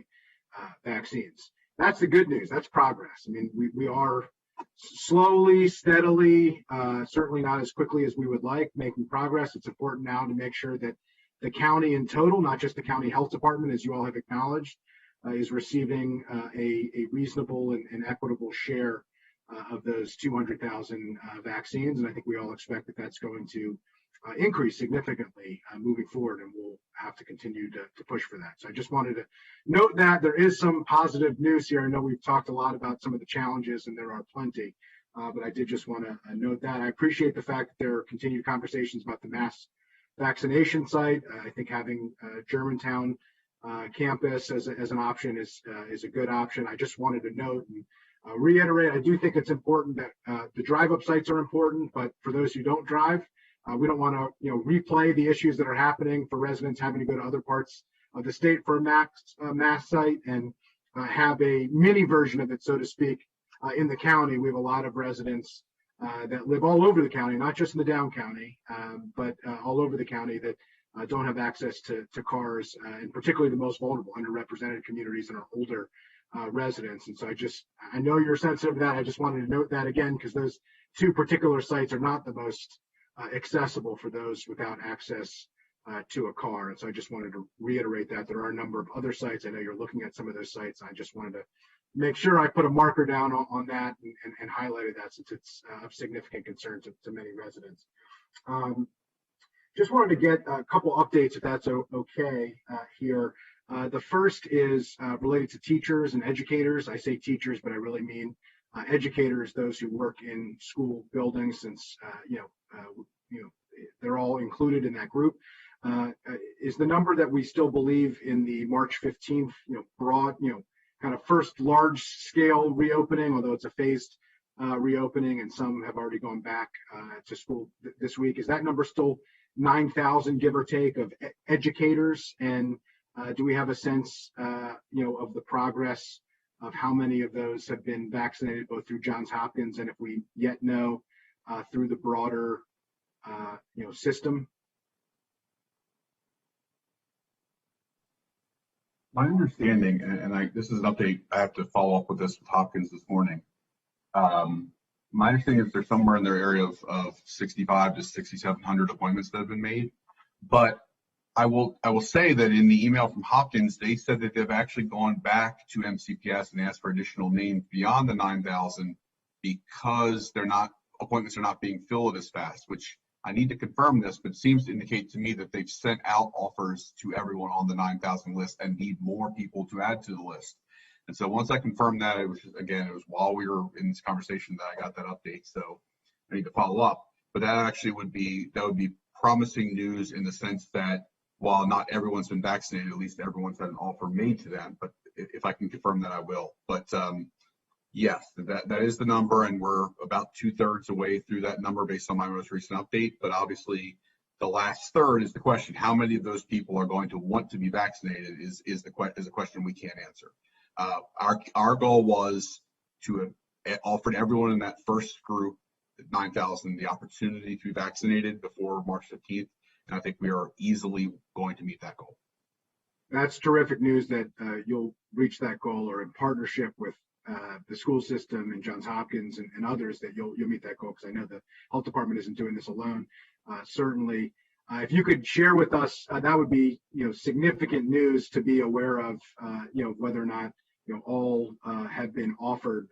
vaccines. That's the good news. That's progress. I mean, we are slowly, steadily, certainly not as quickly as we would like, making progress. It's important now to make sure that the county in total, not just the county health department, as you all have acknowledged, is receiving a reasonable and equitable share of those 200,000 vaccines. And I think we all expect that that's going to increase significantly moving forward, and we'll have to continue to push for that. So I just wanted to note that there is some positive news here. I know we've talked a lot about some of the challenges, and there are plenty, but I did just want to note that. I appreciate the fact that there are continued conversations about the mass vaccination site. I think having Germantown campus as an option is a good option. I just wanted to note and reiterate, I do think it's important that the drive-up sites are important, but for those who don't drive, we don't want to replay the issues that are happening for residents having to go to other parts of the state for a mass site and have a mini version of it, so to speak, in the county. We have a lot of residents that live all over the county, not just in the down county, but all over the county that don't have access to cars, and particularly the most vulnerable, underrepresented communities and our older residents. And so I know you're sensitive to that. I just wanted to note that again, because those two particular sites are not the most accessible for those without access to a car. And so I just wanted to reiterate that. There are a number of other sites. I know you're looking at some of those sites. I just wanted to make sure I put a marker down on that and highlighted that, since it's of significant concern to many residents. Just wanted to get a couple updates, if that's okay, here. The first is related to teachers and educators. I say teachers, but I really mean educators, those who work in school buildings, since they're all included in that group. Is the number that we still believe in the March 15th, broad, kind of first large scale reopening, although it's a phased reopening and some have already gone back to school this week? Is that number still 9,000, give or take, of educators? And do we have a sense, of the progress of how many of those have been vaccinated, both through Johns Hopkins and, if we yet know, through the broader, system? My understanding, and this is an update, I have to follow up with this with Hopkins this morning. My understanding is there's somewhere in their area of 65 to 6,700 appointments that have been made. But I will say that in the email from Hopkins, they said that they've actually gone back to MCPS and asked for additional names beyond the 9,000 because appointments are not being filled as fast, which I need to confirm this, but it seems to indicate to me that they've sent out offers to everyone on the 9,000 list and need more people to add to the list. And so once I confirmed that, it was while we were in this conversation that I got that update. So I need to follow up. But that actually would be promising news in the sense that while not everyone's been vaccinated, at least everyone's had an offer made to them. But if I can confirm that, I will. But yes, that is the number, and we're about 2/3 away through that number based on my most recent update. But obviously, the last third is the question: how many of those people are going to want to be vaccinated? Is a question we can't answer. Our goal was to offer everyone in that first group, 9,000, the opportunity to be vaccinated before March 15th, and I think we are easily going to meet that goal. That's terrific news that you'll reach that goal, or in partnership with the school system and Johns Hopkins and others, that you'll meet that goal, because I know the health department isn't doing this alone. Certainly, if you could share with us, that would be significant news to be aware of, whether or not all have been offered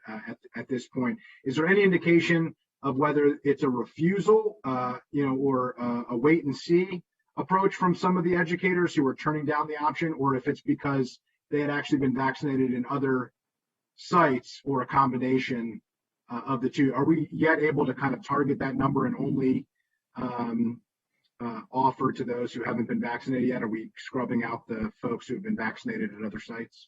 at this point. Is there any indication of whether it's a refusal, or a wait and see approach from some of the educators who are turning down the option, or if it's because they had actually been vaccinated in other sites, or a combination of the two? Are we yet able to kind of target that number and only offer to those who haven't been vaccinated yet? Are we scrubbing out the folks who have been vaccinated at other sites?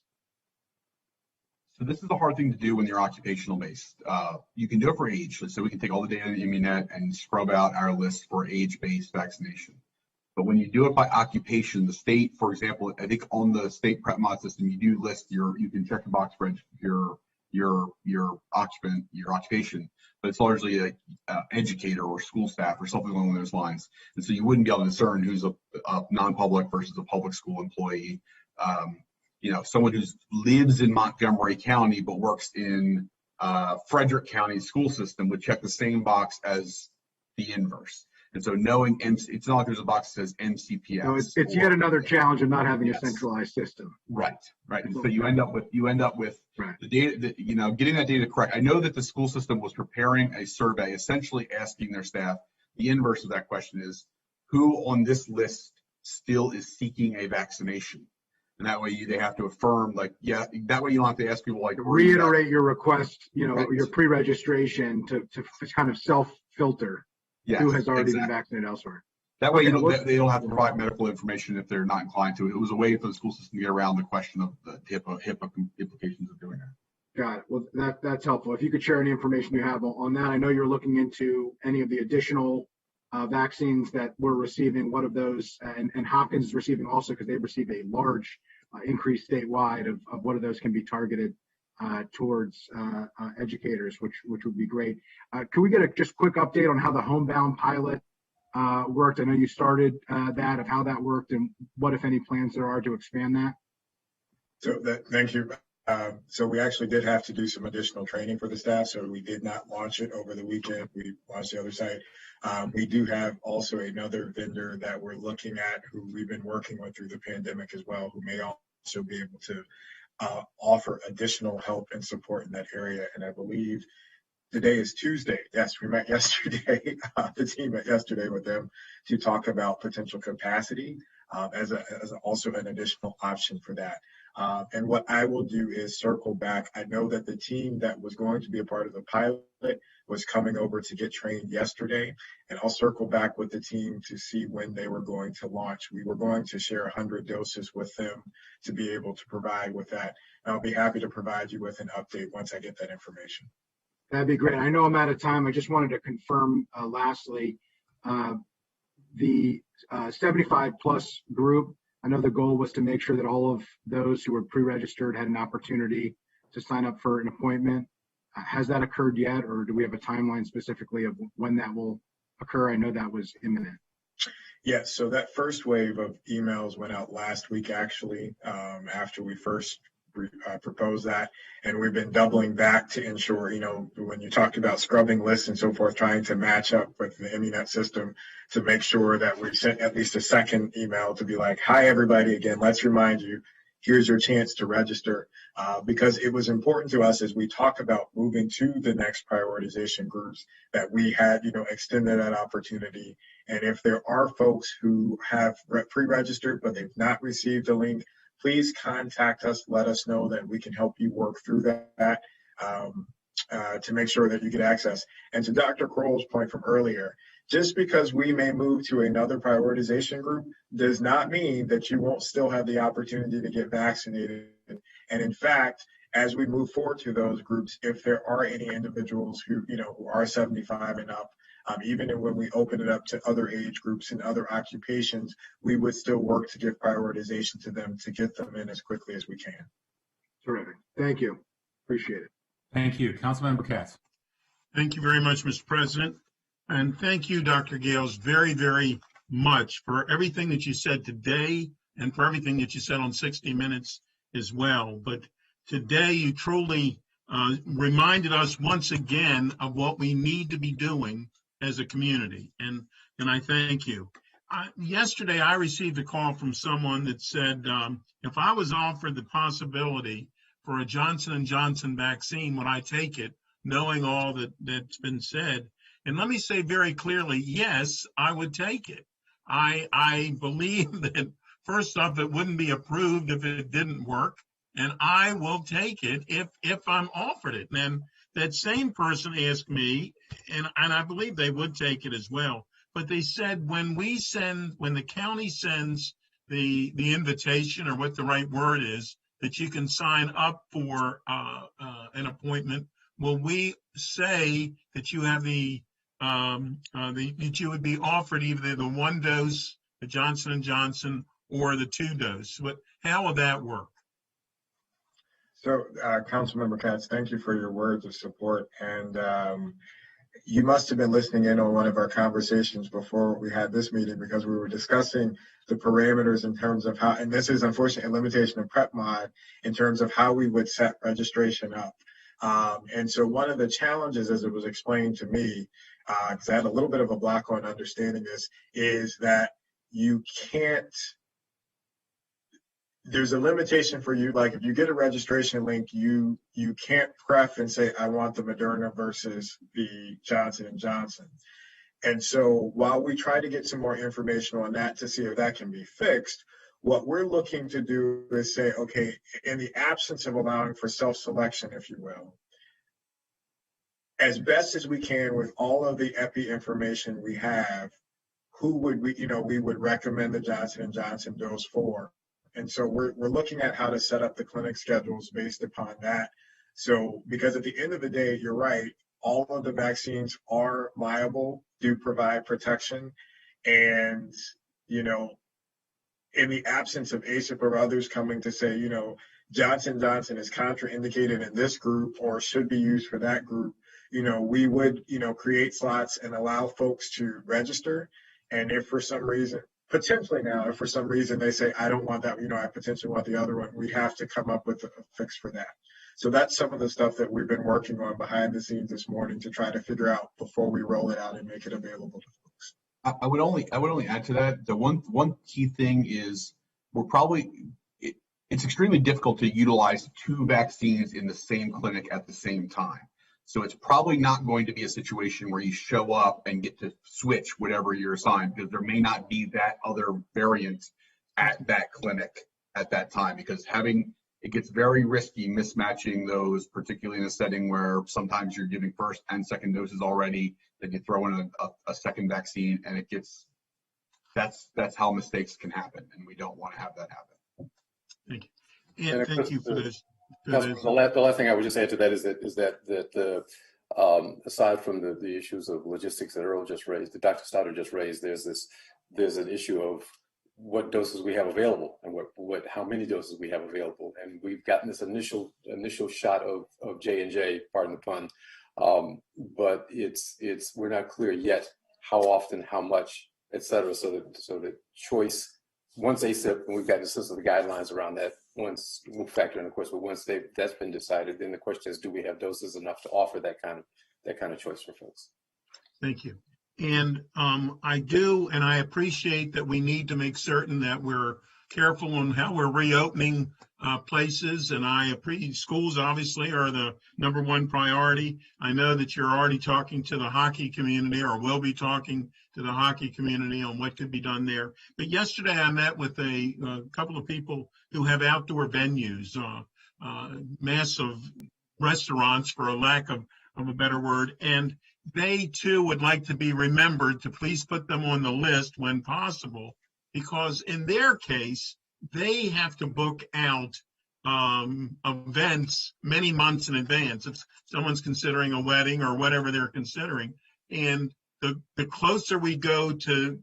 So this is the hard thing to do when you're occupational based. You can do it for age. So we can take all the data in Immunet and scrub out our list for age-based vaccination. But when you do it by occupation, the state, for example, I think on the state prep mod system, you do list you can check the box for your occupation, but it's largely like educator or school staff or something along those lines. And so you wouldn't be able to discern who's a non-public versus a public school employee. Someone who lives in Montgomery County but works in Frederick County school system would check the same box as the inverse. And so knowing it's not like there's a box that says MCPS. No, it's yet another challenge of not having a centralized system. Right. And so you end up with the data, getting that data correct. I know that the school system was preparing a survey, essentially asking their staff. The inverse of that question is, who on this list still is seeking a vaccination? And that way they have to affirm, that way you don't have to ask people reiterate your request, your pre-registration to kind of self-filter who has already been vaccinated elsewhere. That way they don't have to provide medical information if they're not inclined to. It was a way for the school system to get around the question of the HIPAA implications of doing that. Got it. Well, that's helpful. If you could share any information you have on that. I know you're looking into any of the additional vaccines that we're receiving. What of those, and Hopkins is receiving also, because they've received a large increase statewide of what of those can be targeted towards educators, which would be great. Can we get a just quick update on how the homebound pilot worked? I know you started that, of how that worked, and what, if any, plans there are to expand that. Thank you. So we actually did have to do some additional training for the staff, so we did not launch it over the weekend. We launched the other site. We do have also another vendor that we're looking at, who we've been working with through the pandemic as well, who may also be able to offer additional help and support in that area. And I believe today is Tuesday. Yes, we met yesterday. The team met yesterday with them to talk about potential capacity as also an additional option for that. And what I will do is circle back. I know that the team that was going to be a part of the pilot was coming over to get trained yesterday, and I'll circle back with the team to see when they were going to launch. We were going to share 100 doses with them to be able to provide with that. And I'll be happy to provide you with an update once I get that information. That'd be great. I know I'm out of time. I just wanted to confirm lastly, the 75 plus group, I know the goal was to make sure that all of those who were pre-registered had an opportunity to sign up for an appointment. Has that occurred yet, or do we have a timeline specifically of when that will occur? I know that was imminent. Yes, so that first wave of emails went out last week, actually, after we first proposed that. And we've been doubling back to ensure, when you talked about scrubbing lists and so forth, trying to match up with the Immunet system to make sure that we sent at least a second email to be like, hi, everybody, again, let's remind you, here's your chance to register. Because it was important to us as we talk about moving to the next prioritization groups that we had, extended that opportunity. And if there are folks who have pre-registered, but they've not received a link, please contact us, let us know that we can help you work through that to make sure that you get access. And to Dr. Kroll's point from earlier, just because we may move to another prioritization group does not mean that you won't still have the opportunity to get vaccinated. And in fact, as we move forward to those groups, if there are any individuals who are 75 and up, even when we open it up to other age groups and other occupations, we would still work to give prioritization to them to get them in as quickly as we can. Terrific. Thank you. Appreciate it. Thank you. Councilmember Katz. Thank you very much, Mr. President. And thank you, Dr. Gales, very, very much for everything that you said today and for everything that you said on 60 Minutes as well. But today you truly reminded us once again of what we need to be doing as a community, and I thank you. Yesterday, I received a call from someone that said, if I was offered the possibility for a Johnson & Johnson vaccine, would I take it, knowing all that's been said? And let me say very clearly, yes, I would take it. I believe that, first off, it wouldn't be approved if it didn't work, and I will take it if I'm offered it. And that same person asked me, and I believe they would take it as well, but they said when the county sends the invitation, or what the right word is, that you can sign up for an appointment, will we say that you have that you would be offered either the 1 dose, the Johnson & Johnson, or the 2 dose? How will that work? So, Councilmember Katz, thank you for your words of support. And you must have been listening in on one of our conversations before we had this meeting, because we were discussing the parameters in terms of how, and this is unfortunately a limitation of Prep Mod, in terms of how we would set registration up. And so one of the challenges, as it was explained to me, because I had a little bit of a block on understanding this, is that you can't, there's a limitation for you. Like if you get a registration link, you can't pref and say, I want the Moderna versus the Johnson & Johnson. And so while we try to get some more information on that to see if that can be fixed, what we're looking to do is say, okay, in the absence of allowing for self-selection, if you will, as best as we can with all of the epi information we have, who would we would recommend the Johnson & Johnson dose for. And so we're looking at how to set up the clinic schedules based upon that. So, because at the end of the day, you're right, all of the vaccines are viable, do provide protection. And, in the absence of ACIP or others coming to say, Johnson & Johnson is contraindicated in this group or should be used for that group, we would, create slots and allow folks to register. And if for some reason, potentially now, if for some reason they say, I don't want that, I potentially want the other one, we'd have to come up with a fix for that. So that's some of the stuff that we've been working on behind the scenes this morning to try to figure out before we roll it out and make it available to folks. I would only add to that. The one key thing is it's extremely difficult to utilize 2 vaccines in the same clinic at the same time. So it's probably not going to be a situation where you show up and get to switch whatever you're assigned, because there may not be that other variant at that clinic at that time, because it gets very risky mismatching those, particularly in a setting where sometimes you're giving first and second doses already, then you throw in a second vaccine, and that's how mistakes can happen, and we don't want to have that happen. Thank you. And thank you for this. The last thing I would just add to that is that aside from the issues of logistics that Earl just raised, that Dr. Stoddard just raised, there's an issue of what doses we have available and how many doses we have available. And we've gotten this initial shot of J&J, pardon the pun, but we're not clear yet how often, how much et cetera. So the choice, once ACIP, and we've got the system of guidelines around that, once we'll factor in, of course, but once that's been decided, then the question is, do we have doses enough to offer that kind of choice for folks? Thank you. And I do, and I appreciate that we need to make certain that we're careful on how we're reopening places, and schools obviously are the #1 priority. I know that you're already talking to the hockey community, or will be talking to the hockey community on what could be done there. But yesterday I met with a couple of people who have outdoor venues, massive restaurants, for a lack of a better word, and they too would like to be remembered to please put them on the list when possible, because in their case, they have to book out events many months in advance. If someone's considering a wedding or whatever they're considering, and the closer we go to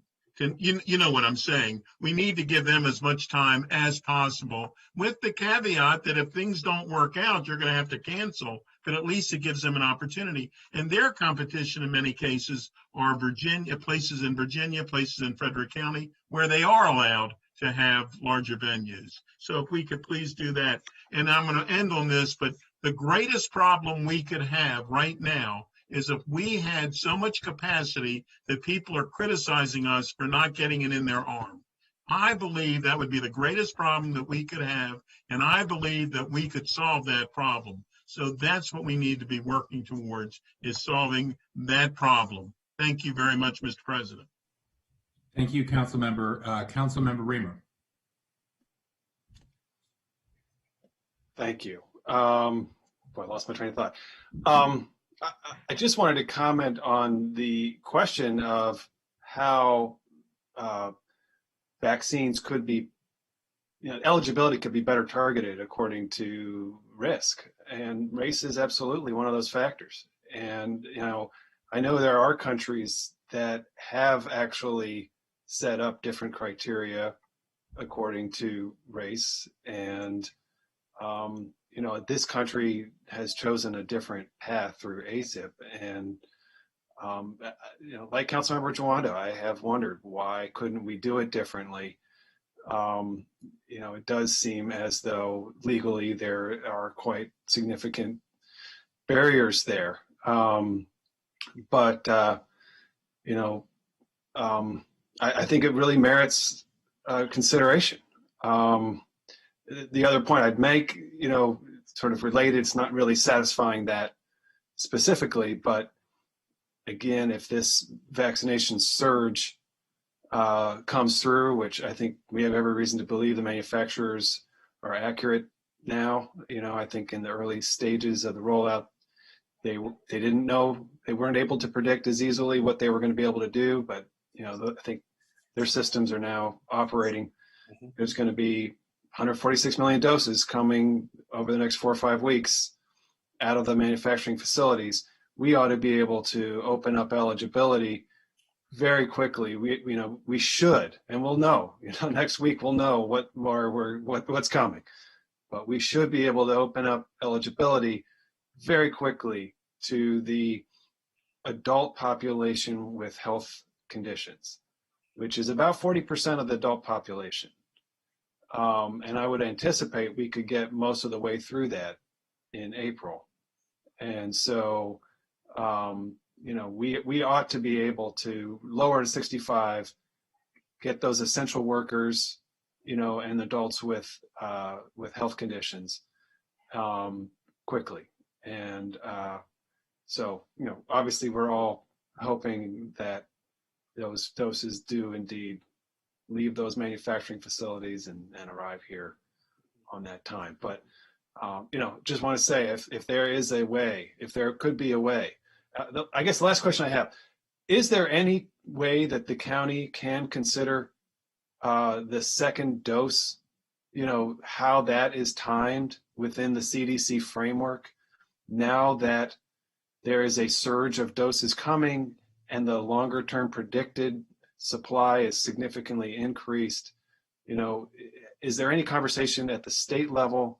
you know what I'm saying, we need to give them as much time as possible, with the caveat that if things don't work out, you're going to have to cancel, but at least it gives them an opportunity. And their competition in many cases are places in Virginia, places in Frederick County, where they are allowed to have larger venues. So if we could please do that. And I'm going to end on this, but the greatest problem we could have right now is if we had so much capacity that people are criticizing us for not getting it in their arm. I believe that would be the greatest problem that we could have, and I believe that we could solve that problem. So that's what we need to be working towards, is solving that problem. Thank you very much, Mr. President. Thank you, Councilmember. Councilmember Reamer. Thank you. I lost my train of thought. I just wanted to comment on the question of how vaccines could be, eligibility could be better targeted according to risk. And race is absolutely one of those factors. And, I know there are countries that have actually set up different criteria according to race. And, this country has chosen a different path through ACIP. And, like Councilmember Jawanda, I have wondered, why couldn't we do it differently? It does seem as though legally there are quite significant barriers there. I think it really merits consideration. The other point I'd make, sort of related, it's not really satisfying that specifically, but again, if this vaccination surge comes through, which I think we have every reason to believe the manufacturers are accurate now, I think in the early stages of the rollout, they didn't know, they weren't able to predict as easily what they were going to be able to do, but I think their systems are now operating. There's going to be 146 million doses coming over the next 4 or 5 weeks out of the manufacturing facilities. We ought to be able to open up eligibility very quickly. We should, and we'll know. Next week we'll know what's coming. But we should be able to open up eligibility very quickly to the adult population with health conditions, which is about 40% of the adult population. And I would anticipate we could get most of the way through that in April. And so, we ought to be able to lower to 65, get those essential workers, and adults with health conditions quickly. And obviously we're all hoping that those doses do indeed leave those manufacturing facilities and arrive here on that time. But, just want to say, if there is a way, if there could be a way, I guess the last question I have, is there any way that the county can consider the second dose, how that is timed within the CDC framework, now that there is a surge of doses coming and the longer term predicted supply is significantly increased? Is there any conversation at the state level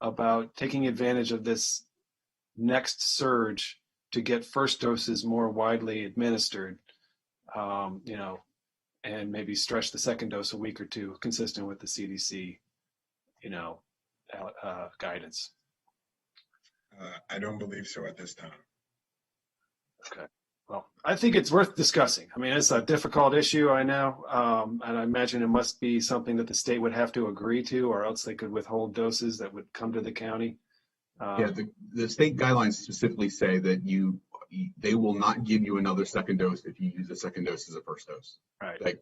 about taking advantage of this next surge to get first doses more widely administered, and maybe stretch the second dose a week or two, consistent with the CDC, guidance? I don't believe so at this time. Okay. Well, I think it's worth discussing. I mean, it's a difficult issue, I know, and I imagine it must be something that the state would have to agree to, or else they could withhold doses that would come to the county. Yeah, the state guidelines specifically say that they will not give you another second dose if you use the second dose as a first dose. Right. Like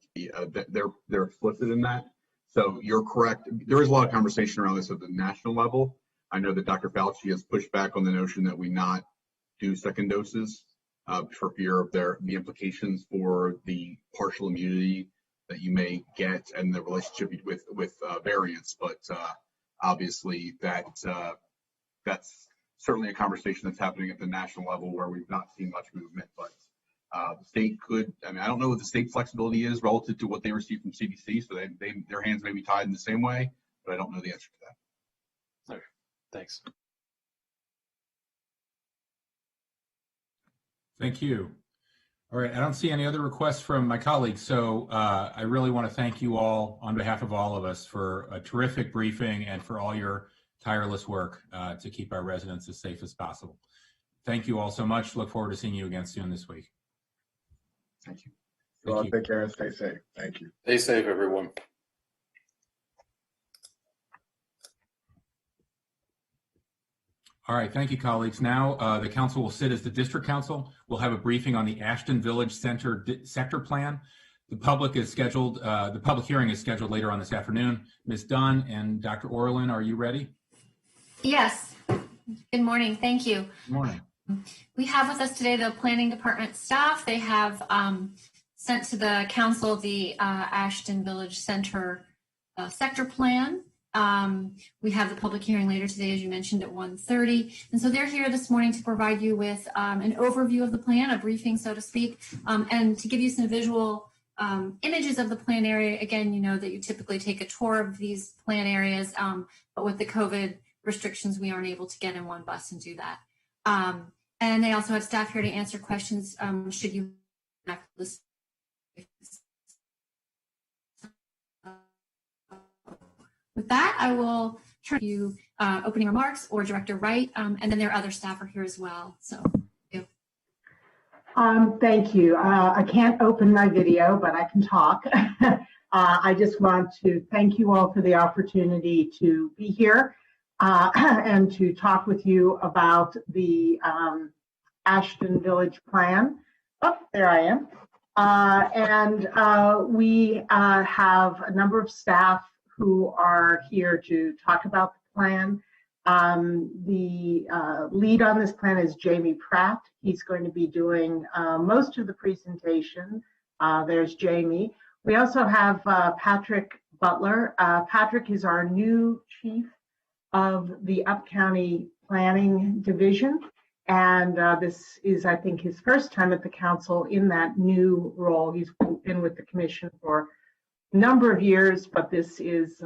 they're explicit in that. So you're correct. There is a lot of conversation around this at the national level. I know that Dr. Fauci has pushed back on the notion that we not do second doses for fear of the implications for the partial immunity that you may get and the relationship with variants. But obviously that's certainly a conversation that's happening at the national level where we've not seen much movement. But the state could, I mean, I don't know what the state flexibility is relative to what they receive from CDC. So their hands may be tied in the same way, but I don't know the answer to that. Okay. Thanks. Thank you. All right, I don't see any other requests from my colleagues, so I really want to thank you all on behalf of all of us for a terrific briefing and for all your tireless work to keep our residents as safe as possible. Thank you all so much. Look forward to seeing you again soon this week. Thank you. Well, take care and stay safe. Thank you. Stay safe, everyone. All right, thank you, colleagues. Now the council will sit as the district council. We'll have a briefing on the Ashton Village sector plan. The public hearing is scheduled later on this afternoon. Ms. Dunn and Dr. Orlin, are you ready? Yes. Good morning. Thank you. Good morning. We have with us today the planning department staff. They have sent to the council the Ashton Village Center sector plan. We have the public hearing later today, as you mentioned, at 1:30. And so they're here this morning to provide you with an overview of the plan, a briefing, so to speak, and to give you some visual images of the plan area. Again, you know that you typically take a tour of these plan areas, but with the COVID restrictions, we aren't able to get in one bus and do that. And they also have staff here to answer questions should you have this. With that, I will turn to you opening remarks or Director Wright, and then there are other staff are here as well. So, thank you. I can't open my video, but I can talk. I just want to thank you all for the opportunity to be here and to talk with you about the Ashton Village plan. Oh, there I am. And we have a number of staff who are here to talk about the plan. The lead on this plan is Jamie Pratt. He's going to be doing most of the presentation. There's Jamie. We also have Patrick Butler. Patrick is our new chief of the Up-County Planning Division. And this is, I think, his first time at the council in that new role. He's been with the commission for number of years, but this is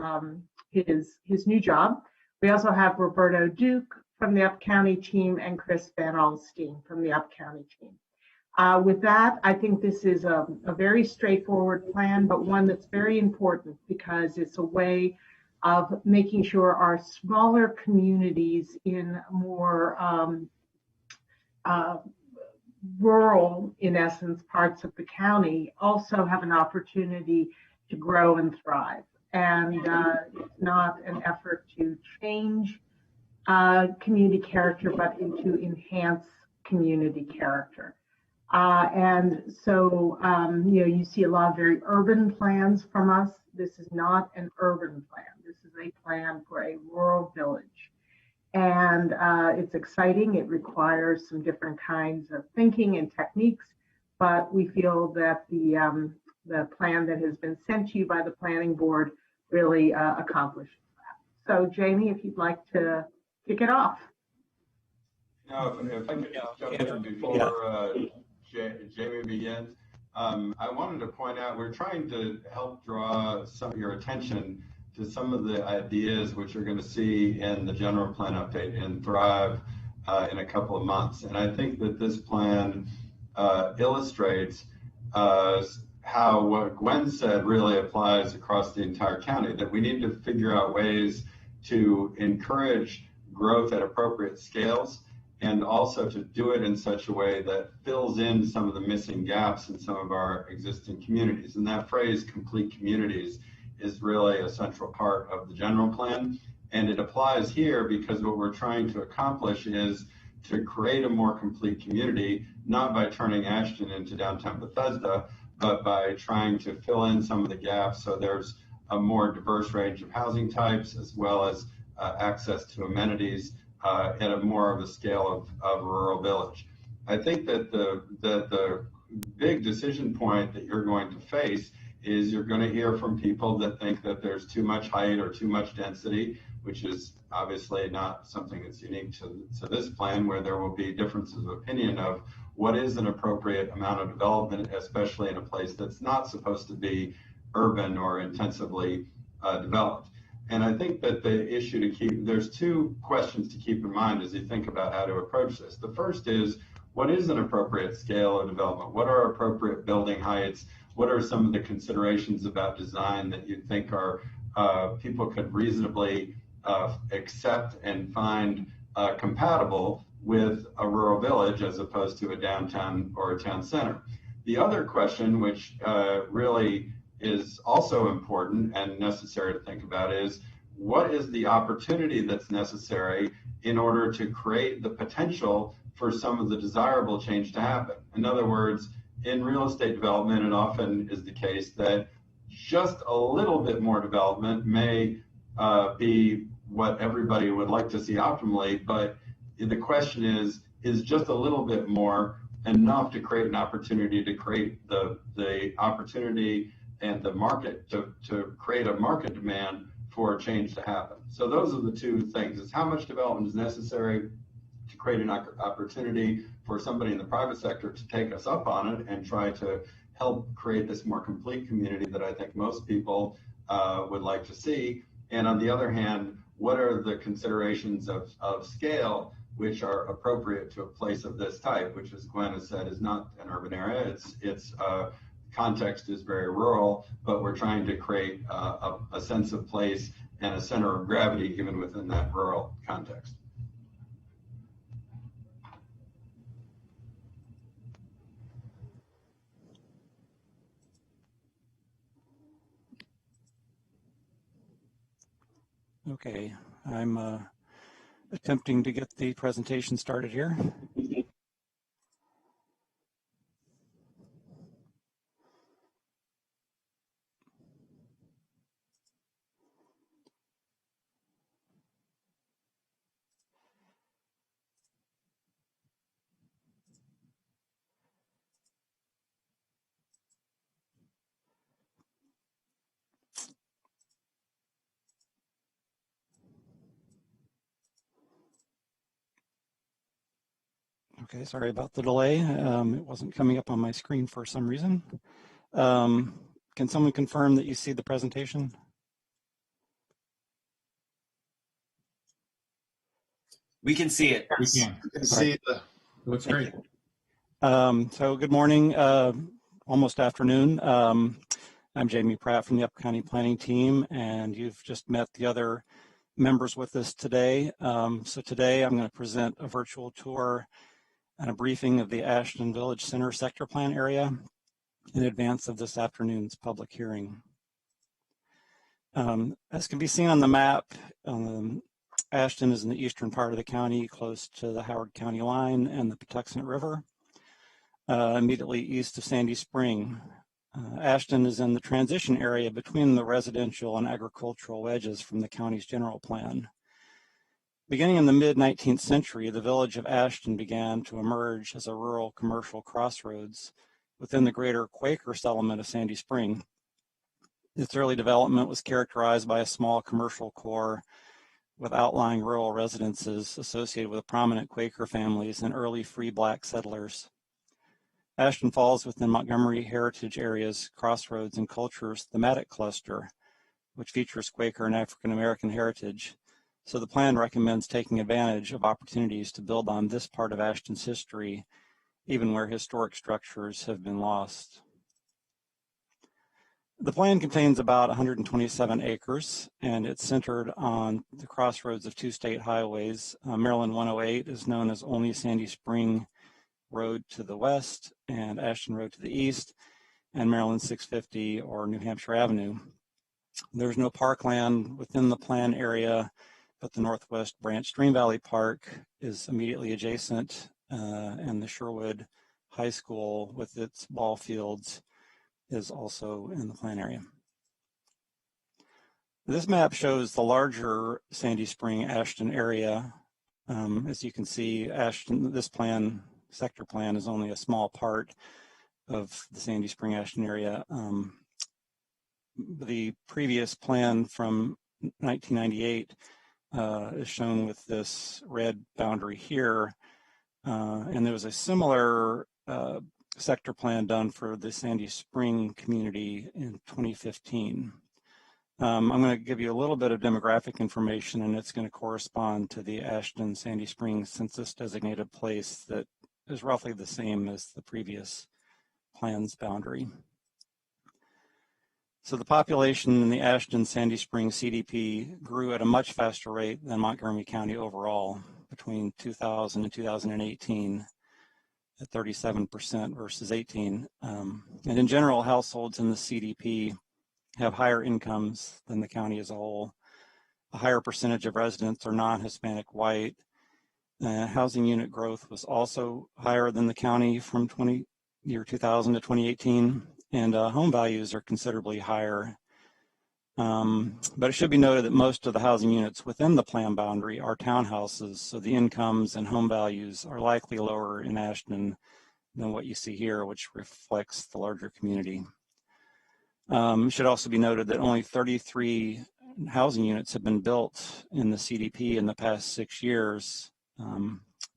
his new job. We also have Roberto Duke from the Up-County team and Chris Van Alstine from the Up-County team. With that, I think this is a very straightforward plan, but one that's very important because it's a way of making sure our smaller communities in more rural, in essence, parts of the county also have an opportunity to grow and thrive. And it's not an effort to change community character, but to enhance community character. And so, you see a lot of very urban plans from us. This is not an urban plan. This is a plan for a rural village. And it's exciting. It requires some different kinds of thinking and techniques, but we feel that the plan that has been sent to you by the planning board really accomplishes that. So, Jamie, if you'd like to kick it off. No, if I could jump in before Jamie begins, I wanted to point out we're trying to help draw some of your attention to some of the ideas which you're going to see in the general plan update in Thrive in a couple of months. And I think that this plan illustrates how what Gwen said really applies across the entire county, that we need to figure out ways to encourage growth at appropriate scales, and also to do it in such a way that fills in some of the missing gaps in some of our existing communities. And that phrase, complete communities, is really a central part of the general plan. And it applies here because what we're trying to accomplish is to create a more complete community, not by turning Ashton into downtown Bethesda, but by trying to fill in some of the gaps so there's a more diverse range of housing types, as well as access to amenities at a more of a scale of rural village. I think that the big decision point that you're going to face is you're going to hear from people that think that there's too much height or too much density, which is obviously not something that's unique to this plan, where there will be differences of opinion of what is an appropriate amount of development, especially in a place that's not supposed to be urban or intensively developed. And I think that the issue to keep, there's two questions to keep in mind as you think about how to approach this. The first is, what is an appropriate scale of development? What are appropriate building heights? What are some of the considerations about design that you think are people could reasonably accept and find compatible with a rural village as opposed to a downtown or a town center? The other question, which really is also important and necessary to think about, is what is the opportunity that's necessary in order to create the potential for some of the desirable change to happen? In other words, in real estate development, it often is the case that just a little bit more development may be what everybody would like to see optimally, but the question is just a little bit more enough to create an opportunity to create the opportunity and the market to create a market demand for change to happen? So those are the two things. Is how much development is necessary to create an opportunity for somebody in the private sector to take us up on it and try to help create this more complete community that I think most people would like to see. And on the other hand, what are the considerations of scale which are appropriate to a place of this type, which, as Gwen has said, is not an urban area. Its context is very rural, but we're trying to create a sense of place and a center of gravity even within that rural context. Okay, I'm attempting to get the presentation started here. Okay, sorry about the delay. It wasn't coming up on my screen for some reason. Can someone confirm that you see the presentation? We can see it. We can. You can see it. Looks great. So good morning, almost afternoon. I'm Jamie Pratt from the Up County Planning Team, and you've just met the other members with us today. So today I'm going to present a virtual tour and a briefing of the Ashton Village Center Sector Plan area in advance of this afternoon's public hearing. As can be seen on the map, Ashton is in the eastern part of the county, close to the Howard County line and the Patuxent River, immediately east of Sandy Spring. Ashton is in the transition area between the residential and agricultural wedges from the county's general plan. Beginning in the mid-19th century, the village of Ashton began to emerge as a rural commercial crossroads within the greater Quaker settlement of Sandy Spring. Its early development was characterized by a small commercial core with outlying rural residences associated with prominent Quaker families and early free black settlers. Ashton falls within Montgomery Heritage Area's Crossroads and Cultures thematic cluster, which features Quaker and African American heritage. So the plan recommends taking advantage of opportunities to build on this part of Ashton's history, even where historic structures have been lost. The plan contains about 127 acres, and it's centered on the crossroads of two state highways. Maryland 108 is known as only Sandy Spring Road to the west and Ashton Road to the east, and Maryland 650 or New Hampshire Avenue. There's no parkland within the plan area, but the Northwest Branch Stream Valley Park is immediately adjacent, and the Sherwood High School with its ball fields is also in the plan area. This map shows the larger Sandy Spring Ashton area. As you can see, Ashton, this plan, sector plan, is only a small part of the Sandy Spring Ashton area. The previous plan from 1998 is shown with this red boundary here, and there was a similar sector plan done for the Sandy Spring community in 2015. I'm going to give you a little bit of demographic information, and it's going to correspond to the Ashton Sandy Spring census designated place that is roughly the same as the previous plan's boundary. So the population in the Ashton Sandy Spring CDP grew at a much faster rate than Montgomery County overall between 2000 and 2018 at 37% versus 18. And in general, households in the CDP have higher incomes than the county as a whole. A higher percentage of residents are non-Hispanic white. Housing unit growth was also higher than the county from year 2000 to 2018, and home values are considerably higher. But it should be noted that most of the housing units within the plan boundary are townhouses, so the incomes and home values are likely lower in Ashton than what you see here, which reflects the larger community. It should also be noted that only 33 housing units have been built in the CDP in the past 6 years.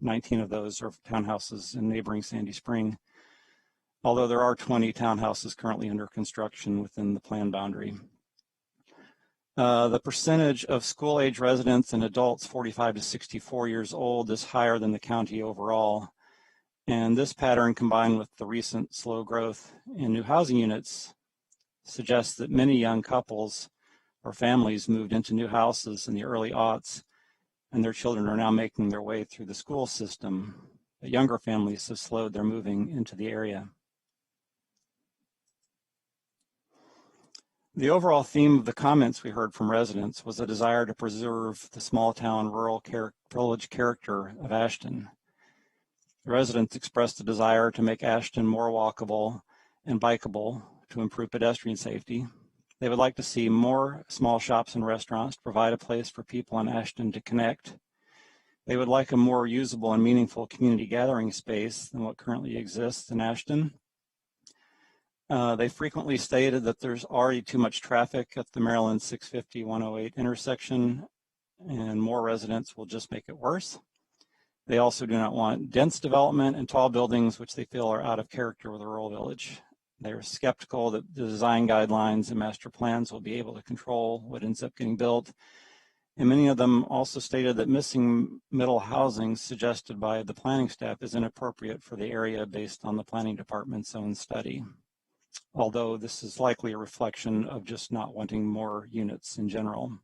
19 of those are townhouses in neighboring Sandy Spring, although there are 20 townhouses currently under construction within the plan boundary. The percentage of school-age residents and adults 45 to 64 years old is higher than the county overall. And this pattern, combined with the recent slow growth in new housing units, suggests that many young couples or families moved into new houses in the early aughts, and their children are now making their way through the school system. But younger families have slowed their moving into the area. The overall theme of the comments we heard from residents was a desire to preserve the small town rural village character of Ashton. The residents expressed a desire to make Ashton more walkable and bikeable to improve pedestrian safety. They would like to see more small shops and restaurants to provide a place for people in Ashton to connect. They would like a more usable and meaningful community gathering space than what currently exists in Ashton. They frequently stated that there's already too much traffic at the Maryland 650-108 intersection, and more residents will just make it worse. They also do not want dense development and tall buildings, which they feel are out of character with a rural village. They're skeptical that the design guidelines and master plans will be able to control what ends up getting built. And many of them also stated that missing middle housing suggested by the planning staff is inappropriate for the area based on the planning department's own study, although this is likely a reflection of just not wanting more units in general.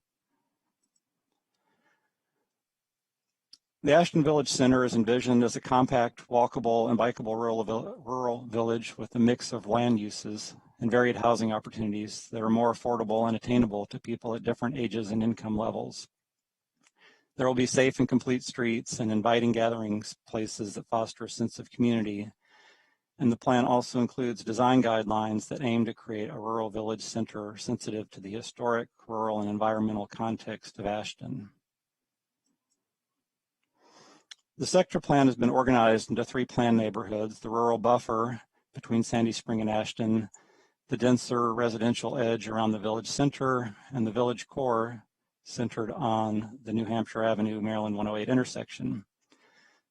The Ashton Village Center is envisioned as a compact, walkable, and bikeable rural village with a mix of land uses and varied housing opportunities that are more affordable and attainable to people at different ages and income levels. There will be safe and complete streets and inviting gathering places that foster a sense of community. And the plan also includes design guidelines that aim to create a rural village center sensitive to the historic, rural, and environmental context of Ashton. The sector plan has been organized into 3 planned neighborhoods: the rural buffer between Sandy Spring and Ashton, the denser residential edge around the village center, and the village core centered on the New Hampshire Avenue, Maryland 108 intersection.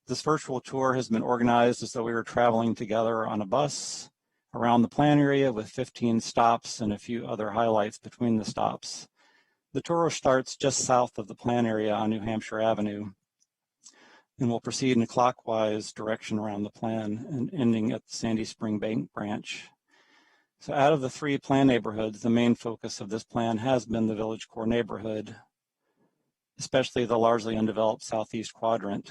This virtual tour has been organized as though we were traveling together on a bus around the plan area with 15 stops and a few other highlights between the stops. The tour starts just south of the plan area on New Hampshire Avenue and will proceed in a clockwise direction around the plan and ending at the Sandy Spring Bank branch. So out of the 3 plan neighborhoods, the main focus of this plan has been the Village Core neighborhood, especially the largely undeveloped southeast quadrant.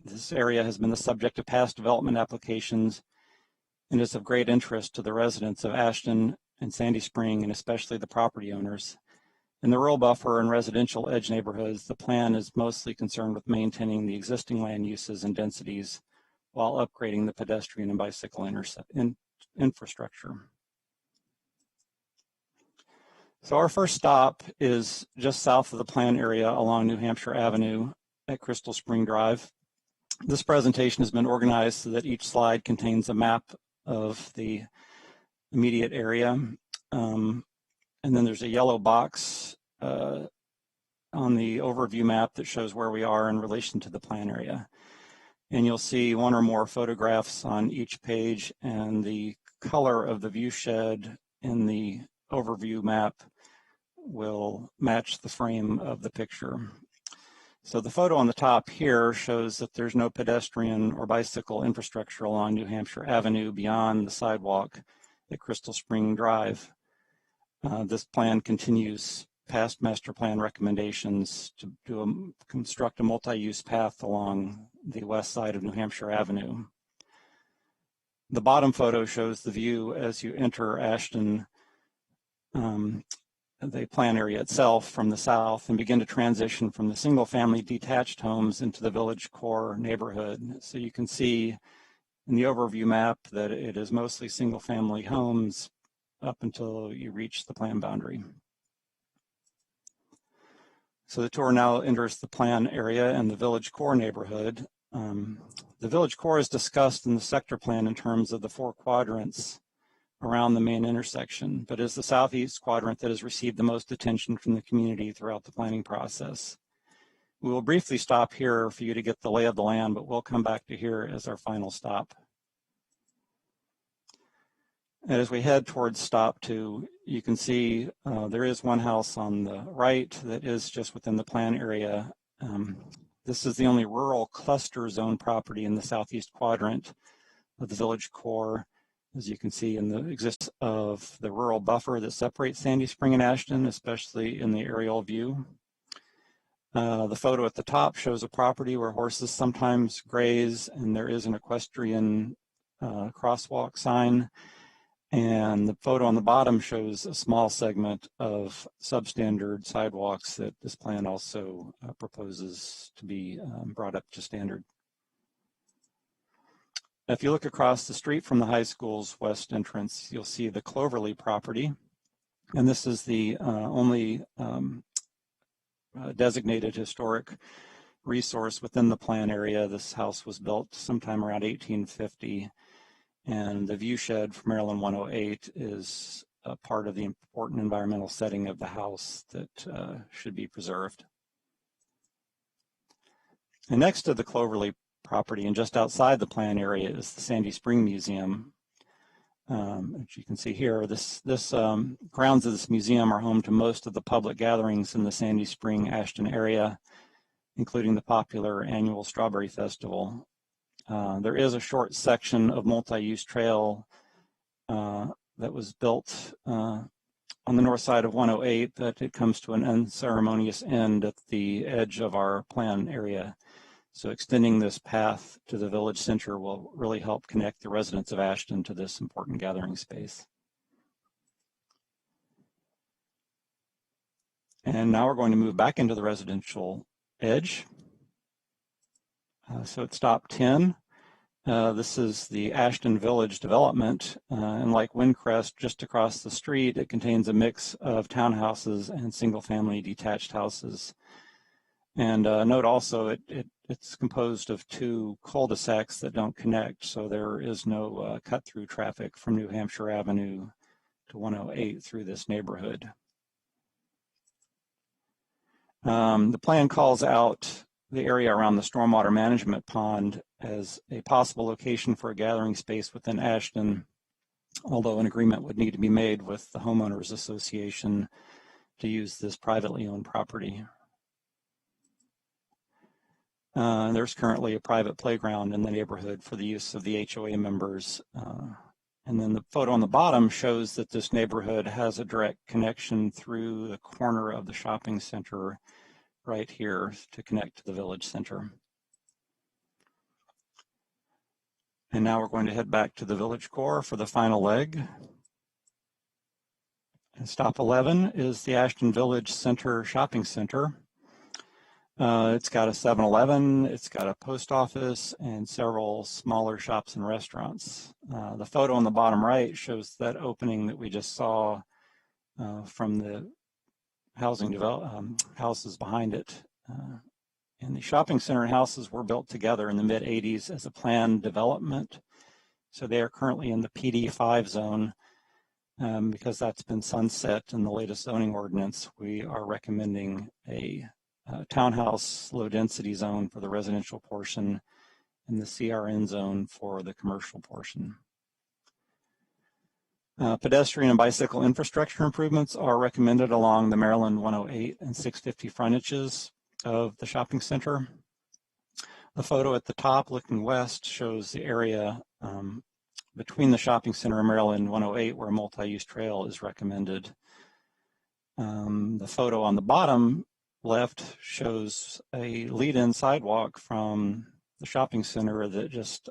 This area has been the subject of past development applications and is of great interest to the residents of Ashton and Sandy Spring, and especially the property owners. In the rural buffer and residential edge neighborhoods, the plan is mostly concerned with maintaining the existing land uses and densities while upgrading the pedestrian and bicycle infrastructure. So our first stop is just south of the plan area along New Hampshire Avenue at Crystal Spring Drive. This presentation has been organized so that each slide contains a map of the immediate area. And then there's a yellow box on the overview map that shows where we are in relation to the plan area. And you'll see 1 or more photographs on each page, and the color of the view shed in the overview map will match the frame of the picture. So the photo on the top here shows that there's no pedestrian or bicycle infrastructure along New Hampshire Avenue beyond the sidewalk at Crystal Spring Drive. This plan continues past master plan recommendations to construct a multi-use path along the west side of New Hampshire Avenue. The bottom photo shows the view as you enter Ashton, the plan area itself from the south, and begin to transition from the single-family detached homes into the Village Core neighborhood. So you can see in the overview map that it is mostly single-family homes up until you reach the plan boundary. So the tour now enters the plan area and the Village Core neighborhood. The Village Core is discussed in the sector plan in terms of the 4 quadrants around the main intersection, but is the southeast quadrant that has received the most attention from the community throughout the planning process. We will briefly stop here for you to get the lay of the land, but we'll come back to here as our final stop. As we head towards stop 2, you can see there is one house on the right that is just within the plan area. This is the only rural cluster zone property in the southeast quadrant of the Village Core. As you can see in the existence of the rural buffer that separates Sandy Spring and Ashton, especially in the aerial view. The photo at the top shows a property where horses sometimes graze, and there is an equestrian crosswalk sign. And the photo on the bottom shows a small segment of substandard sidewalks that this plan also proposes to be brought up to standard. If you look across the street from the high school's west entrance, you'll see the Cloverly property. And this is the only designated historic resource within the plan area. This house was built sometime around 1850. And the view shed for Maryland 108 is a part of the important environmental setting of the house that should be preserved. And next to the Cloverly property and just outside the plan area is the Sandy Spring Museum. As you can see here, grounds of this museum are home to most of the public gatherings in the Sandy Spring Ashton area, including the popular annual Strawberry Festival. There is a short section of multi-use trail that was built on the north side of 108, but it comes to an unceremonious end at the edge of our plan area. So extending this path to the village center will really help connect the residents of Ashton to this important gathering space. And now we're going to move back into the residential edge. So at stop 10, this is the Ashton Village development. And like Windcrest, just across the street, it contains a mix of townhouses and single-family detached houses. And note also, it's composed of 2 cul-de-sacs that don't connect, so there is no cut-through traffic from New Hampshire Avenue to 108 through this neighborhood. The plan calls out the area around the stormwater management pond as a possible location for a gathering space within Ashton, although an agreement would need to be made with the homeowners association to use this privately owned property. There's currently a private playground in the neighborhood for the use of the HOA members And then the photo on the bottom shows that this neighborhood has a direct connection through the corner of the shopping center right here to connect to the village center. And now we're going to head back to the village core for the final leg. And stop 11 is the Ashton Village Center Shopping Center. It's got a 7-Eleven, it's got a post office, and several smaller shops and restaurants. The photo on the bottom right shows that opening that we just saw from the houses behind it. And the shopping center and houses were built together in the mid-'80s as a planned development. So they are currently in the PD5 zone. Because that's been sunset in the latest zoning ordinance, we are recommending a townhouse low density zone for the residential portion and the CRN zone for the commercial portion. Pedestrian and bicycle infrastructure improvements are recommended along the Maryland 108 and 650 frontages of the shopping center. The photo at the top looking west shows the area between the shopping center and Maryland 108 where a multi-use trail is recommended. The photo on the bottom left shows a lead-in sidewalk from the shopping center that just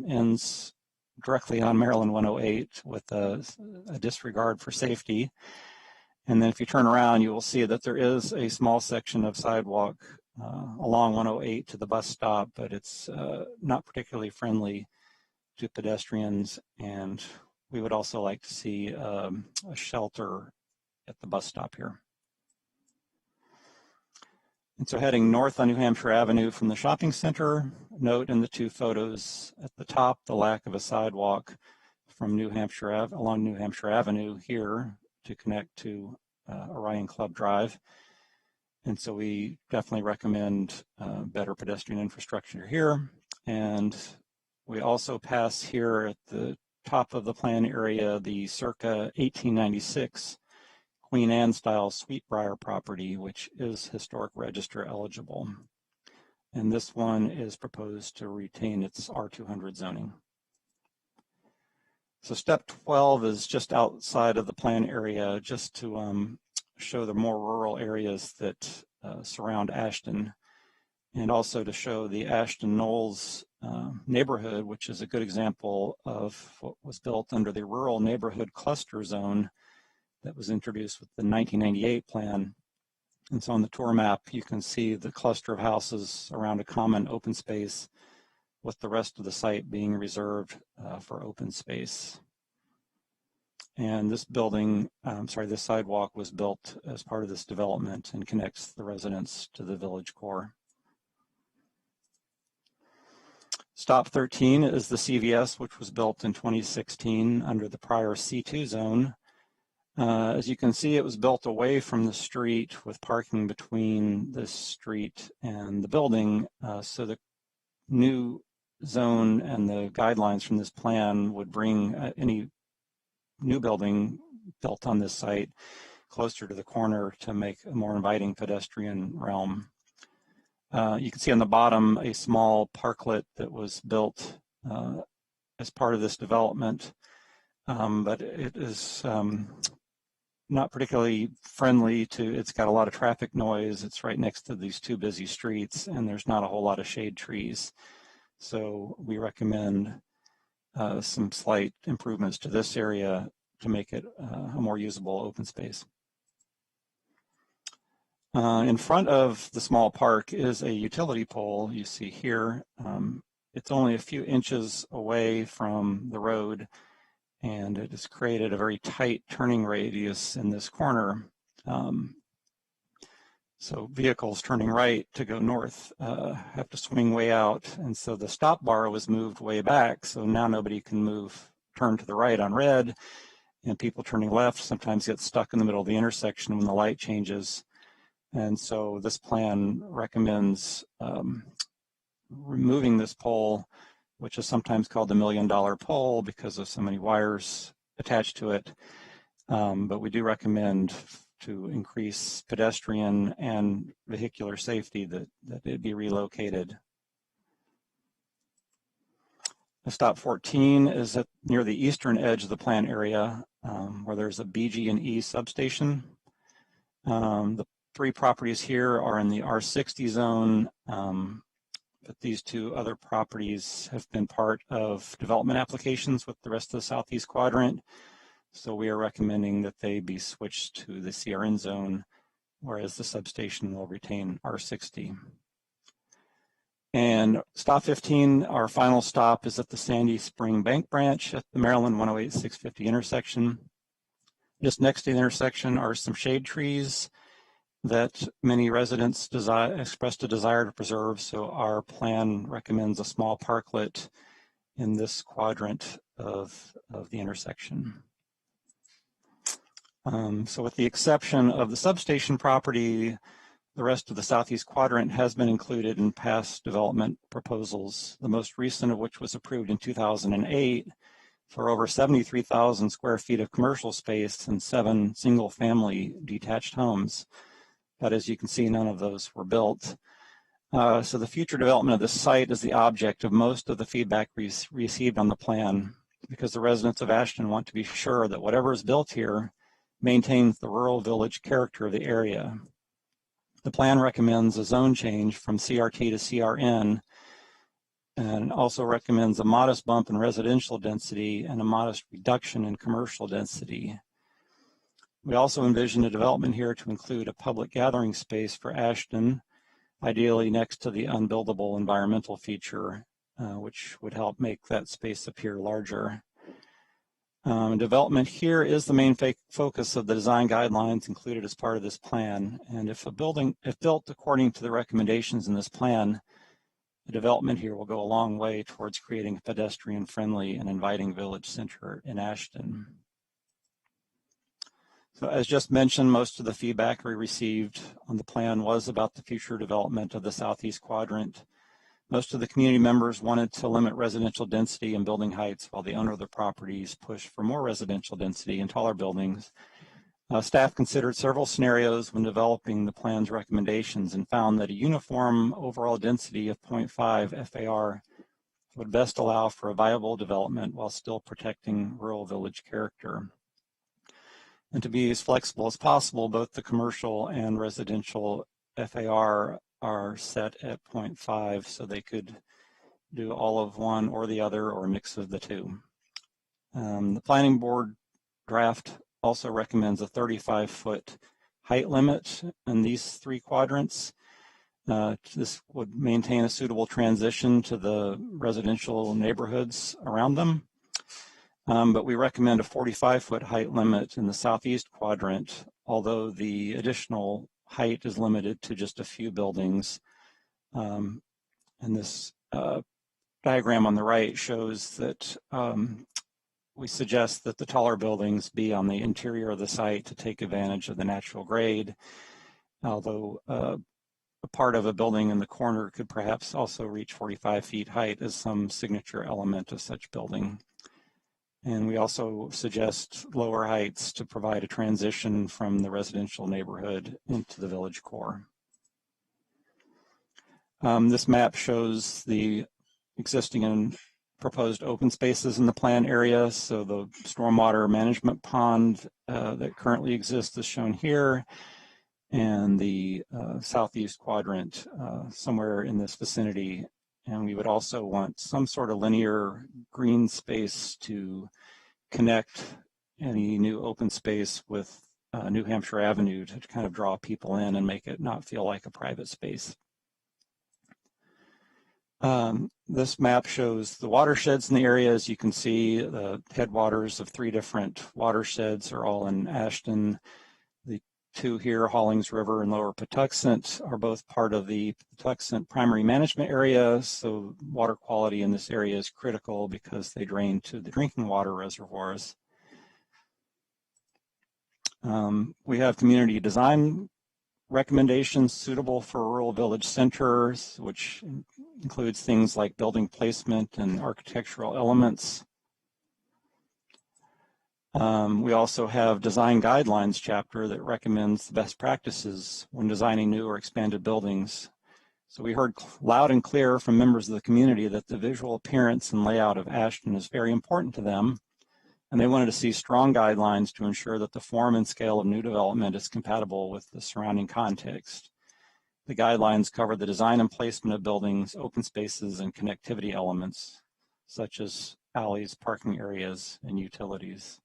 ends directly on Maryland 108 with a disregard for safety. And then if you turn around, you will see that there is a small section of sidewalk along 108 to the bus stop, but it's not particularly friendly to pedestrians. And we would also like to see a shelter at the bus stop here. And so heading north on New Hampshire Avenue from the shopping center, note in the two photos at the top the lack of a sidewalk from along New Hampshire Avenue here to connect to Orion Club Drive. And so we definitely recommend better pedestrian infrastructure here. And we also pass here at the top of the plan area the circa 1896 Queen Anne style Sweetbriar property, which is historic register eligible. And this one is proposed to retain its R200 zoning. So step 12 is just outside of the plan area, just to show the more rural areas that surround Ashton, and also to show the Ashton Knolls neighborhood, which is a good example of what was built under the rural neighborhood cluster zone that was introduced with the 1998 plan. And so on the tour map, you can see the cluster of houses around a common open space with the rest of the site being reserved for open space. And this this sidewalk was built as part of this development and connects the residents to the village core. Stop 13 is the CVS, which was built in 2016 under the prior C2 zone. As you can see, it was built away from the street with parking between this street and the building. So the new zone and the guidelines from this plan would bring any new building built on this site closer to the corner to make a more inviting pedestrian realm. You can see on the bottom a small parklet that was built as part of this development, but it is not particularly friendly it's got a lot of traffic noise. It's right next to these two busy streets, and there's not a whole lot of shade trees. So we recommend some slight improvements to this area to make it a more usable open space. In front of the small park is a utility pole you see here. It's only a few inches away from the road, and it has created a very tight turning radius in this corner. So vehicles turning right to go north have to swing way out, and so the stop bar was moved way back, so now nobody can turn to the right on red, and people turning left sometimes get stuck in the middle of the intersection when the light changes. And so this plan recommends removing this pole, which is sometimes called the $1 million pole because of so many wires attached to it. But we do recommend to increase pedestrian and vehicular safety that it be relocated. Stop 14 is near the eastern edge of the plan area where there's a BG&E substation. The 3 properties here are in the R60 zone, but these 2 other properties have been part of development applications with the rest of the southeast quadrant. So we are recommending that they be switched to the CRN zone, whereas the substation will retain R60. And stop 15, our final stop, is at the Sandy Spring Bank branch at the Maryland 108-650 intersection. Just next to the intersection are some shade trees that many residents expressed a desire to preserve, so our plan recommends a small parklet in this quadrant of the intersection. So with the exception of the substation property, the rest of the southeast quadrant has been included in past development proposals, the most recent of which was approved in 2008 for over 73,000 square feet of commercial space and 7 single-family detached homes. But as you can see, none of those were built. So the future development of this site is the object of most of the feedback received on the plan, because the residents of Ashton want to be sure that whatever is built here maintains the rural village character of the area. The plan recommends a zone change from CRT to CRN, and also recommends a modest bump in residential density and a modest reduction in commercial density. We also envision a development here to include a public gathering space for Ashton, ideally next to the unbuildable environmental feature, which would help make that space appear larger. Development here is the main focus of the design guidelines included as part of this plan. And if built according to the recommendations in this plan, the development here will go a long way towards creating a pedestrian-friendly and inviting village center in Ashton. So as just mentioned, most of the feedback we received on the plan was about the future development of the southeast quadrant. Most of the community members wanted to limit residential density and building heights, while the owner of the properties pushed for more residential density and taller buildings. Staff considered several scenarios when developing the plan's recommendations and found that a uniform overall density of 0.5 FAR would best allow for a viable development while still protecting rural village character. And to be as flexible as possible, both the commercial and residential FAR are set at 0.5, so they could do all of one or the other or a mix of the two. The planning board draft also recommends a 35-foot height limit in these 3 quadrants. This would maintain a suitable transition to the residential neighborhoods around them. But we recommend a 45-foot height limit in the southeast quadrant, although the additional height is limited to just a few buildings. And this diagram on the right shows that we suggest that the taller buildings be on the interior of the site to take advantage of the natural grade, although a part of a building in the corner could perhaps also reach 45 feet height as some signature element of such building. And we also suggest lower heights to provide a transition from the residential neighborhood into the village core. This map shows the existing and proposed open spaces in the plan area. So the stormwater management pond that currently exists is shown here, and the southeast quadrant somewhere in this vicinity. And we would also want some sort of linear green space to connect any new open space with New Hampshire Avenue to kind of draw people in and make it not feel like a private space. This map shows the watersheds in the area. As you can see, the headwaters of 3 different watersheds are all in Ashton. The 2 here, Hollings River and Lower Patuxent, are both part of the Patuxent primary management area. So water quality in this area is critical because they drain to the drinking water reservoirs. We have community design recommendations suitable for rural village centers, which includes things like building placement and architectural elements. We also have design guidelines chapter that recommends the best practices when designing new or expanded buildings. So we heard loud and clear from members of the community that the visual appearance and layout of Ashton is very important to them, and they wanted to see strong guidelines to ensure that the form and scale of new development is compatible with the surrounding context. The guidelines cover the design and placement of buildings, open spaces, and connectivity elements, such as alleys, parking areas, and utilities.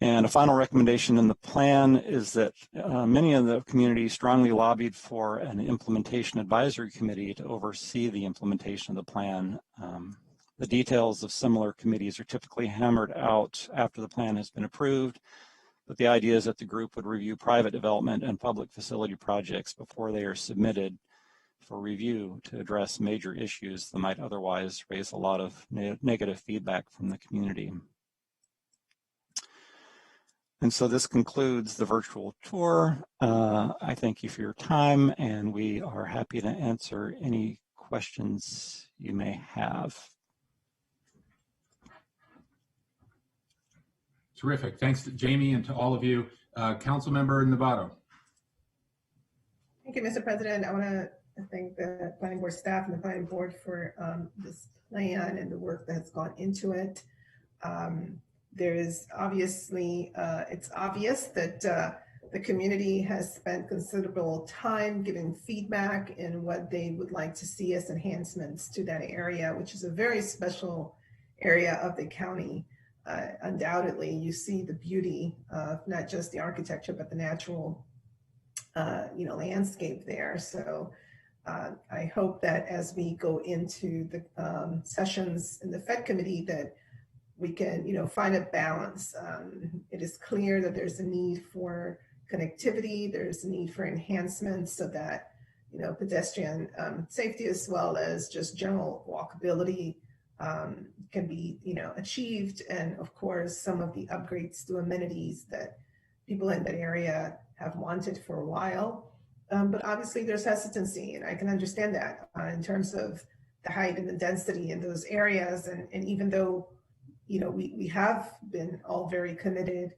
And a final recommendation in the plan is that many of the community strongly lobbied for an implementation advisory committee to oversee the implementation of the plan. The details of similar committees are typically hammered out after the plan has been approved, but the idea is that the group would review private development and public facility projects before they are submitted for review to address major issues that might otherwise raise a lot of negative feedback from the community. And so this concludes the virtual tour. I thank you for your time, and we are happy to answer any questions you may have. Terrific. Thanks to Jamie and to all of you. Councilmember Navarro. Thank you, Mr. President. I want to thank the planning board staff and the planning board for this plan and the work that has gone into it. There is obviously, it's obvious that the community has spent considerable time giving feedback in what they would like to see as enhancements to that area, which is a very special area of the county. Undoubtedly, you see the beauty of not just the architecture, but the natural, landscape there. So I hope that as we go into the sessions in the Fed committee, that we can, find a balance. It is clear that there's a need for connectivity. There's a need for enhancements so that, pedestrian safety as well as just general walkability can be, achieved. And of course, some of the upgrades to amenities that people in that area have wanted for a while. But obviously there's hesitancy, and I can understand that in terms of the height and the density in those areas. And even though, we have been all very committed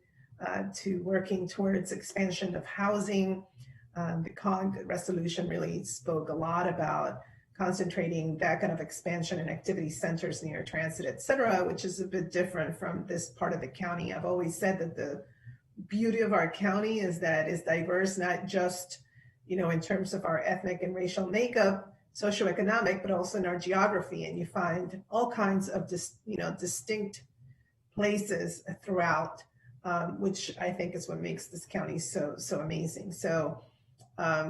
to working towards expansion of housing, the COG resolution really spoke a lot about concentrating that kind of expansion in activity centers near transit, et cetera, which is a bit different from this part of the county. I've always said that the beauty of our county is that it's diverse, not just, in terms of our ethnic and racial makeup, socioeconomic, but also in our geography. And you find all kinds of distinct places throughout, which I think is what makes this county so amazing. So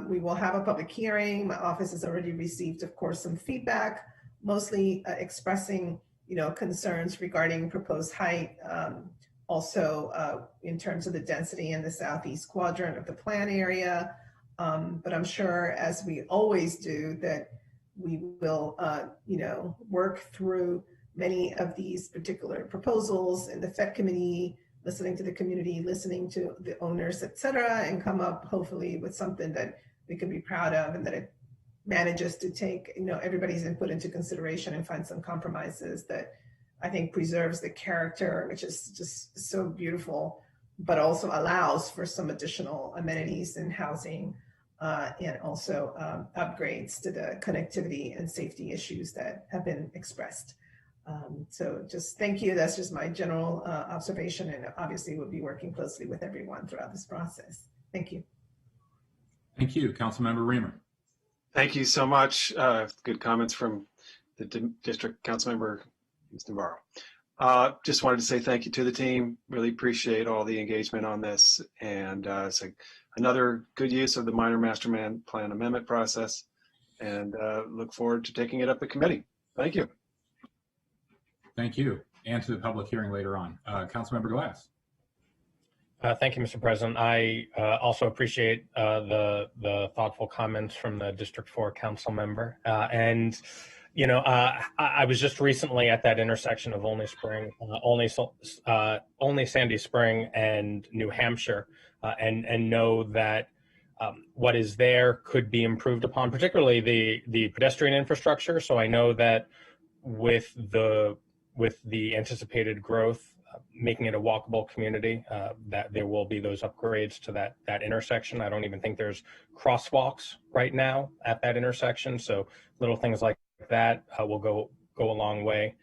we will have a public hearing. My office has already received, of course, some feedback, mostly expressing, concerns regarding proposed height, also in terms of the density in the southeast quadrant of the plan area. But I'm sure, as we always do, that we will, work through many of these particular proposals in the Fed committee, listening to the community, listening to the owners, et cetera, and come up hopefully with something that we can be proud of, and that it manages to take, everybody's input into consideration and find some compromises that I think preserves the character, which is just so beautiful, but also allows for some additional amenities and housing, and also upgrades to the connectivity and safety issues that have been expressed. So just thank you. That's just my general observation, and obviously we'll be working closely with everyone throughout this process. Thank you. Thank you, Councilmember Reamer. Thank you so much. Good comments from the district councilmember, Ms. Navarro. Just wanted to say thank you to the team. Really appreciate all the engagement on this, and it's another good use of the minor master plan amendment process, and look forward to taking it up at committee. Thank you. Thank you, and to the public hearing later on. Councilmember Glass. Thank you, Mr. President. I also appreciate the thoughtful comments from the District 4 council member. I was just recently at that intersection of Only Sandy Spring and New Hampshire, and know that what is there could be improved upon, particularly the pedestrian infrastructure. So I know that with the anticipated growth, making it a walkable community, that there will be those upgrades to that intersection. I don't even think there's crosswalks right now at that intersection. So little things like that will go a long way.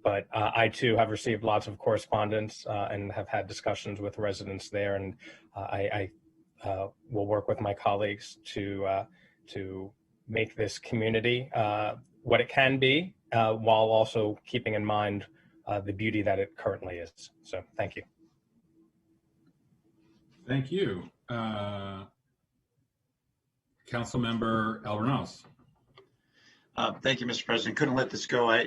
But I too have received lots of correspondence and have had discussions with residents there, and I will work with my colleagues to make this community what it can be, while also keeping in mind the beauty that it currently is. So thank you. Thank you. Councilmember Albornoz. Thank you, Mr. President. Couldn't let this go.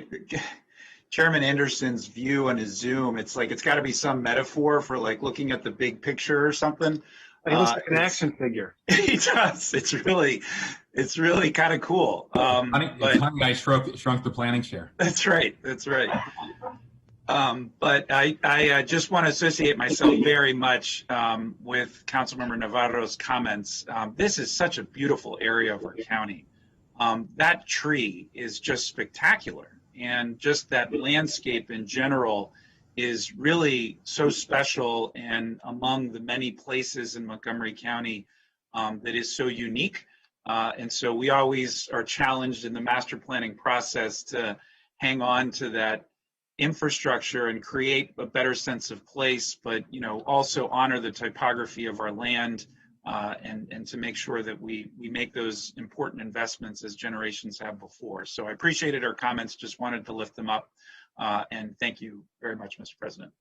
Chairman Anderson's view on his Zoom, it's like it's got to be some metaphor for like looking at the big picture or something. He looks like an action figure. He does. It's really kind of cool. Funny I shrunk the planning chair. That's right. That's right. But I just want to associate myself very much with Councilmember Navarro's comments. This is such a beautiful area of our county. That tree is just spectacular, and just that landscape in general is really so special and among the many places in Montgomery County that is so unique. And so we always are challenged in the master planning process to hang on to that infrastructure and create a better sense of place, but also honor the topography of our land, and to make sure that we make those important investments as generations have before. So I appreciated our comments, just wanted to lift them up, and thank you very much, Mr. President.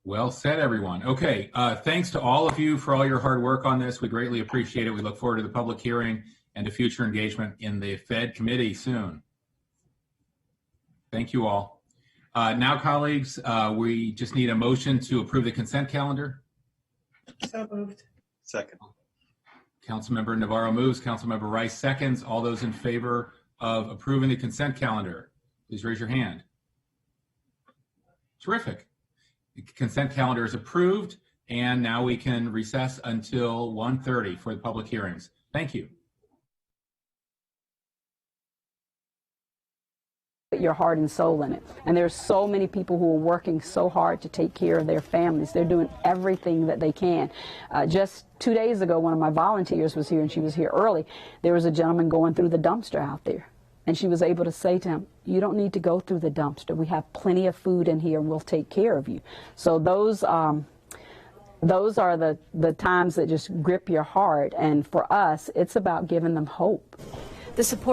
Well said, everyone. Okay, thanks to all of you for all your hard work on this. We greatly appreciate it. We look forward to the public hearing and to future engagement in the Fed committee soon. Thank you all. Now, colleagues, we just need a motion to approve the consent calendar. So moved. Second. Councilmember Navarro moves, Councilmember Rice seconds. All those in favor of approving the consent calendar, please raise your hand. Terrific. The consent calendar is approved, and now we can recess until 1:30 for the public hearings. Thank you. Your heart and soul in it. And there's so many people who are working so hard to take care of their families. They're doing everything that they can. Just 2 days ago, one of my volunteers was here, and she was here early. There was a gentleman going through the dumpster out there, and she was able to say to him, "You don't need to go through the dumpster. We have plenty of food in here, and we'll take care of you." So those are the times that just grip your heart. And for us, it's about giving them hope. The support